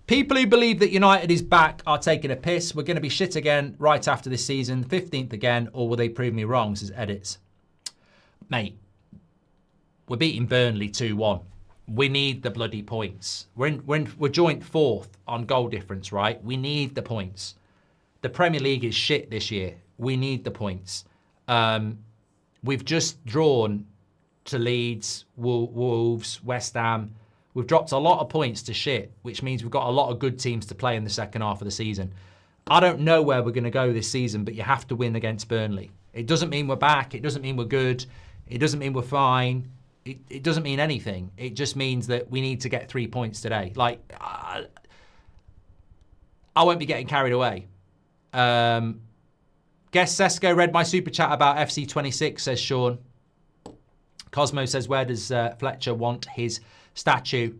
people who believe that United is back are taking a piss. We're going to be shit again right after this season, 15th again, or will they prove me wrong, says Edits. Mate, we're beating Burnley 2-1. We need the bloody points. We're joint fourth on goal difference, right? We need the points. The Premier League is shit this year. We need the points. We've just drawn to Leeds, Wolves, West Ham. We've dropped a lot of points to shit, which means we've got a lot of good teams to play in the second half of the season. I don't know where we're going to go this season, but you have to win against Burnley. It doesn't mean we're back. It doesn't mean we're good. It doesn't mean we're fine. It doesn't mean anything. It just means that we need to get 3 points today. Like, I won't be getting carried away. Guess Sesko read my super chat about FC26, says Sean. Cosmo says, where does Fletcher want his statue?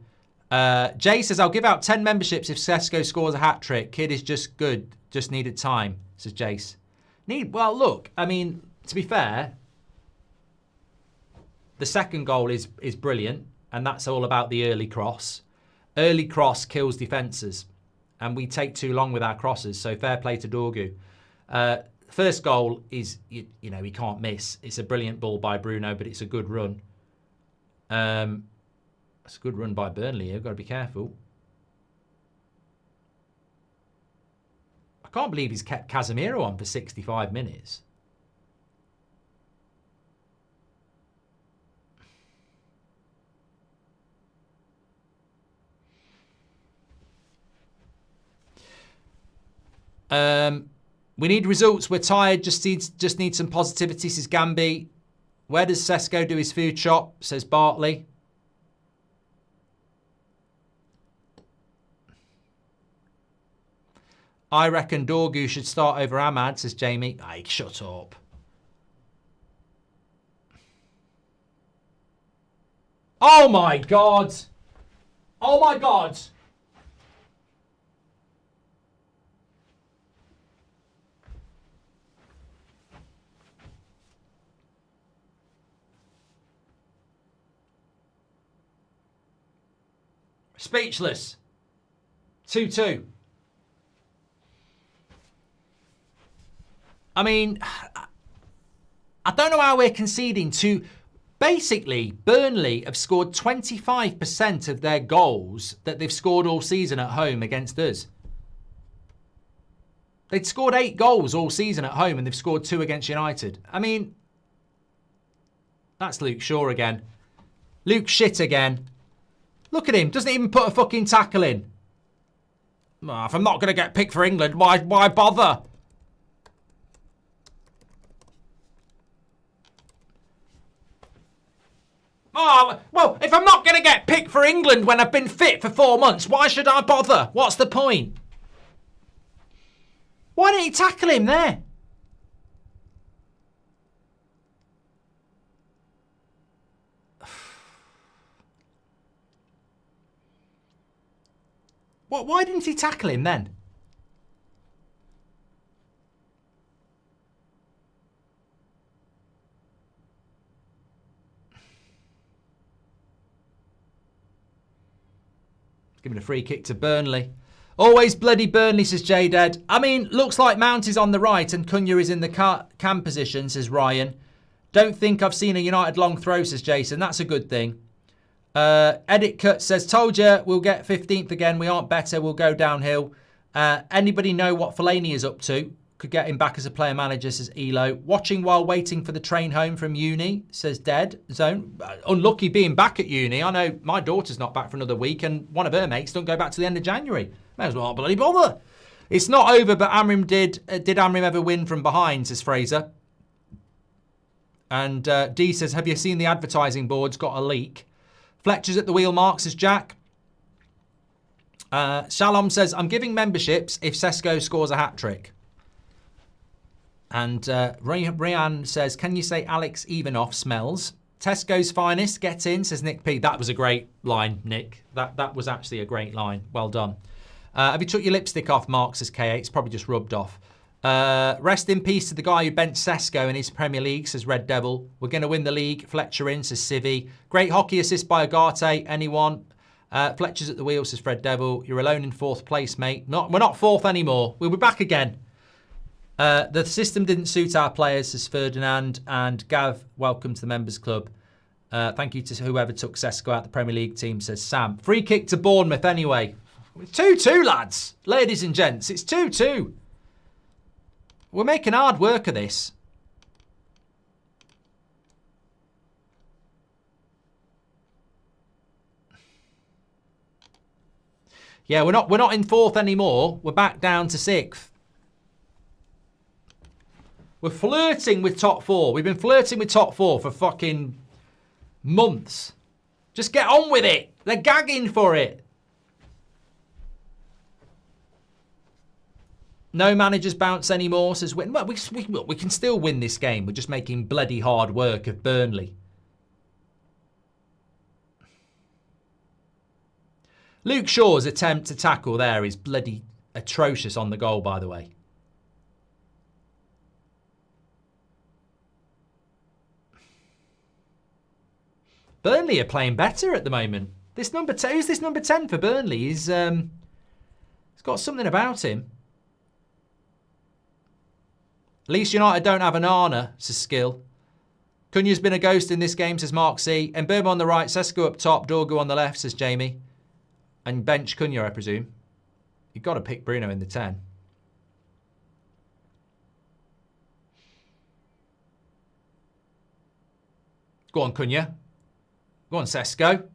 Jay says, I'll give out 10 memberships if Sesko scores a hat-trick. Kid is just good. Just needed time, says Jace. Well, look, I mean, to be fair, the second goal is brilliant, and that's all about the early cross. Early cross kills defences, and we take too long with our crosses, so fair play to Dorgu. First goal is, you know, he can't miss. It's a brilliant ball by Bruno, but it's a good run. It's a good run by Burnley here. Got to be careful. I can't believe he's kept Casemiro on for 65 minutes. We need results. We're tired. Just need some positivity, says Gamby. Where does Sesko do his food shop, says Bartley. I reckon Dorgu should start over Ahmad, says Jamie. Hey, shut up. Oh my God. Oh my God. Speechless. 2-2. I mean, I don't know how we're conceding to... Basically, Burnley have scored 25% of their goals that they've scored all season at home against us. They'd scored 8 goals all season at home and they've scored 2 against United. I mean, that's Luke Shaw again. Luke shit again. Look at him. Doesn't even put a fucking tackle in. Oh, if I'm not going to get picked for England, why bother? Oh, well, if I'm not going to get picked for England when I've been fit for 4 months, why should I bother? What's the point? Why didn't he tackle him there? What? Why didn't he tackle him then? Giving a free kick to Burnley. Always bloody Burnley, says J-Dead. I mean, looks like Mount is on the right and Cunha is in the cam position, says Ryan. Don't think I've seen a United long throw, says Jason. That's a good thing. Edit Cut says, told you we'll get 15th again. We aren't better. We'll go downhill. Anybody know what Fellaini is up to? Could get him back as a player manager, says Elo. Watching while waiting for the train home from uni, says Dead Zone. Unlucky being back at uni. I know my daughter's not back for another week and one of her mates don't go back to the end of January. May as well not bloody bother. It's not over, but Amrim did Amrim ever win from behind, says Fraser. And D says, have you seen the advertising board's got a leak? Fletcher's at the wheel, Mark, says Jack. Shalom says, I'm giving memberships if Sesko scores a hat-trick. And Ryan says, can you say Alex Ivanov smells? Tesco's finest, get in, says Nick P. That was a great line, Nick. That was actually a great line. Well done. Have you took your lipstick off, Mark, says K8. It's probably just rubbed off. Rest in peace to the guy who benched Sesko in his Premier League, says Red Devil. We're going to win the league. Fletcher in, says Civi. Great hockey assist by Agate. Anyone? Fletcher's at the wheel, says Fred Devil. You're alone in 4th place, mate. We're not 4th anymore. We'll be back again. The system didn't suit our players, says Ferdinand. And Gav, welcome to the Members Club. Thank you to whoever took Sesko out the Premier League team, says Sam. Free kick to Bournemouth anyway. 2-2, lads. Ladies and gents, it's 2-2. We're making hard work of this. Yeah, we're not in 4th anymore. We're back down to 6th. We're flirting with top 4. We've been flirting with top 4 for fucking months. Just get on with it. They're gagging for it. No managers bounce anymore, says Win. Well, we can still win this game. We're just making bloody hard work of Burnley. Luke Shaw's attempt to tackle there is bloody atrocious on the goal, by the way. Burnley are playing better at the moment. This number 10, who's this number 10 for Burnley? He's got something about him. Leeds United don't have an Arna, says Skill. Cunha's been a ghost in this game, says Mark C. And Burma on the right, Sesko up top, Dorgu on the left, says Jamie. And bench Cunha, I presume. You've got to pick Bruno in the 10. Go on, Cunha. Go on, Sesko.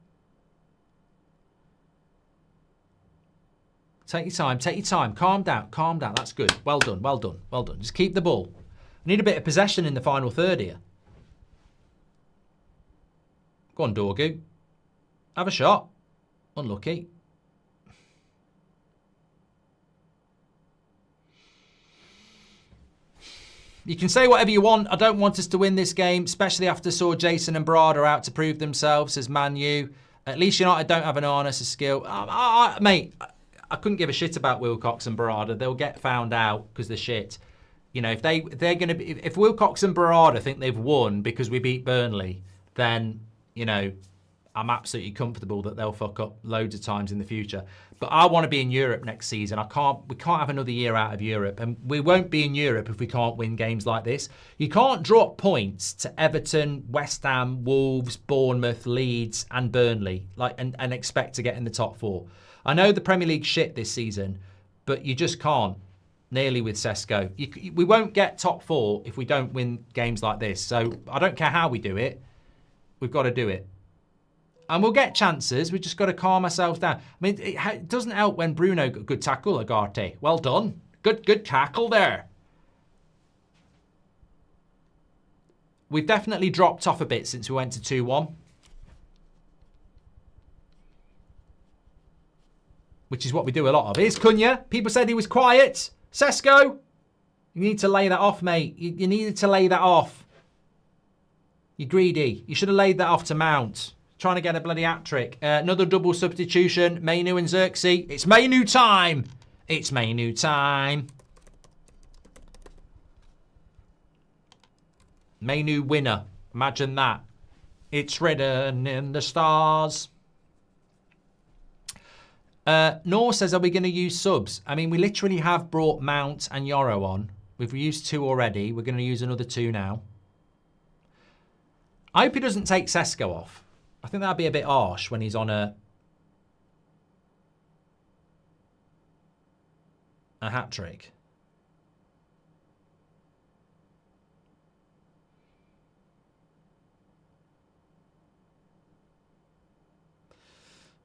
Take your time. Take your time. Calm down. Calm down. That's good. Well done. Well done. Well done. Just keep the ball. We need a bit of possession in the final third here. Go on, Dorgu. Have a shot. Unlucky. You can say whatever you want. I don't want us to win this game, especially after saw Jason and Barada out to prove themselves as Man U. At least United don't have an harness of skill. Mate, I couldn't give a shit about Wilcox and Barada. They'll get found out because they're shit. You know, if they're going to be, if Wilcox and Barada think they've won because we beat Burnley, then, you know, I'm absolutely comfortable that they'll fuck up loads of times in the future. But I want to be in Europe next season. We can't have another year out of Europe. And we won't be in Europe if we can't win games like this. You can't drop points to Everton, West Ham, Wolves, Bournemouth, Leeds and Burnley and expect to get in the top four. I know the Premier League shit this season, but you just can't. Nearly with Sesko. We won't get top four if we don't win games like this. So I don't care how we do it. We've got to do it. And we'll get chances. We've just got to calm ourselves down. I mean, it doesn't help when Bruno got a good tackle, Agarte. Well done. Good tackle there. We've definitely dropped off a bit since we went to 2-1. Which is what we do a lot of. Here's Cunha. People said he was quiet. Sesko, you need to lay that off, mate. You needed to lay that off. You're greedy. You should have laid that off to Mount. Trying to get a bloody hat-trick. Another double substitution. Mainu and Xerxes. It's Mainu time. It's Mainu time. Mainu winner. Imagine that. It's written in the stars. Nor says, are we going to use subs? I mean, we literally have brought Mount and Yoro on. We've used 2 already. We're going to use another 2 now. I hope he doesn't take Sesko off. I think that'd be a bit harsh when he's on a hat-trick.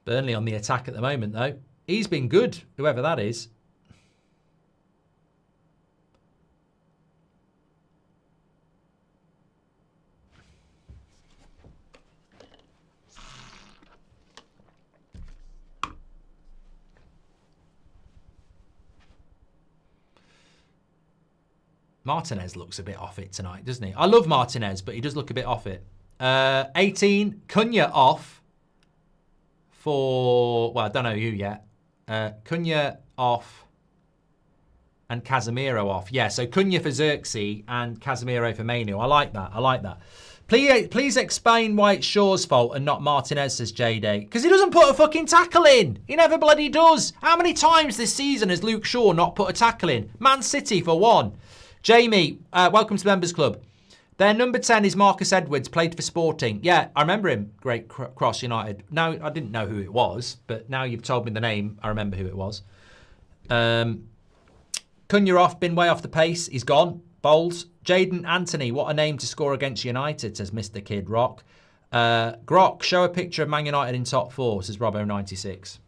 Burnley on the attack at the moment, though. He's been good, whoever that is. Martinez looks a bit off it tonight, doesn't he? I love Martinez, but he does look a bit off it. 18, Cunha off for, well, I don't know who yet. Cunha off and Casemiro off. Yeah, so Cunha for Xerxes and Casemiro for Mainu. I like that. I like that. Please explain why it's Shaw's fault and not Martinez, says JD. Because he doesn't put a fucking tackle in. He never bloody does. How many times this season has Luke Shaw not put a tackle in? Man City for one. Jamie, welcome to the Members Club. Their number 10 is Marcus Edwards, played for Sporting. Yeah, I remember him. Great cross United. Now, I didn't know who it was, but now you've told me the name, I remember who it was. Cunha off, been way off the pace. He's gone. Bowles. Jaden Anthony, what a name to score against United, says Mr. Kid Rock. Grok, show a picture of Man United in top 4, says Robbo96.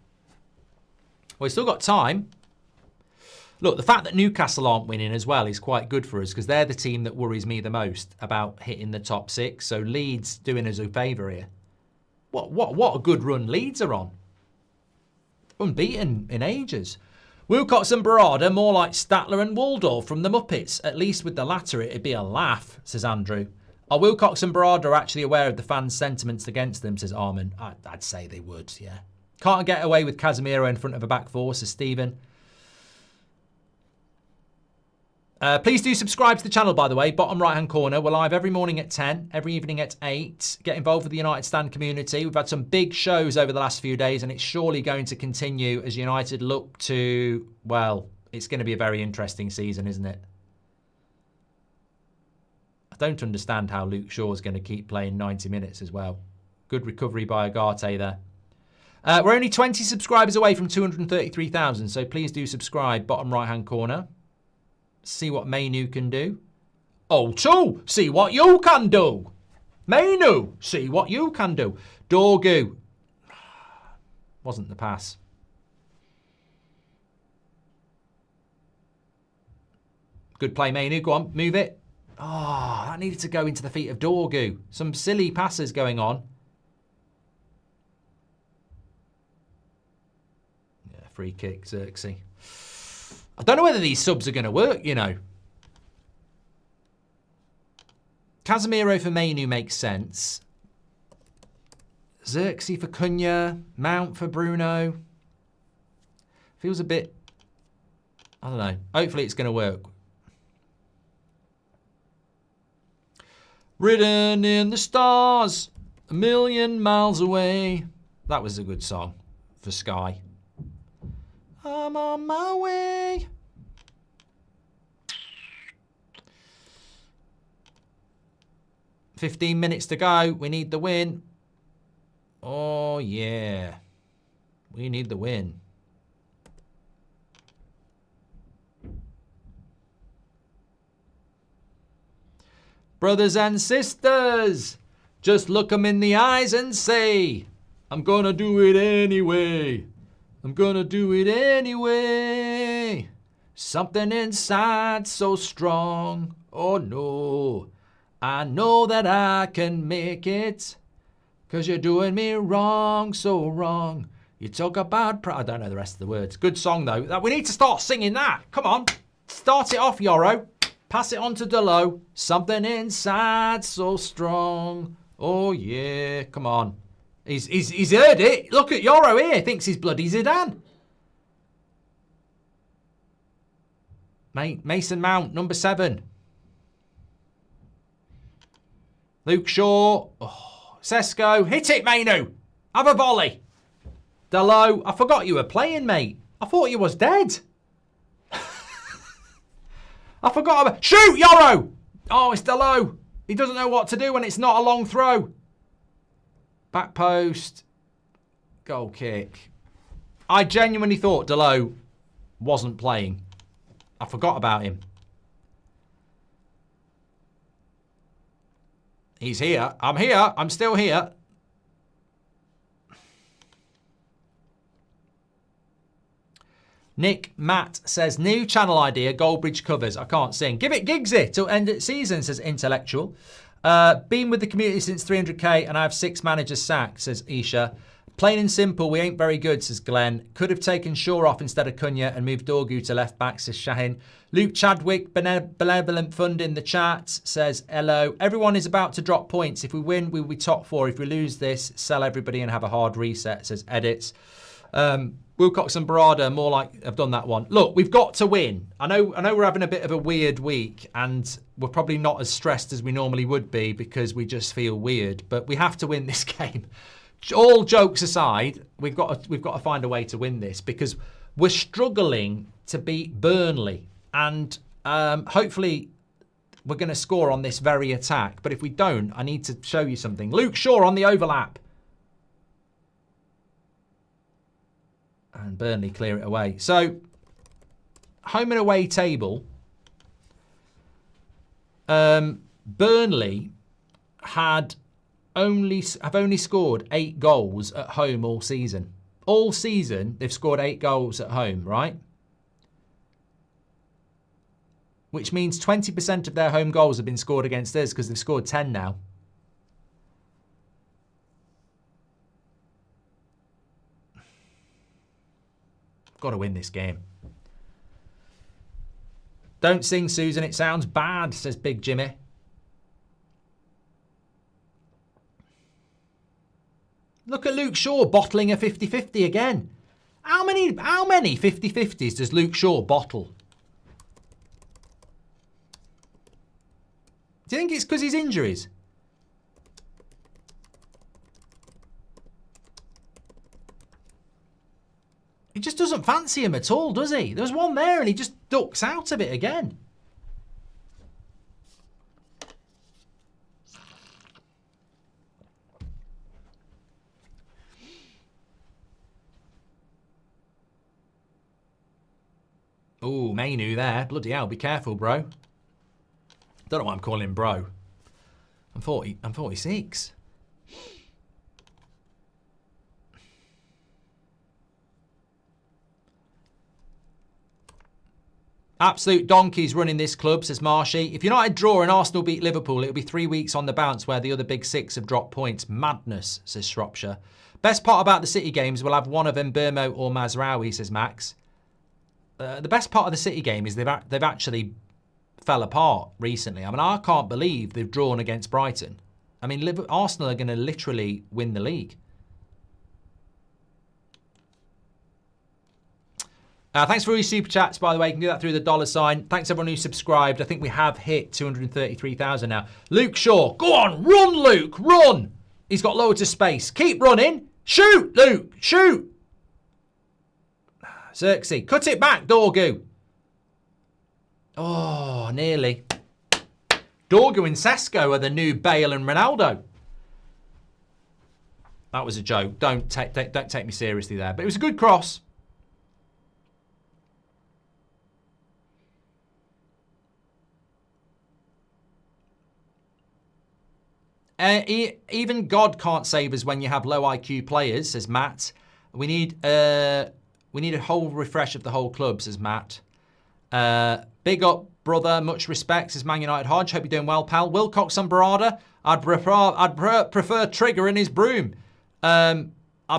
Well, we've still got time. Look, the fact that Newcastle aren't winning as well is quite good for us because they're the team that worries me the most about hitting the top 6. So Leeds doing us a favour here. What a good run Leeds are on. Unbeaten in ages. Wilcox and Barada, more like Statler and Waldorf from the Muppets. At least with the latter, it'd be a laugh, says Andrew. Are Wilcox and Barada actually aware of the fans' sentiments against them, says Armin. I'd say they would, yeah. Can't get away with Casemiro in front of a back 4, says Stephen. Please do subscribe to the channel, by the way. Bottom right-hand corner. We're live every morning at 10, every evening at 8. Get involved with the United Stand community. We've had some big shows over the last few days, and it's surely going to continue as United look to, well, it's going to be a very interesting season, isn't it? I don't understand how Luke Shaw's going to keep playing 90 minutes as well. Good recovery by Agarte there. We're only 20 subscribers away from 233,000, so please do subscribe. Bottom right-hand corner. See what Mainu can do. Oh, two. See what you can do. Mainu, see what you can do. Dorgu. Wasn't the pass. Good play, Mainu. Go on, move it. Oh, that needed to go into the feet of Dorgu. Some silly passes going on. Yeah, free kick, Xerxes. I don't know whether these subs are going to work, you know. Casemiro for Mainu makes sense. Xerxes for Cunha. Mount for Bruno. Feels a bit... I don't know. Hopefully it's going to work. Written in the stars, a million miles away. That was a good song for Sky. I'm on my way. "15 minutes to go. We need the win." Oh, yeah. We need the win. Brothers and sisters, just look 'em in the eyes and say, I'm gonna do it anyway. I'm gonna do it anyway. Something inside so strong. Oh no, I know that I can make it. 'Cause you're doing me wrong, so wrong. You talk about pride. I don't know the rest of the words. Good song though. We need to start singing that. Come on. Start it off, Yoro. Pass it on to Delo. Something inside so strong. Oh yeah. Come on. He's heard it. Look at Yoro here. Thinks he's bloody Zidane. Mason Mount, number 7. Luke Shaw. Oh, Sesko. Hit it, Mainu. Have a volley. Delo. I forgot you were playing, mate. I thought you was dead. I forgot about... Shoot, Yoro! Oh, it's Delo. He doesn't know what to do when it's not a long throw. Back post. Goal kick. I genuinely thought Delo wasn't playing. I forgot about him. He's here. I'm here. I'm still here. Nick Matt says, new channel idea, Goldbridge covers. I can't sing. Give it Giggsy till end of season, says Intellectual. Been with the community since 300k and I have 6 managers sacked, says Isha. Plain and simple, we ain't very good, says Glenn. Could have taken Shaw off instead of Cunha and moved Dorgu to left back, says Shahin. Luke Chadwick, benevolent fund in the chat, says hello. Everyone is about to drop points. If we win, we'll be top 4. If we lose this, sell everybody and have a hard reset, says Edits. Wilcox and Barada, more like I've done that one. Look, we've got to win. I know we're having a bit of a weird week and we're probably not as stressed as we normally would be because we just feel weird, but we have to win this game. All jokes aside, we've got to find a way to win this because we're struggling to beat Burnley and hopefully we're going to score on this very attack. But if we don't, I need to show you something. Luke Shaw on the overlap. And Burnley clear it away. So, home and away table. Burnley have only scored 8 goals at home all season. All season, they've scored 8 goals at home, right? Which means 20% of their home goals have been scored against us because they've scored 10 now. Got to win this game. Don't sing, Susan. It sounds bad, says Big Jimmy. Look at Luke Shaw bottling a 50-50 again. How many 50-50s does Luke Shaw bottle? Do you think it's because his injuries? He just doesn't fancy him at all, does he? There's one there and he just ducks out of it again. Oh, Mainu there. Bloody hell, be careful, bro. Don't know why I'm calling him bro. I'm 46. Absolute donkeys running this club, says Marshy. If United draw and Arsenal beat Liverpool, it'll be 3 weeks on the bounce where the other big six have dropped points. Madness, says Shropshire. Best part about the City games, we'll have one of Mbermo or Mazraoui, says Max. The best part of the City game is they've actually fell apart recently. I mean, I can't believe they've drawn against Brighton. I mean, Arsenal are going to literally win the league. Thanks for all your super chats, by the way. You can do that through the $sign. Thanks everyone who subscribed. I think we have hit 233,000 now. Luke Shaw. Go on, run, Luke, run. He's got loads of space. Keep running. Shoot, Luke, shoot. Xerxes, cut it back, Dorgu. Oh, nearly. Dorgu and Sesko are the new Bale and Ronaldo. That was a joke. Don't take me seriously there. But it was a good cross. Even God can't save us when you have low IQ players, says Matt. We need a whole refresh of the whole club, says Matt. Big up, brother. Much respect, says Man United Hodge. Hope you're doing well, pal. Wilcox on Barada. I'd prefer Trigger and his broom. I'd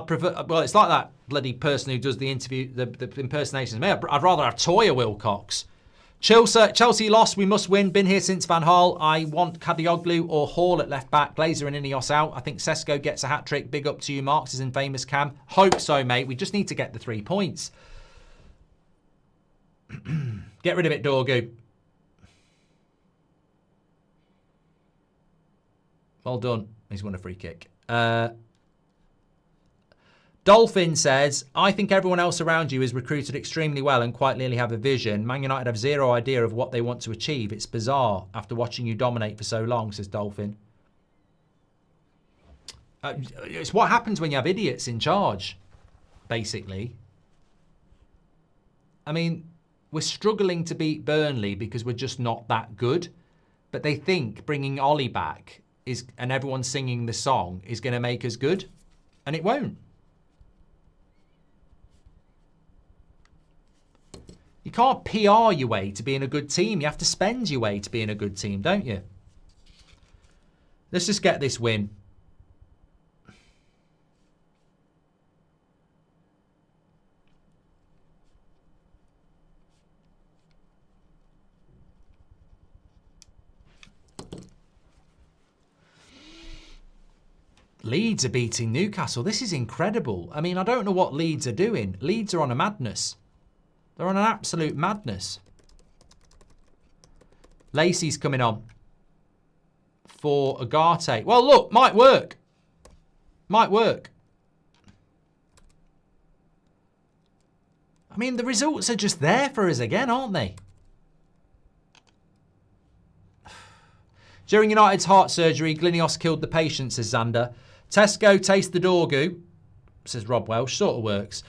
prefer. Well, it's like that bloody person who does the interview, the impersonations. I'd rather have Toya Wilcox. Chelsea lost. We must win. Been here since Van Gaal. I want Kadioglu or Hall at left back. Glazer and Ineos out. I think Sesko gets a hat trick. Big up to you, Marks, is in famous Cam. Hope so, mate. We just need to get the 3 points. Get rid of it, Dorgu. Well done. He's won a free kick. Dolphin says, I think everyone else around you is recruited extremely well and quite clearly have a vision. Man United have zero idea of what they want to achieve. It's bizarre after watching you dominate for so long, says Dolphin. It's what happens when you have idiots in charge, basically. I mean, we're struggling to beat Burnley because we're just not that good. But they think bringing Ollie back and everyone singing the song is going to make us good. And it won't. You can't PR your way to being a good team. You have to spend your way to being a good team, don't you? Let's just get this win. Leeds are beating Newcastle. This is incredible. I mean, I don't know what Leeds are doing. Leeds are on a madness. They're on an absolute madness. Lacey's coming on for Agate. Well, look, might work. Might work. I mean, the results are just there for us again, aren't they? During United's heart surgery, Glinios killed the patient, says Xander. Tesco, taste the Dorgu, says Rob Welsh. Sort of works.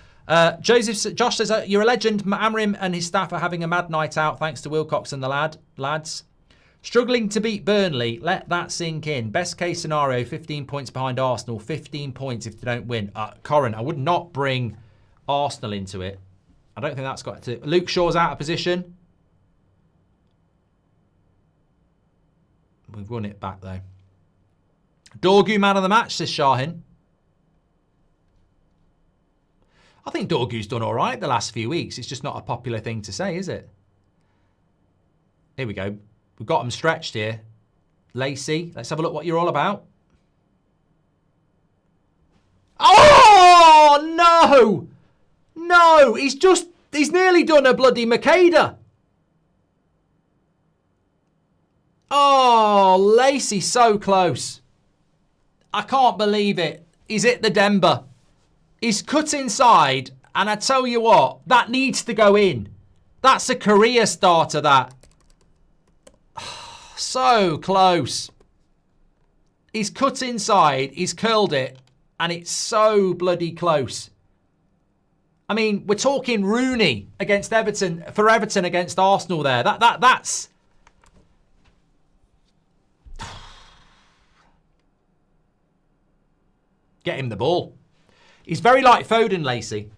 Josh says, you're a legend. Amrim and his staff are having a mad night out thanks to Wilcox and the lads. Struggling to beat Burnley. Let that sink in. Best case scenario, 15 points behind Arsenal. 15 points if they don't win. Corin, I would not bring Arsenal into it. I don't think that's got to... Luke Shaw's out of position. We've won it back, though. Dorgu man of the match, says Shahin. I think Dorgu's done all right the last few weeks. It's just not a popular thing to say, is it? Here we go. We've got them stretched here. Lacey, let's have a look what you're all about. Oh, no! No, he's nearly done a bloody Makeda. Oh, Lacey, so close. I can't believe it. He's hit the Denver. He's cut inside, and I tell you what, that needs to go in. That's a career starter, that. So close. He's cut inside, he's curled it, and it's so bloody close. I mean, we're talking Rooney against Everton, for Everton against Arsenal there. That's... Get him the ball. He's very like Foden, Lacey.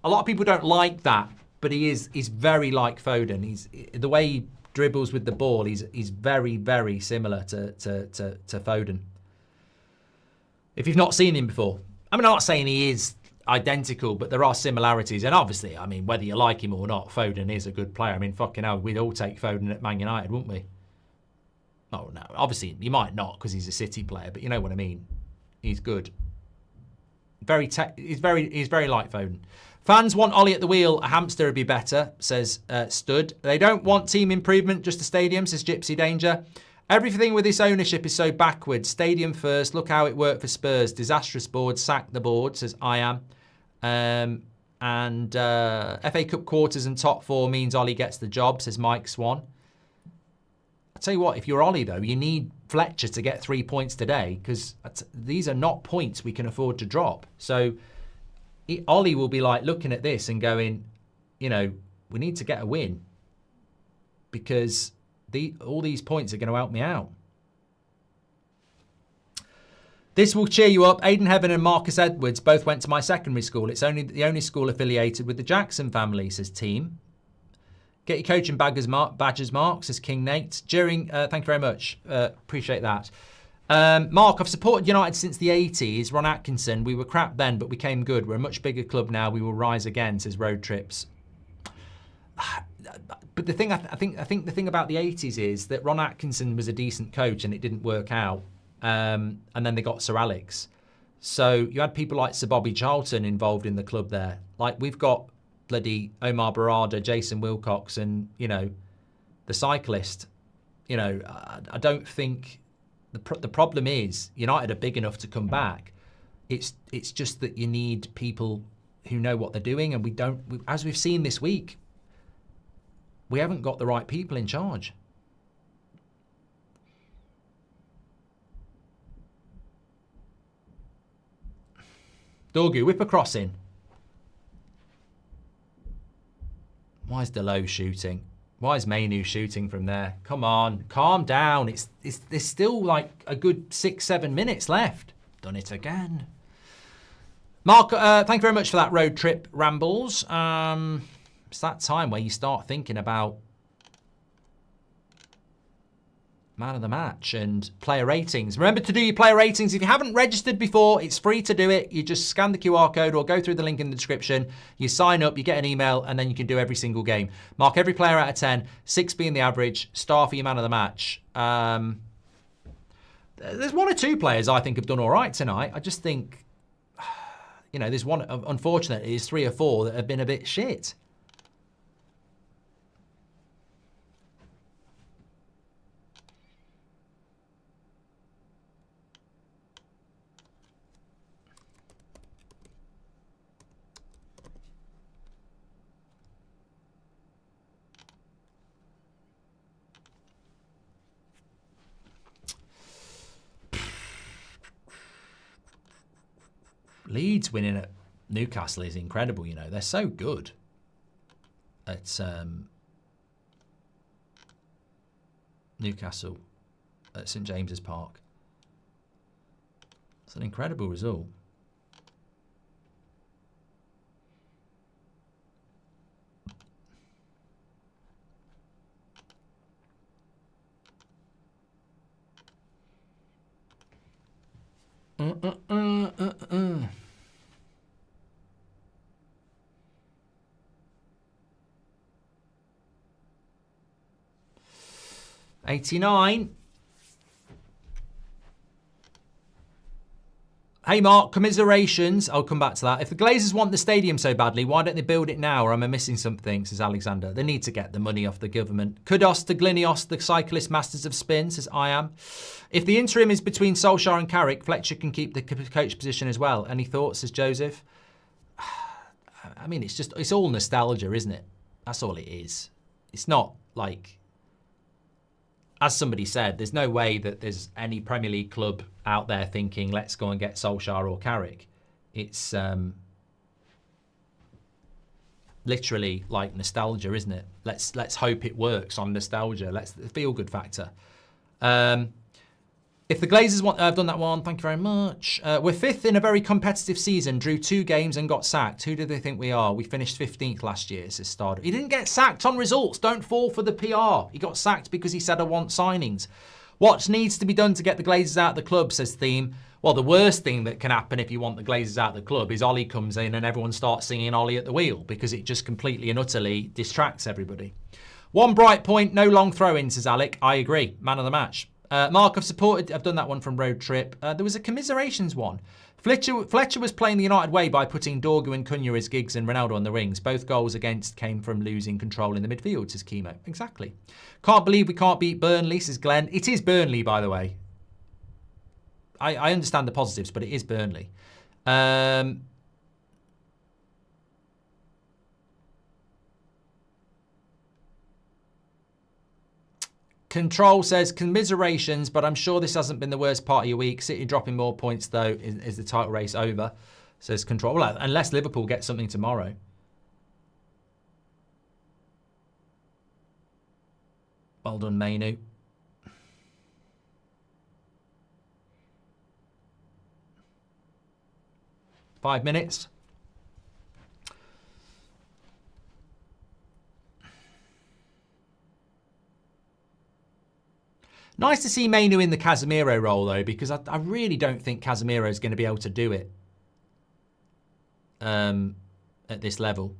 A lot of people don't like that, but he's very like Foden. The way he dribbles with the ball, he's very, very similar to Foden. If you've not seen him before, I mean, I'm not saying he is identical, but there are similarities. And obviously, I mean, whether you like him or not, Foden is a good player. I mean, fucking hell, we'd all take Foden at Man United, wouldn't we? Oh, no. Obviously, you might not because he's a City player, but you know what I mean. He's good. He's very like Foden. Fans want Ollie at the wheel. A hamster would be better, says Stud. They don't want team improvement, just a stadium, says Gypsy Danger. Everything with this ownership is so backwards. Stadium first. Look how it worked for Spurs. Disastrous board. Sack the board, says I am. FA Cup quarters and top four means Ollie gets the job, says Mike Swan. I'll tell you what, if you're Ollie, though, you need Fletcher to get 3 points today because these are not points we can afford to drop. So Ollie will be like looking at this and going, you know, we need to get a win because all these points are going to help me out. This will cheer you up. Aidan Heaven and Marcus Edwards both went to my secondary school. It's the only school affiliated with the Jackson family, says Team. Get your coaching badges, Mark, says King Nate. Thank you very much. Appreciate that. Mark, I've supported United since the 80s. Ron Atkinson, we were crap then, but we came good. We're a much bigger club now. We will rise again, says Road Trips. But the thing, I think the thing about the 80s is that Ron Atkinson was a decent coach and it didn't work out. And then they got Sir Alex. So you had people like Sir Bobby Charlton involved in the club there. Like we've got bloody Omar Barada, Jason Wilcox, and, you know, the cyclist. You know, I don't think the problem is United are big enough to come back. It's just that you need people who know what they're doing, and we don't. As we've seen this week, we haven't got the right people in charge. Dorgu, whip a cross in. Why is Delo shooting? Why is Mainu shooting from there? Come on, calm down. There's still like a good 6-7 minutes left. Done it again. Mark, thank you very much for that road trip rambles. It's that time where you start thinking about man of the match and player ratings. Remember to do your player ratings. If you haven't registered before, it's free to do it. You just scan the QR code or go through the link in the description. You sign up, you get an email, and then you can do every single game. Mark every player out of 10, 6 being the average, star for your man of the match. There's 1 or 2 players I think have done all right tonight. I just think, you know, there's one, unfortunately, there's 3 or 4 that have been a bit shit. Leeds winning at Newcastle is incredible, you know. They're so good at Newcastle at St James's Park. It's an incredible result. Mm-mm-mm-mm-mm. 89. Hey Mark, commiserations. I'll come back to that. If the Glazers want the stadium so badly, why don't they build it now, or am I missing something, says Alexander. They need to get the money off the government. Kudos to Glinios, the cyclist masters of spin, says I am. If the interim is between Solskjær and Carrick, Fletcher can keep the coach position as well. Any thoughts, says Joseph? I mean, it's all nostalgia, isn't it? That's all it is. It's not like, as somebody said, there's no way that there's any Premier League club out there thinking, let's go and get Solskjær or Carrick. It's literally like nostalgia, isn't it? Let's hope it works on nostalgia. Let's the feel-good factor. If the Glazers want... I've done that one. Thank you very much. We're 5th in a very competitive season. Drew 2 games and got sacked. Who do they think we are? We finished 15th last year, says Stardo. He didn't get sacked on results. Don't fall for the PR. He got sacked because he said, I want signings. What needs to be done to get the Glazers out of the club, says Theme. Well, the worst thing that can happen if you want the Glazers out of the club is Ollie comes in and everyone starts singing Ollie at the wheel because it just completely and utterly distracts everybody. One bright point, no long throw-in, says Alec. I agree. Man of the match. Mark, I've done that one from Road Trip. There was a commiserations one. Fletcher was playing the United way by putting Dorgu and Cunha as gigs and Ronaldo on the wings. Both goals against came from losing control in the midfield, says Chemo. Exactly. Can't believe we can't beat Burnley, says Glenn. It is Burnley, by the way. I understand the positives, but it is Burnley. Control says, commiserations, but I'm sure this hasn't been the worst part of your week. City dropping more points, though, is the title race over, says Control. Well, unless Liverpool get something tomorrow. Well done, Mainu. Five minutes. Nice to see Mainu in the Casemiro role, though, because I really don't think Casemiro is going to be able to do it at this level.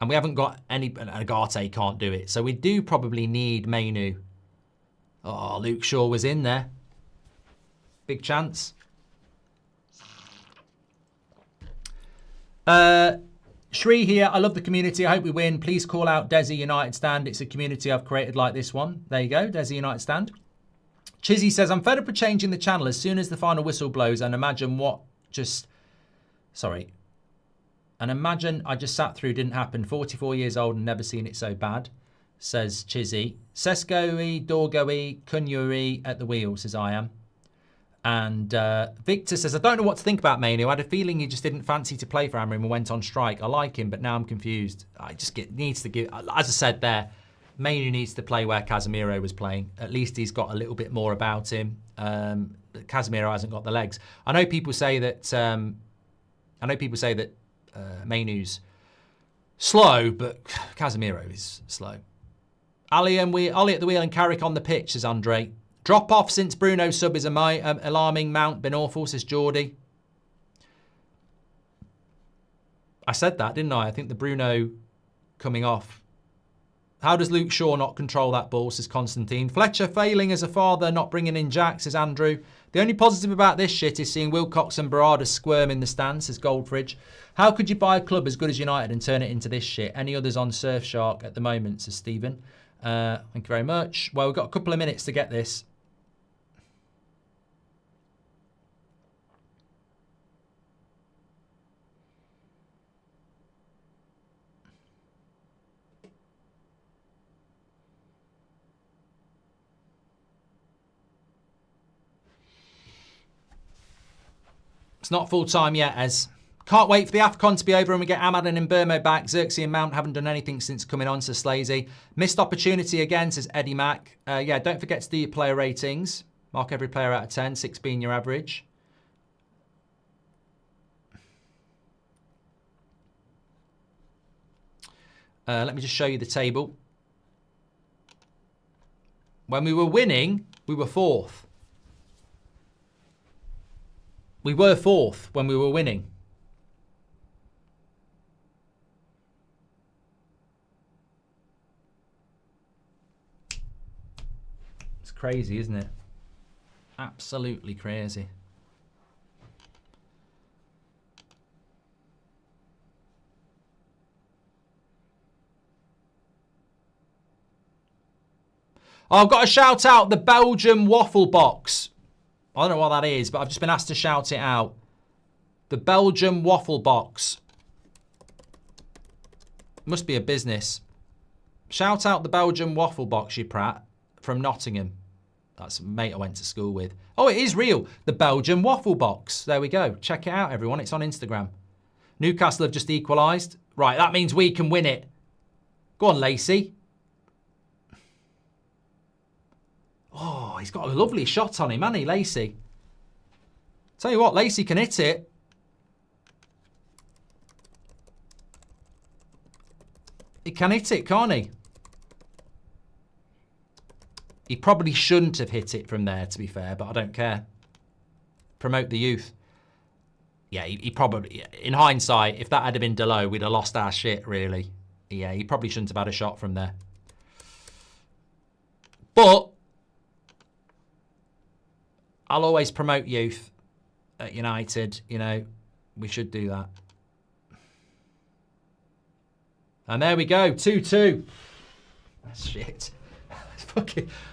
And we haven't got any... Agate can't do it. So we do probably need Mainu. Oh, Luke Shaw was in there. Big chance. Shri here. I love the community. I hope we win. Please call out Desi United Stand. It's a community I've created like this one. There you go. Desi United Stand. Chizzy says, I'm fed up with changing the channel as soon as the final whistle blows and imagine what just... Sorry. And imagine I just sat through didn't happen. 44 years old and never seen it so bad, says Chizzy. Sesko-y, Dorgo-y, Cunha-y at the wheel, says I am. And Victor says, I don't know what to think about Mainu. I had a feeling he just didn't fancy to play for Amorim and went on strike. I like him, but now I'm confused. Needs to give, as I said there, Mainu needs to play where Casemiro was playing. At least he's got a little bit more about him. Casemiro hasn't got the legs. I know people say that Mainu's slow, but Casemiro is slow. Ali at the wheel and Carrick on the pitch, says Andre. Drop off since Bruno sub is alarming. Mount been awful, says Geordie. I said that, didn't I? I think the Bruno coming off. How does Luke Shaw not control that ball, says Constantine. Fletcher failing as a father, not bringing in Jack, says Andrew. The only positive about this shit is seeing Wilcox and Barada squirm in the stands, says Goldbridge. How could you buy a club as good as United and turn it into this shit? Any others on Surfshark at the moment, says Stephen. Thank you very much. Well, we've got a couple of minutes to get this. It's not full time yet, Ez. Can't wait for the AFCON to be over and we get Ahmad and Mbermo back. Xerxes and Mount haven't done anything since coming on, says Slazy. Missed opportunity again, says Eddie Mack. Yeah, don't forget to do your player ratings. Mark every player out of 10, 6 being your average. Let me just show you the table. When we were winning, we were 4th. We were 4th when we were winning. It's crazy, isn't it? Absolutely crazy. Oh, I've got to shout out the Belgium waffle box. I don't know what that is, but I've just been asked to shout it out. The Belgium waffle box. Must be a business. Shout out the Belgium waffle box, you prat, from Nottingham. That's a mate I went to school with. Oh, it is real. The Belgium waffle box. There we go. Check it out, everyone. It's on Instagram. Newcastle have just equalised. Right, that means we can win it. Go on, Lacey. Oh, he's got a lovely shot on him, hasn't he, Lacey? Tell you what, Lacey can hit it. He can hit it, can't he? He probably shouldn't have hit it from there, to be fair, but I don't care. Promote the youth. Yeah, he probably, in hindsight, if that had been Delo, we'd have lost our shit, really. Yeah, he probably shouldn't have had a shot from there. But I'll always promote youth at United. You know, we should do that. And there we go, 2-2. That's shit.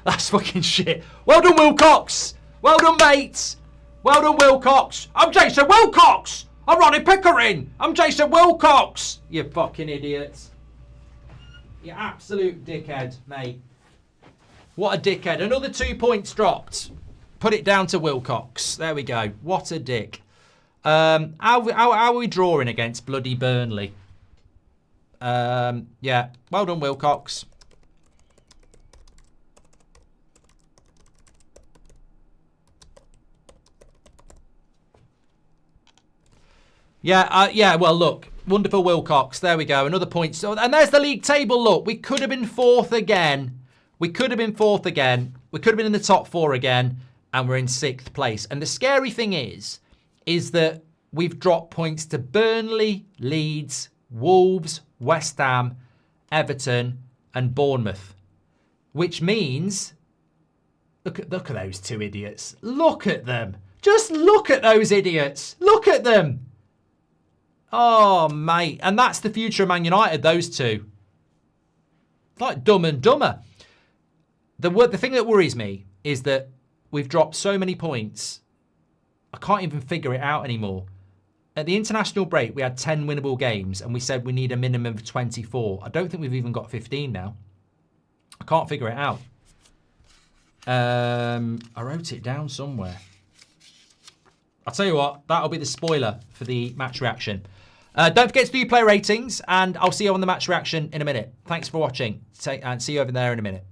That's fucking shit. Well done, Wilcox. Well done, mates. Well done, Wilcox. I'm Jason Wilcox. I'm Ronnie Pickering. I'm Jason Wilcox. You fucking idiots. You absolute dickhead, mate. What a dickhead. Another 2 points dropped. Put it down to Wilcox. There we go. What a dick. How are we drawing against bloody Burnley? Yeah. Well done, Wilcox. Yeah, well, look. Wonderful Wilcox. There we go. Another point. So, and there's the league table. Look, we could have been fourth again. We could have been fourth again. We could have been in the top four again. And we're in sixth place. And the scary thing is that we've dropped points to Burnley, Leeds, Wolves, West Ham, Everton, and Bournemouth. Which means, look at those two idiots. Look at them. Just look at those idiots. Look at them. Oh, mate. And that's the future of Man United, those two. Like Dumb and Dumber. The thing that worries me is that we've dropped so many points. I can't even figure it out anymore. At the international break, we had 10 winnable games, and we said we need a minimum of 24. I don't think we've even got 15 now. I can't figure it out. I wrote it down somewhere. I'll tell you what, that'll be the spoiler for the match reaction. Don't forget to do your player ratings, and I'll see you on the match reaction in a minute. Thanks for watching, and see you over there in a minute.